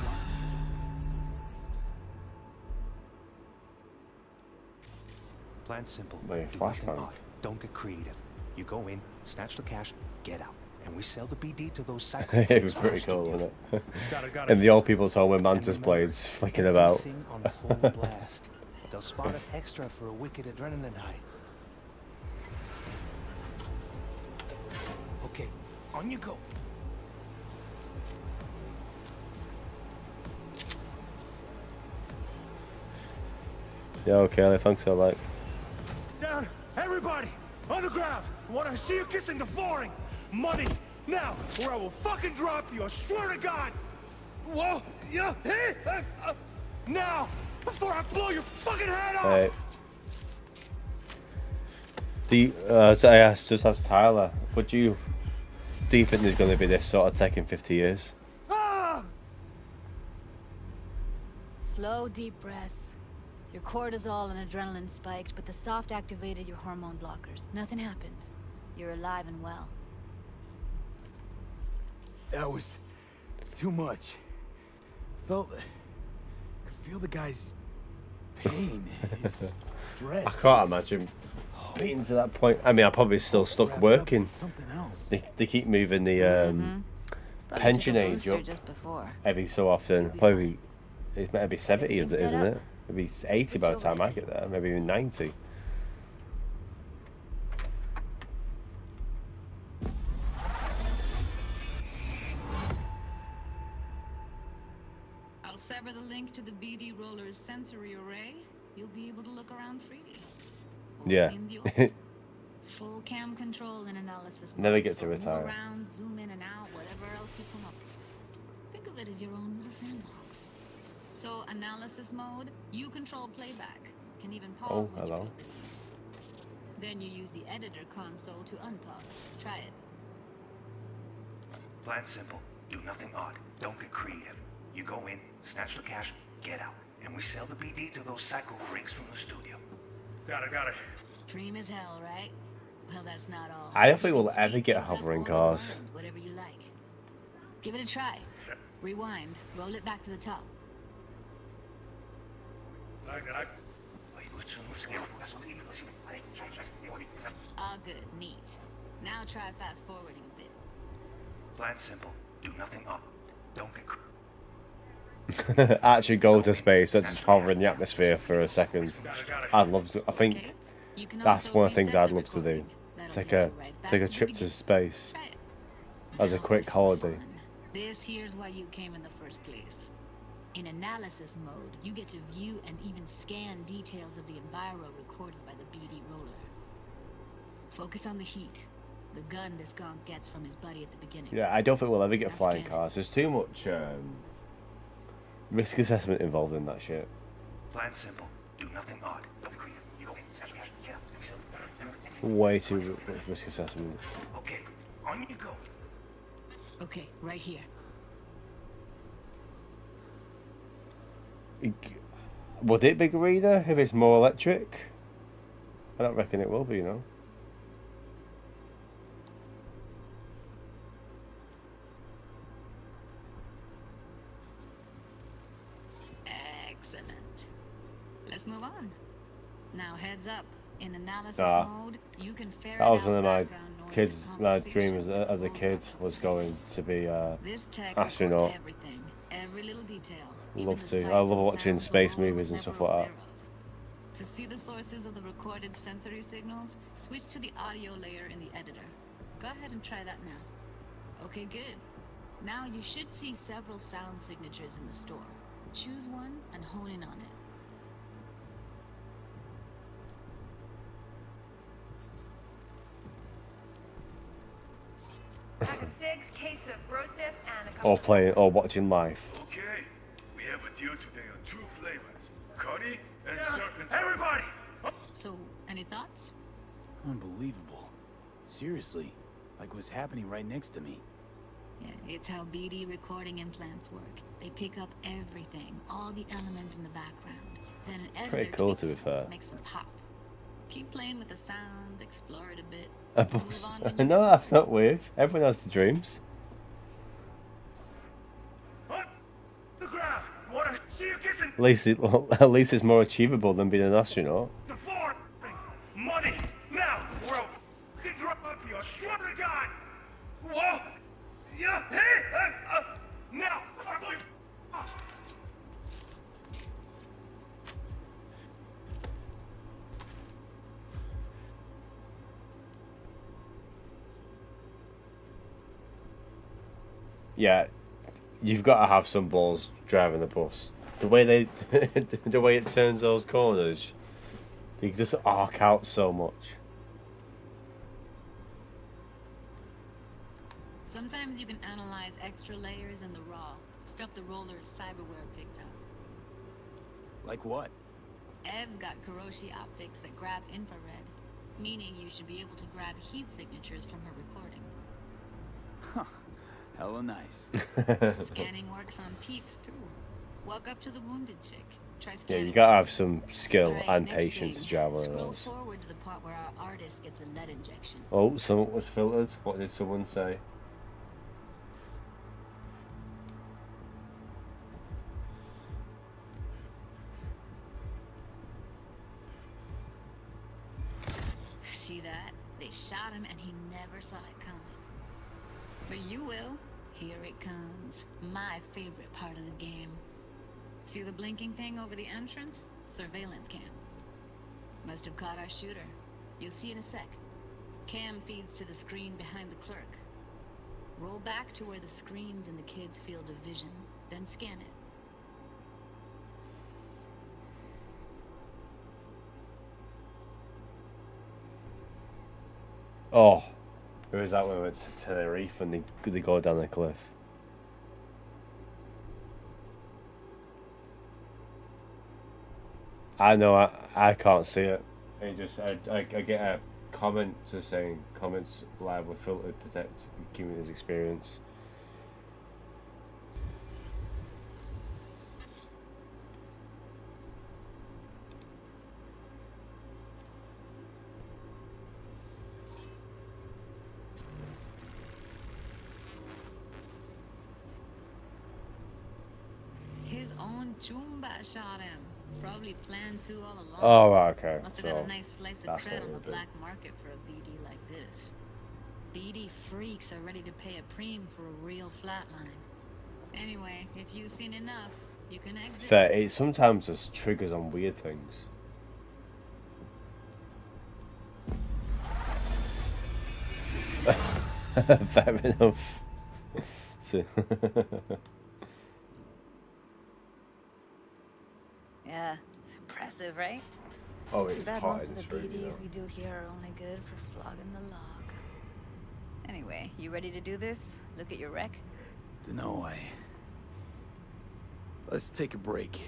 Speaker 12: 1.
Speaker 10: Plan simple.
Speaker 1: Wait,
Speaker 10: Do nothing
Speaker 1: flashbangs.
Speaker 10: odd. Don't get creative. You go in, snatch the cash, get out. And we sell the BD to those psycho
Speaker 1: It was
Speaker 10: freaks from
Speaker 1: pretty
Speaker 10: the
Speaker 1: cool,
Speaker 10: studio.
Speaker 1: wasn't it?
Speaker 10: Got
Speaker 1: In the old people's home with Mantis blades flicking about.
Speaker 10: Everything on full blast. They'll spot us extra for a wicked adrenaline high. Okay, on you go.
Speaker 1: Yeah, okay, thanks so like.
Speaker 10: Down, everybody, on the ground. I want to see you kissing the flooring. Money, now, or I will fucking drop you. I swear to God. Whoa, yeah, hey, now, before I blow your fucking head off.
Speaker 1: Right. So I asked, just ask Tyler, do you think there's going to be this sort of tech in 50 years?
Speaker 12: Slow, deep breaths. Your cortisol and adrenaline spiked, but the soft activated your hormone blockers. Nothing happened. You're alive and well.
Speaker 4: That was too much. Could feel the guy's pain, his stress.
Speaker 1: I can't imagine being to that point. I mean, I'm probably still stuck working. They keep moving the pension
Speaker 12: took a
Speaker 1: age
Speaker 12: booster
Speaker 1: up
Speaker 12: just before.
Speaker 1: every so often. Probably it's meant to be 70, isn't it? It'll be 80 by the time I get there, maybe even 90.
Speaker 12: I'll sever the link to the BD roller's sensory array. You'll be able to look around freely.
Speaker 1: Yeah.
Speaker 12: Full cam control and analysis.
Speaker 1: Never
Speaker 12: mode,
Speaker 1: get to
Speaker 12: so move
Speaker 1: retire.
Speaker 12: around, zoom in and out, whatever else you come up with. Think of it as your own little sandbox. So analysis mode, you control playback. Can even pause
Speaker 1: Oh,
Speaker 12: when you
Speaker 1: hello.
Speaker 12: feel. Then you use the editor console to unpause. Try it.
Speaker 10: Plan simple. Do nothing odd. Don't get creative. You go in, snatch the cash, get out. And we sell the BD to those psycho freaks from the studio. Got it.
Speaker 12: Dream as hell, right? Well, that's not all.
Speaker 1: I don't think
Speaker 12: You
Speaker 1: we'll
Speaker 12: can
Speaker 1: ever
Speaker 12: speed
Speaker 1: get
Speaker 12: things up
Speaker 1: hovering
Speaker 12: or
Speaker 1: cars.
Speaker 12: rewind, whatever you like. Give it a try. Rewind. Roll it back to the top. All good. Neat. Now try fast forwarding a bit.
Speaker 10: Plan simple. Do nothing odd. Don't get
Speaker 1: Actually go to space, not just hover in the atmosphere for a second. I'd love to. I think that's one of the things I'd love to do. Take a trip to space as a quick holiday.
Speaker 12: This here's why you came in the first place. In analysis mode, you get to view and even scan details of the enviro recorded by the BD roller. Focus on the heat, the gun this gonk gets from his buddy at the beginning.
Speaker 1: Yeah, I don't think we'll ever get flying cars. There's too much risk assessment involved in that shit.
Speaker 10: Plan simple. Do nothing odd. Don't be creative. You go in, snatch the cash, get out.
Speaker 1: Way too much risk assessment.
Speaker 10: Okay, on you go.
Speaker 12: Okay, right here.
Speaker 1: Would it be greener if it's more electric? I don't reckon it will be, you know.
Speaker 12: let's move on. Now heads up. In analysis
Speaker 1: Ah.
Speaker 12: mode, you can ferret
Speaker 1: That was
Speaker 12: out
Speaker 1: one of my
Speaker 12: background noise
Speaker 1: kids,
Speaker 12: and
Speaker 1: my dream
Speaker 12: conversations
Speaker 1: as a kid was going to be
Speaker 12: This tech
Speaker 1: astronaut.
Speaker 12: records everything, every little detail.
Speaker 1: Love to. I love watching space movies and stuff like that.
Speaker 12: To see the sources of the recorded sensory signals, switch to the audio layer in the editor. Go ahead and try that now. Okay, good. Now you should see several sound signatures in the store. Choose one and hone in on it.
Speaker 13: Pack of 6, case of Brosif, and a couple
Speaker 1: Or playing, or watching live.
Speaker 10: Okay, we have a deal today on 2 flavors. Cuddy and serpentine. Everybody!
Speaker 12: So, any thoughts?
Speaker 4: Unbelievable. Seriously, like what's happening right next to me.
Speaker 12: Yeah, it's how BD recording implants work. They pick up everything, all the elements in the background. Then an editor
Speaker 1: Pretty cool, to be fair.
Speaker 12: makes them pop. Keep playing with the sound, explore it a bit.
Speaker 1: A bus. No, that's not weird. Everyone has the dreams.
Speaker 10: The ground! Wanna see you kissing?
Speaker 1: At least it's more achievable than being an astronaut.
Speaker 10: The floor! Money! Now! Or I'll fucking drop you, I swear to God! Whoa! Yeah! Hey! Now!
Speaker 1: Yeah, you've got to have some balls driving the bus. The way the way it turns those corners, you just arc out so much.
Speaker 12: Sometimes you can analyze extra layers in the raw, stuff the roller's cyberware picked up.
Speaker 4: Like what?
Speaker 12: Ev's got Kuroshi optics that grab infrared, meaning you should be able to grab heat signatures from her recording.
Speaker 4: Hella nice.
Speaker 12: Scanning works on peeps too. Walk up to the wounded chick. Try
Speaker 1: Yeah,
Speaker 12: scanning.
Speaker 1: you gotta have some skill
Speaker 12: Alright,
Speaker 1: and
Speaker 12: next
Speaker 1: patience
Speaker 12: thing.
Speaker 1: to drive one of
Speaker 12: Scroll
Speaker 1: those.
Speaker 12: forward to the part where our artist gets a lead injection.
Speaker 1: Oh, something was filtered. What did someone say?
Speaker 12: See that? They shot him and he never saw it coming. But you will. Here it comes. My favorite part of the game. See the blinking thing over the entrance? Surveillance cam. Must have caught our shooter. You'll see in a sec. Cam feeds to the screen behind the clerk. Roll back to where the screen's in the kid's field of vision, then scan it.
Speaker 1: Oh, it was that when we went to Tenerife and they go down the cliff. I know, I can't see it. It just I get a comment just saying comments live with filtered protect community's experience.
Speaker 12: His own Chumba shot him. Probably planned to all along.
Speaker 1: Oh, right, okay.
Speaker 12: Must have got
Speaker 1: So,
Speaker 12: a nice slice of
Speaker 1: that's
Speaker 12: cred
Speaker 1: what
Speaker 12: on
Speaker 1: it
Speaker 12: the
Speaker 1: would be.
Speaker 12: black market for a BD like this. BD freaks are ready to pay a preem for a real flatline. Anyway, if you've seen enough, you can exit.
Speaker 1: Fair, it sometimes just triggers on weird things. Fair enough. So
Speaker 19: Yeah, it's impressive, right?
Speaker 1: Oh,
Speaker 19: Too
Speaker 1: it's
Speaker 19: bad
Speaker 1: hot
Speaker 19: most
Speaker 1: in
Speaker 19: of
Speaker 1: this
Speaker 19: the
Speaker 1: room,
Speaker 19: BDs
Speaker 1: you know.
Speaker 19: we do here are only good for flogging the log. Anyway, you ready to do this? Look at your wreck?
Speaker 4: Dunno, Let's take a break.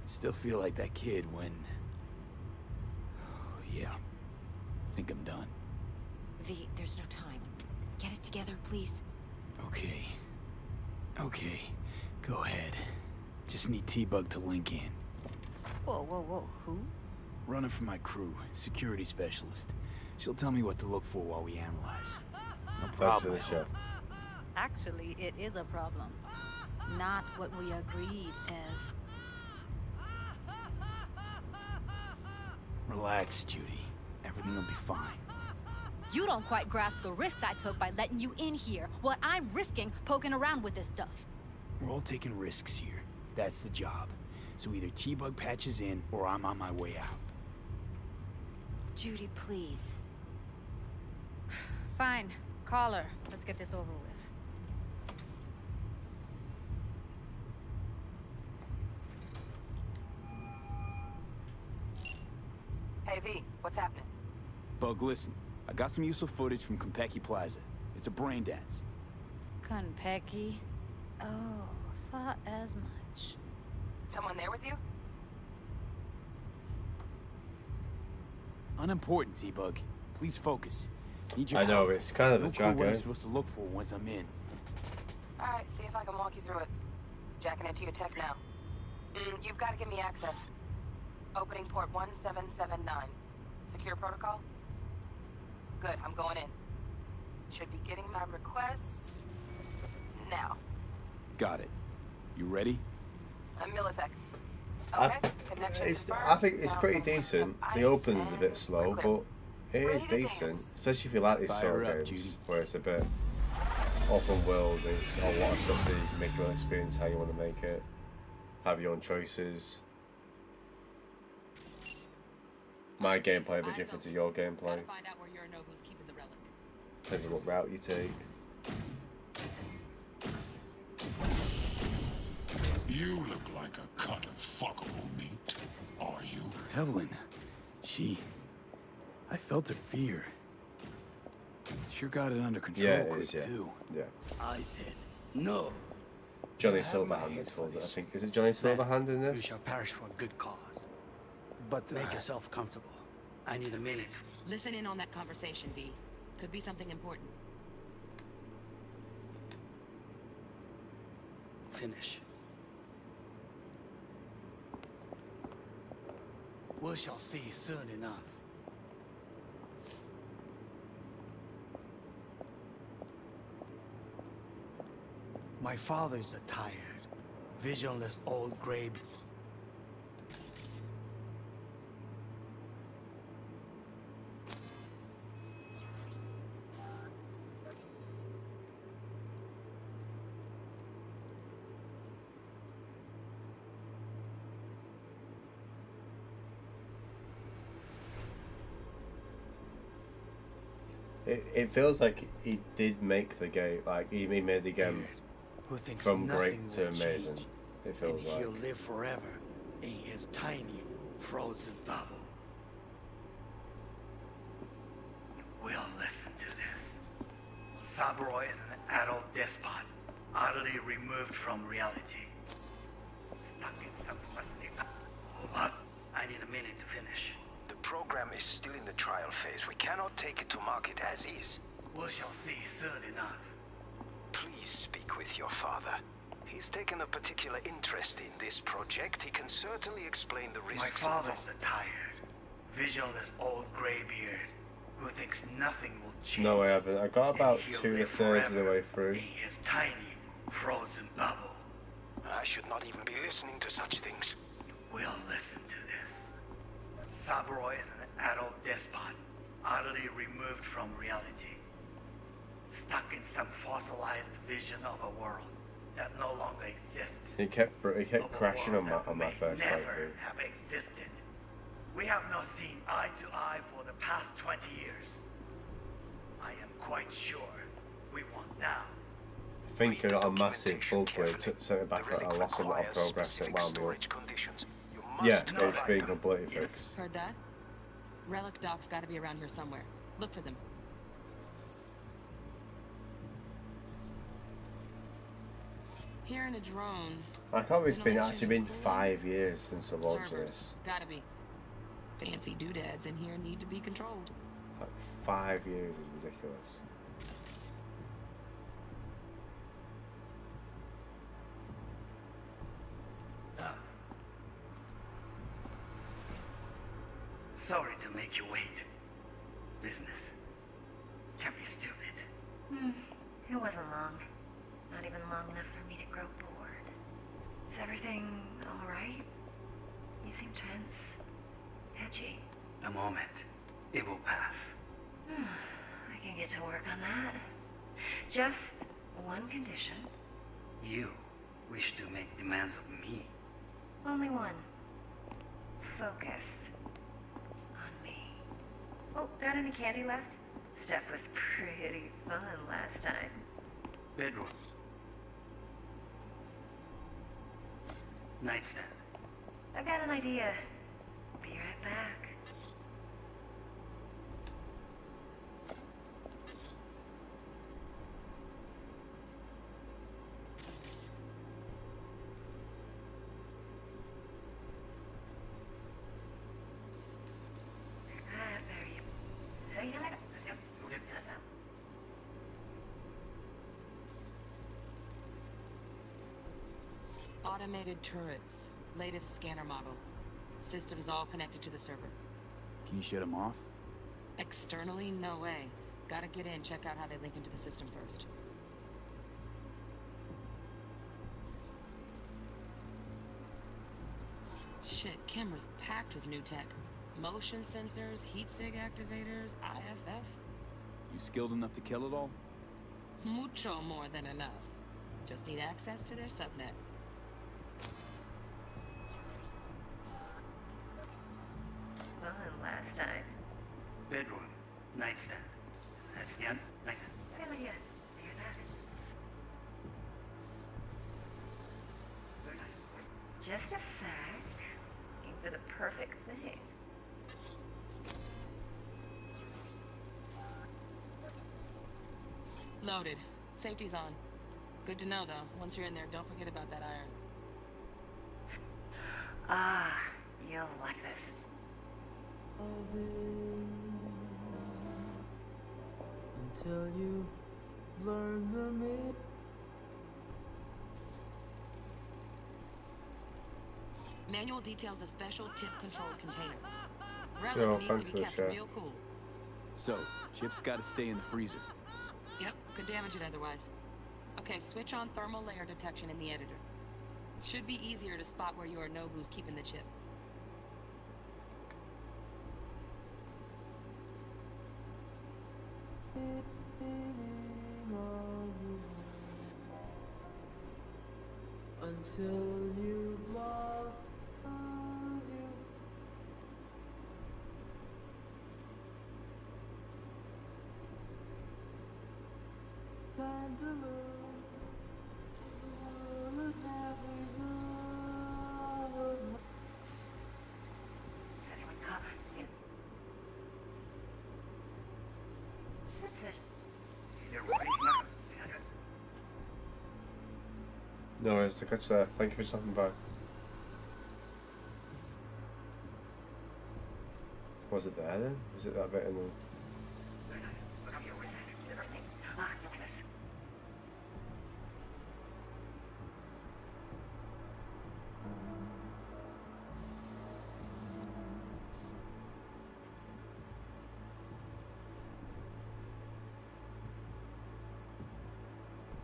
Speaker 4: Still feel like that kid when... Yeah. Think I'm done.
Speaker 11: V, there's no time. Get it together, please.
Speaker 4: Okay. Okay. Go ahead. Just need T-Bug to link in.
Speaker 19: Whoa, whoa, whoa, who?
Speaker 4: Running for my crew, security specialist. She'll tell me what to look for while we analyze. No problem.
Speaker 1: Thanks for the show.
Speaker 19: Actually, it is a problem. Not what we agreed, Ev.
Speaker 4: Relax, Judy. Everything will be fine.
Speaker 14: You don't quite grasp the risks I took by letting you in here. What I'm risking poking around with this stuff.
Speaker 4: We're all taking risks here. That's the job. So either T-Bug patches in, or I'm on my way out.
Speaker 21: Judy, please.
Speaker 19: Fine. Call her. Let's get this over with.
Speaker 5: Hey, V, what's happening?
Speaker 4: Bug, listen. I got some useful footage from Konpeki Plaza. It's a brain dance.
Speaker 19: Konpeki? Oh, thought as much.
Speaker 5: Someone there with you?
Speaker 4: Unimportant, T-Bug. Please focus. Need your
Speaker 1: I know,
Speaker 4: help.
Speaker 1: it's kind of
Speaker 4: No
Speaker 1: a
Speaker 4: clue what I'm
Speaker 1: jargon.
Speaker 4: supposed to look for once I'm in.
Speaker 5: Alright, see if I can walk you through it. Jacking into your tech now. You've got to give me access. Opening port 1779. Secure protocol? Good, I'm going in. Should be getting my request now.
Speaker 4: Got it. You ready?
Speaker 5: A millisec.
Speaker 1: I,
Speaker 5: Okay, connection
Speaker 1: I think it's
Speaker 5: confirmed.
Speaker 1: pretty
Speaker 5: Now some
Speaker 1: decent. The
Speaker 5: ice
Speaker 1: opening's a
Speaker 5: and
Speaker 1: bit slow,
Speaker 5: we're clear.
Speaker 1: but it is
Speaker 5: Ready to
Speaker 1: decent.
Speaker 5: dance.
Speaker 1: Especially if you like these
Speaker 4: Fire
Speaker 1: sort
Speaker 4: up,
Speaker 1: of games,
Speaker 4: Judy.
Speaker 1: where it's a bit open world. There's a lot of stuff that you can make your own experience how you want to make it. Have your own choices. My gameplay will be different to your gameplay.
Speaker 5: Find out where Yorinobu's keeping the relic.
Speaker 1: Depends on what route you take.
Speaker 15: You look like a cut of fuckable meat. Are you?
Speaker 4: Evelyn. I felt her fear. Sure got it under control
Speaker 1: Yeah, it
Speaker 4: quick,
Speaker 1: is, yeah.
Speaker 4: too.
Speaker 1: Yeah.
Speaker 7: I said no.
Speaker 1: Johnny
Speaker 7: You have my
Speaker 1: Silverhand
Speaker 7: ears
Speaker 1: is
Speaker 7: for
Speaker 1: called it, I
Speaker 7: this.
Speaker 1: think. Is it Johnny Silverhand in
Speaker 7: You
Speaker 1: this?
Speaker 7: shall perish for a good cause. But make yourself comfortable. I need a minute.
Speaker 5: Listen in on that conversation, V. Could be something important.
Speaker 7: Finish. We shall see soon enough. My father's a tired, visionless old gray.
Speaker 1: It feels like he did make the game, like he made the game
Speaker 7: Who thinks
Speaker 1: from
Speaker 7: nothing
Speaker 1: great to
Speaker 7: will
Speaker 1: amazing.
Speaker 7: change,
Speaker 1: It feels
Speaker 7: and
Speaker 1: like.
Speaker 7: he'll live forever in his tiny, frozen bubble. We'll listen to this. Saburo is an adult despot, utterly removed from reality. But I need a minute to finish.
Speaker 16: The program is still in the trial phase. We cannot take it to market as is.
Speaker 7: We shall see soon enough.
Speaker 16: Please speak with your father. He's taken a particular interest in this project. He can certainly explain the
Speaker 7: My
Speaker 16: risks.
Speaker 7: father's a tired, visionless old graybeard who thinks nothing will change.
Speaker 1: No, I haven't. I got about
Speaker 7: and he'll
Speaker 1: 2
Speaker 7: live
Speaker 1: thirds of the
Speaker 7: forever
Speaker 1: way through.
Speaker 7: in his tiny, frozen bubble.
Speaker 16: I should not even be listening to such things.
Speaker 7: We'll listen to this. Saburo is an adult despot, utterly removed from reality. Stuck in some fossilized vision of a world that no longer exists.
Speaker 1: He kept crashing on my first
Speaker 7: Never
Speaker 1: playthrough.
Speaker 7: have existed. We have not seen eye to eye for the past 20 years. I am quite sure we want now.
Speaker 1: I think I got a massive bug where it took it back. I lost a lot of progress at wound me up. Yeah, it's been completely fixed.
Speaker 5: Heard that? Relic docs gotta be around here somewhere. Look for them. Hearing a drone.
Speaker 1: I can't believe it's been actually been 5 years since the launch of
Speaker 5: Servers.
Speaker 1: this.
Speaker 5: Gotta be. Fancy doodads in here need to be controlled.
Speaker 1: Like 5 years is ridiculous.
Speaker 7: Sorry to make you wait. Business can be stupid.
Speaker 11: It wasn't long. Not even long enough for me to grow bored. Is everything alright? You seem tense. Edgy.
Speaker 2: A moment. It will pass.
Speaker 13: I can get to work on that. Just one condition.
Speaker 2: You wish to make demands of me.
Speaker 13: Only one. Focus on me. Oh, got any candy left? Stuff was pretty fun last time.
Speaker 2: Bedroom. Nightstand.
Speaker 13: I've got an idea. Be right back.
Speaker 5: Automated turrets. Latest scanner model. Systems all connected to the server.
Speaker 4: Can you shut them off?
Speaker 5: Externally, no way. Gotta get in, check out how they link into the system first. Shit, camera's packed with new tech. Motion sensors, heat sig activators, IFF.
Speaker 4: You skilled enough to kill it all?
Speaker 5: Mucho more than enough. Just need access to their subnet.
Speaker 13: Fun last time.
Speaker 2: Bedroom. Nightstand. That's the end. Nightstand.
Speaker 13: I got an idea. Here's that. Just a sec. Looking for the perfect thing.
Speaker 5: Loaded. Safety's on. Good to know, though. Once you're in there, don't forget about that iron.
Speaker 13: Ah, you'll like this.
Speaker 17: Until you learn the myth.
Speaker 5: Manual details a special tip-controlled container.
Speaker 1: Yeah,
Speaker 5: Relic needs
Speaker 1: thanks
Speaker 5: to
Speaker 1: for
Speaker 5: be
Speaker 1: the
Speaker 5: kept
Speaker 1: share.
Speaker 5: real cool.
Speaker 4: So, chips gotta stay in the freezer.
Speaker 5: Yep, could damage it otherwise. Okay, switch on thermal layer detection in the editor. Should be easier to spot where your Nobu's keeping the chip.
Speaker 17: Until you've lost all you. Time to lose. All is happy.
Speaker 13: Is anyone coming? Sit.
Speaker 1: No worries, to catch there. Thank you for stopping by. Was it there then? Was it that bit in the...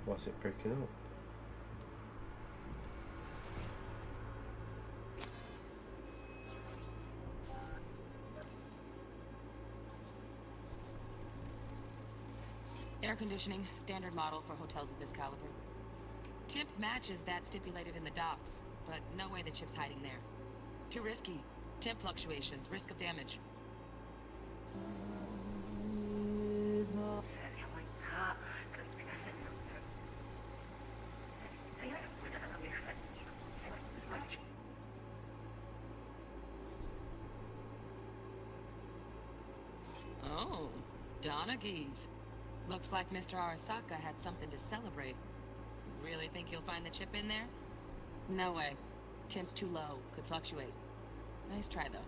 Speaker 1: What's it breaking up?
Speaker 5: Air conditioning, standard model for hotels of this caliber. Tip matches that stipulated in the docs, but no way the chip's hiding there. Too risky. Temp fluctuations, risk of damage. Oh, Donaghys. Looks like Mr. Arasaka had something to celebrate. Really think you'll find the chip in there? No way. Temp's too low. Could fluctuate. Nice try, though.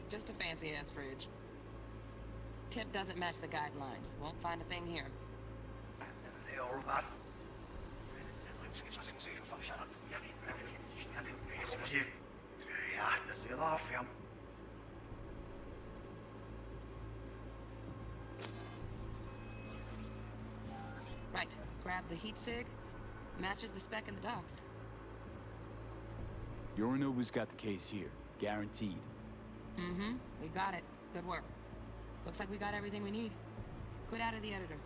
Speaker 5: Just a fancy-ass fridge. Tip doesn't match the guidelines. Won't find a thing here.
Speaker 2: Ja, das will aufhören.
Speaker 5: Right. Grab the heat sig. Matches the spec in the docs.
Speaker 4: Yorinobu's got the case here. Guaranteed.
Speaker 5: Mm-hmm. We got it. Good work. Looks like we got everything we need. Good out of the editor.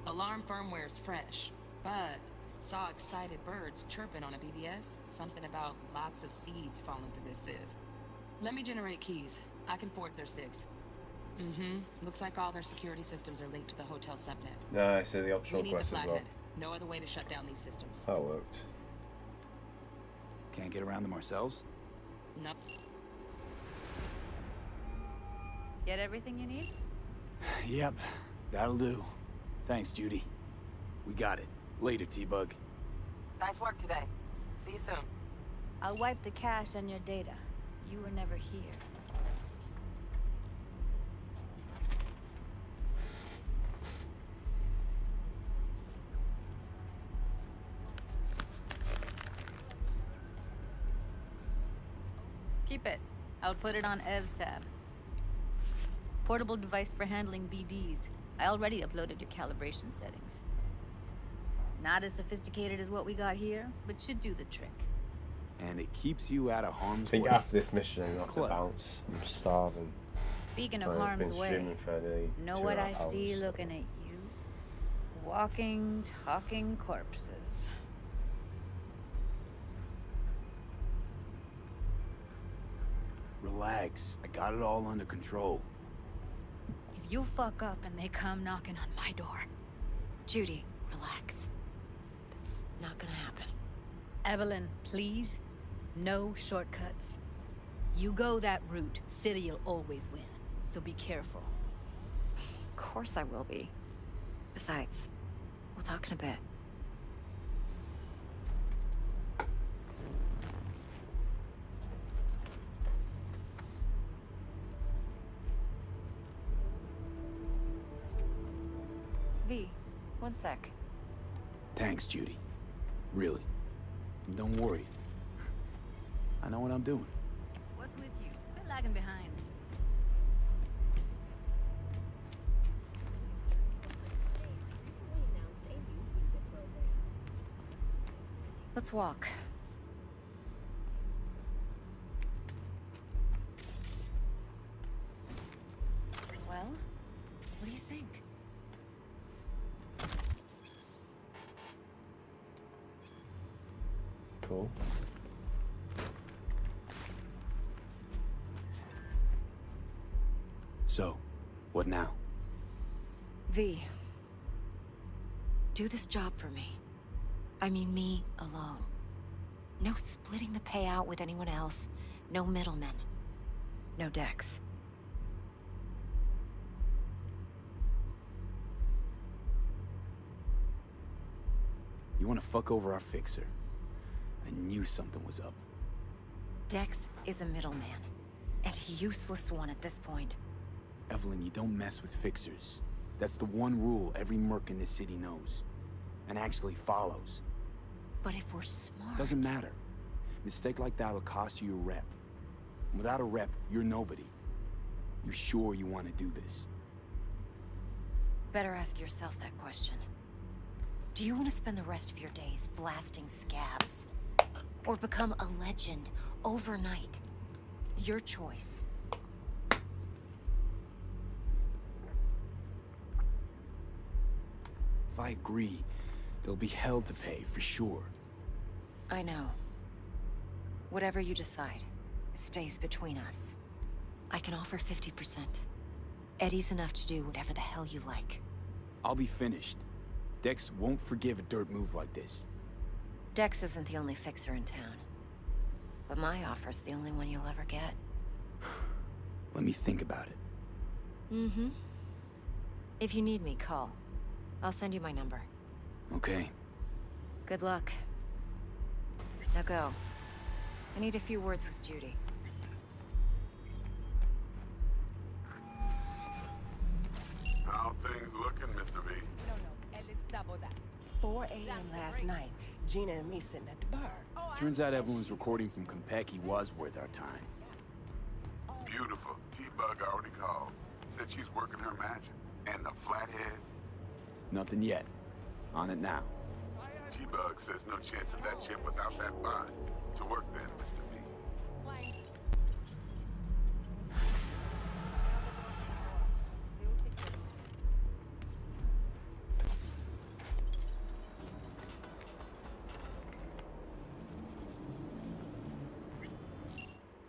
Speaker 5: Alarm firmware's fresh, but saw excited birds chirping on a BBS. Something about lots of seeds falling to this sieve. Let me generate keys. I can forge their SIGs. Mm-hmm. Looks like all their security systems are linked to the hotel subnet.
Speaker 1: No, so the optional
Speaker 5: We need the
Speaker 1: quest as well.
Speaker 5: flathead. No other way to shut down these systems.
Speaker 1: That worked.
Speaker 4: Can't get around them ourselves?
Speaker 5: Nope.
Speaker 19: Get everything you need?
Speaker 4: Yep, that'll do. Thanks, Judy. We got it. Later, T-Bug.
Speaker 5: Nice work today. See you soon.
Speaker 14: I'll wipe the cache and your data. You were never here. Keep it. I'll put it on Ev's tab. Portable device for handling BDs. I already uploaded your calibration settings. Not as sophisticated as what we got here, but should do the trick.
Speaker 4: And it keeps you out of harm's
Speaker 1: I think
Speaker 4: way.
Speaker 1: after this mission, I'm going to
Speaker 4: Clever.
Speaker 1: bounce. I'm starving.
Speaker 14: Speaking of
Speaker 1: I've
Speaker 14: harm's
Speaker 1: been
Speaker 14: way,
Speaker 1: streaming for nearly
Speaker 14: know
Speaker 1: 2.5
Speaker 14: what I
Speaker 1: hours.
Speaker 14: see looking at you? Walking, talking corpses.
Speaker 4: Relax. I got it all under control.
Speaker 14: If you fuck up and they come knocking on my door.
Speaker 21: Judy, relax. That's not gonna happen.
Speaker 14: Evelyn, please. No shortcuts. You go that route, City'll always win. So be careful.
Speaker 21: Of course I will be. Besides, we'll talk in a bit. V, one sec.
Speaker 4: Thanks, Judy. Really. Don't worry. I know what I'm doing.
Speaker 14: What's with you? Quit lagging behind.
Speaker 21: Let's walk. Well, what do you think?
Speaker 1: Cool.
Speaker 4: So, what now?
Speaker 21: V, do this job for me. I mean me alone. No splitting the payout with anyone else. No middlemen. No Dex.
Speaker 4: You want to fuck over our fixer? I knew something was up.
Speaker 21: Dex is a middleman. And a useless one at this point.
Speaker 4: Evelyn, you don't mess with fixers. That's the one rule every merc in this city knows. And actually follows.
Speaker 21: But if we're smart...
Speaker 4: Doesn't matter. Mistake like that'll cost you a rep. Without a rep, you're nobody. You sure you want to do this?
Speaker 21: Better ask yourself that question. Do you want to spend the rest of your days blasting scabs? Or become a legend overnight? Your choice.
Speaker 4: If I agree, there'll be hell to pay, for sure.
Speaker 21: I know. Whatever you decide, it stays between us. I can offer 50%. Eddie's enough to do whatever the hell you like.
Speaker 4: I'll be finished. Dex won't forgive a dirt move like this.
Speaker 21: Dex isn't the only fixer in town. But my offer's the only one you'll ever get.
Speaker 4: Let me think about it.
Speaker 21: Mm-hmm. If you need me, call. I'll send you my number.
Speaker 4: Okay.
Speaker 21: Good luck. Now go. I need a few words with Judy.
Speaker 6: How things looking, Mr. B?
Speaker 22: 4 a.m. last night, Gina and me sitting at the bar.
Speaker 4: Turns out Evelyn's recording from Konpeki was worth our time.
Speaker 6: Beautiful. T-Bug already called. Said she's working her magic. And the flathead?
Speaker 4: Nothing yet. On it now.
Speaker 6: T-Bug says no chance of that chip without that bot. To work then, Mr. B.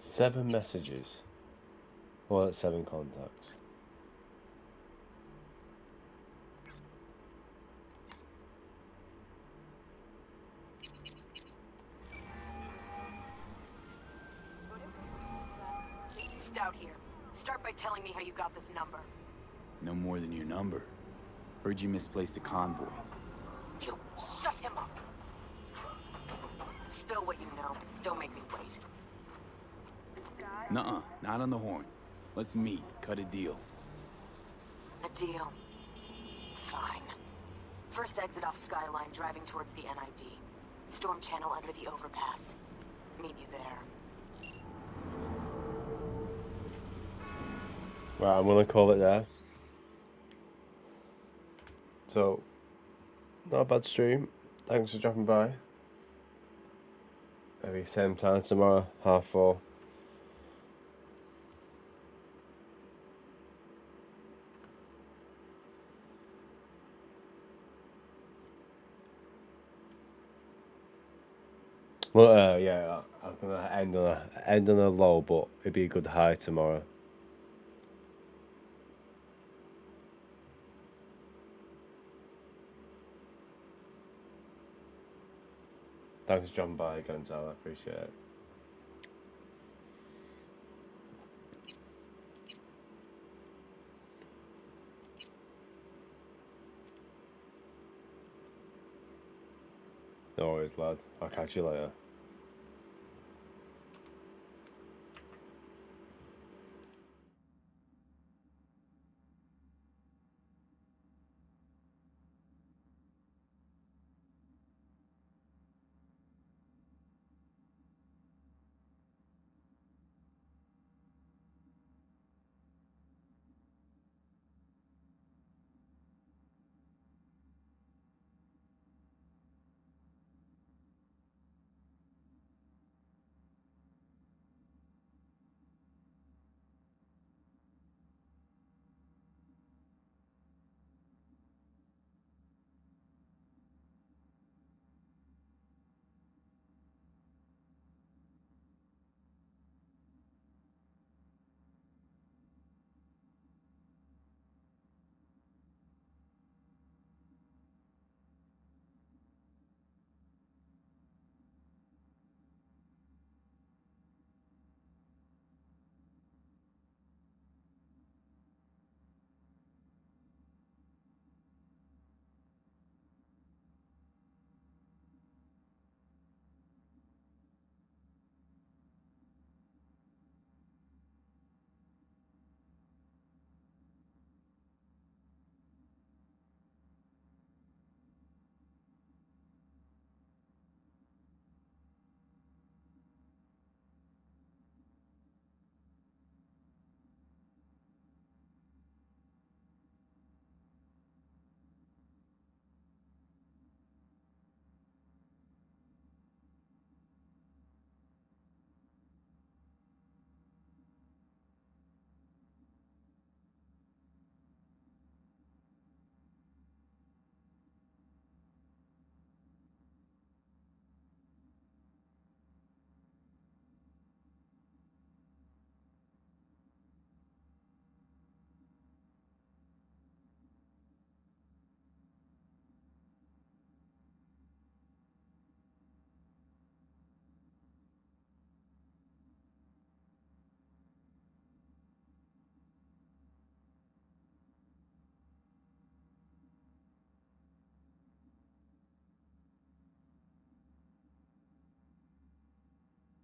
Speaker 1: Seven messages. Well, that's 7 contacts.
Speaker 18: Stout here. Start by telling me how you got this number.
Speaker 4: No more than your number. Heard you misplaced a convoy.
Speaker 18: You shut him up. Spill what you know. Don't make me wait.
Speaker 4: Nuh-uh, not on the horn. Let's meet, cut a deal.
Speaker 18: A deal. Fine. First exit off Skyline, driving towards the NID. Storm channel under the overpass. Meet you there.
Speaker 1: Right, I'm gonna call it there. So, not a bad stream. Thanks for dropping by. Maybe same time tomorrow, 4:30. Well, yeah, I'm gonna end on a low, but it'd be a good high tomorrow. Thanks for dropping by, Gonzalo. I appreciate it. No worries, lad. I'll catch you later.